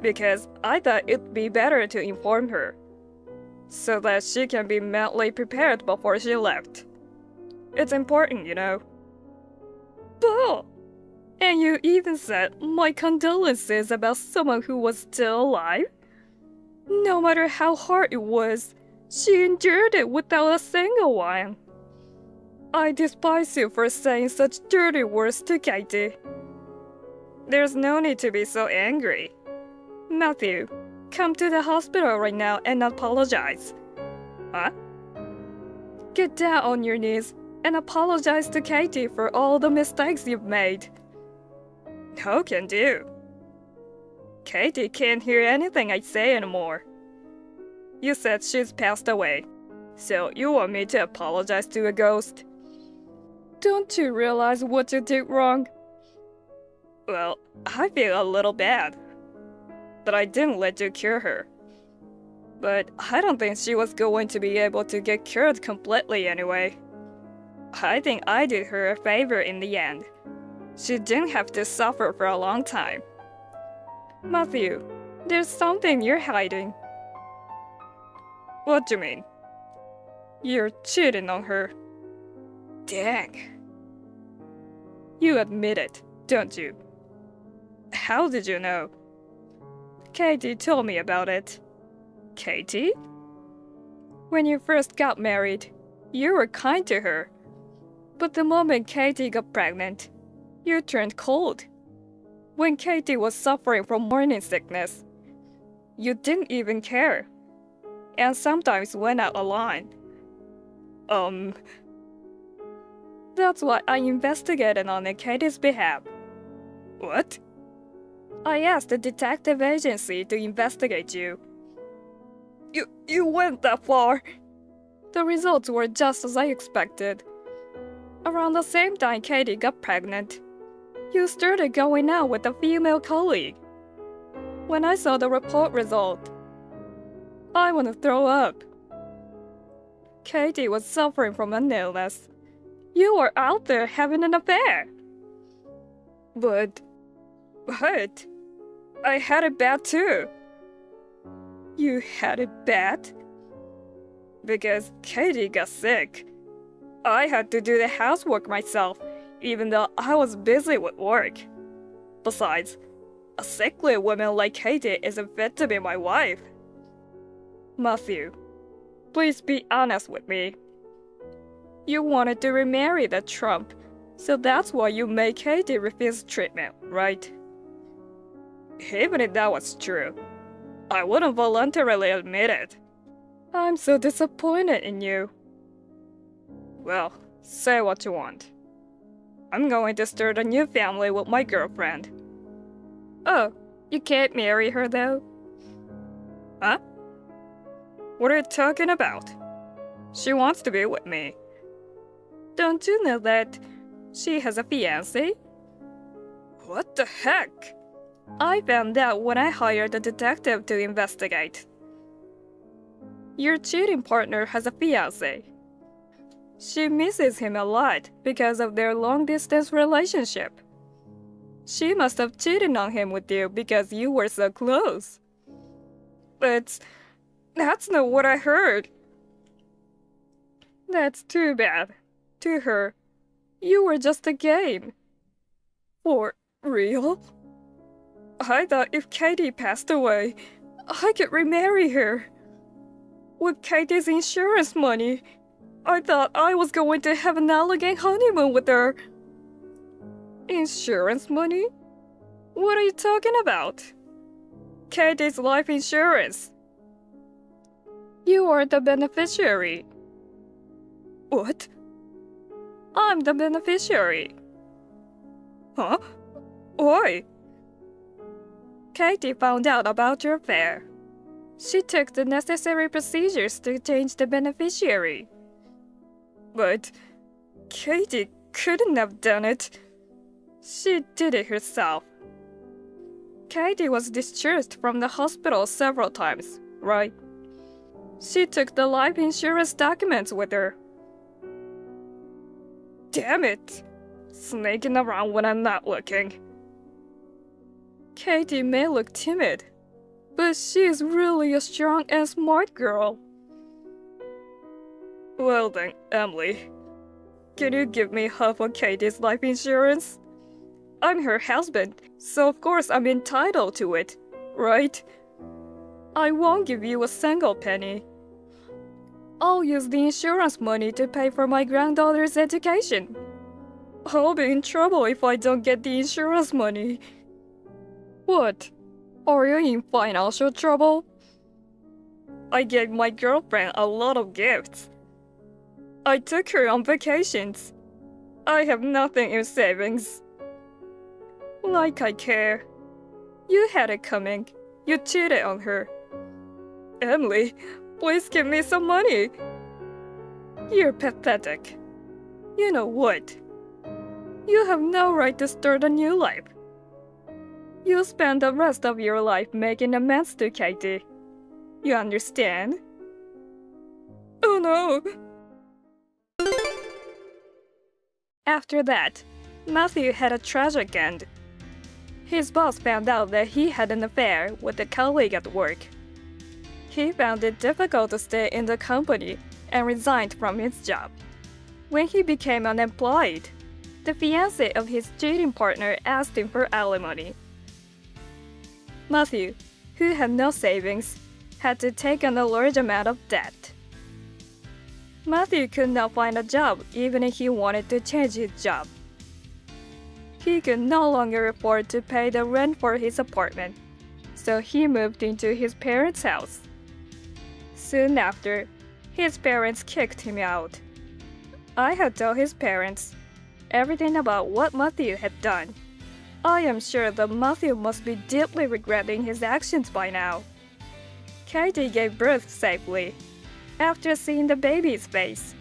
Because I thought it'd be better to inform her, so that she can be mentally prepared before she left. It's important, you know. Bull! And you even said my condolences about someone who was still alive? No matter how hard it was, she endured it without a single one. I despise you for saying such dirty words to Katie. There's no need to be so angry. Matthew, come to the hospital right now and apologize. Huh? Get down on your knees and apologize to Katie for all the mistakes you've made. No can do. Katie can't hear anything I say anymore. You said she's passed away, so you want me to apologize to a ghost? Don't you realize what you did wrong? Well, I feel a little bad that I didn't let you cure her. But I don't think she was going to be able to get cured completely anyway. I think I did her a favor in the end. She didn't have to suffer for a long time. Matthew, there's something you're hiding. What do you mean? You're cheating on her. Dang. You admit it, don't you? How did you know? Katie told me about it. Katie? When you first got married, you were kind to her. But the moment Katie got pregnant, you turned cold. When Katie was suffering from morning sickness, you didn't even care. And sometimes went out of line. That's what I investigated on Katie's behalf. What? I asked the detective agency to investigate you. You went that far? The results were just as I expected. Around the same time Katie got pregnant, you started going out with a female colleague. When I saw the report result, I want to throw up. Katie was suffering from an illness. You were out there having an affair. But I had it bad too. You had it bad? Because Katie got sick. I had to do the housework myself, even though I was busy with work. Besides, a sickly woman like Katie isn't fit to be my wife. Matthew, please be honest with me. You wanted to remarry that Trump, so that's why you made Katie refuse treatment, right? Even if that was true, I wouldn't voluntarily admit it. I'm so disappointed in you. Well, say what you want. I'm going to start a new family with my girlfriend. Oh, you can't marry her though? Huh? What are you talking about? She wants to be with me. Don't you know that she has a fiancé? What the heck? I found out when I hired a detective to investigate. Your cheating partner has a fiancé. She misses him a lot because of their long-distance relationship. She must have cheated on him with you because you were so close. But that's not what I heard. That's too bad. To her, you were just a game. For real? I thought if Katie passed away, I could remarry her. With Katie's insurance money, I thought I was going to have an elegant honeymoon with her. Insurance money? What are you talking about? Katie's life insurance. You are the beneficiary. What? I'm the beneficiary. Huh? Why? Katie found out about your affair. She took the necessary procedures to change the beneficiary. But Katie couldn't have done it. She did it herself. Katie was discharged from the hospital several times, right? She took the life insurance documents with her. Damn it! Snaking around when I'm not looking. Katie may look timid, but she's really a strong and smart girl. Well then, Emily, can you give me half of Katie's life insurance? I'm her husband, so of course I'm entitled to it, right? I won't give you a single penny. I'll use the insurance money to pay for my granddaughter's education. I'll be in trouble if I don't get the insurance money. What? Are you in financial trouble? I gave my girlfriend a lot of gifts. I took her on vacations. I have nothing in savings. Like I care. You had it coming. You cheated on her. Emily, please give me some money. You're pathetic. You know what? You have no right to start a new life. You'll spend the rest of your life making amends to Katie. You understand? Oh no! After that, Matthew had a tragic end. His boss found out that he had an affair with a colleague at work. He found it difficult to stay in the company and resigned from his job. When he became unemployed, the fiancé of his cheating partner asked him for alimony. Matthew, who had no savings, had to take on a large amount of debt. Matthew could not find a job even if he wanted to change his job. He could no longer afford to pay the rent for his apartment, so he moved into his parents' house. Soon after, his parents kicked him out. I had told his parents everything about what Matthew had done. I am sure that Matthew must be deeply regretting his actions by now. Katie gave birth safely. After seeing the baby's face,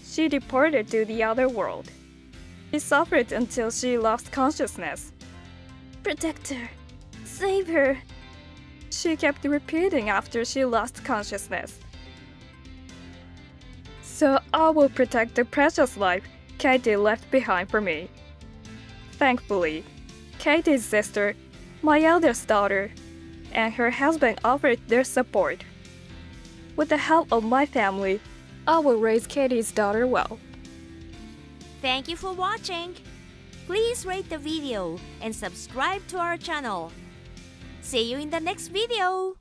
she departed to the other world. She suffered until she lost consciousness. Protect her. Save her. She kept repeating after she lost consciousness. So I will protect the precious life Katie left behind for me. Thankfully, Katie's sister, my eldest daughter, and her husband offered their support. With the help of my family, I will raise Katie's daughter well. Thank you for watching. Please rate the video and subscribe to our channel. See you in the next video.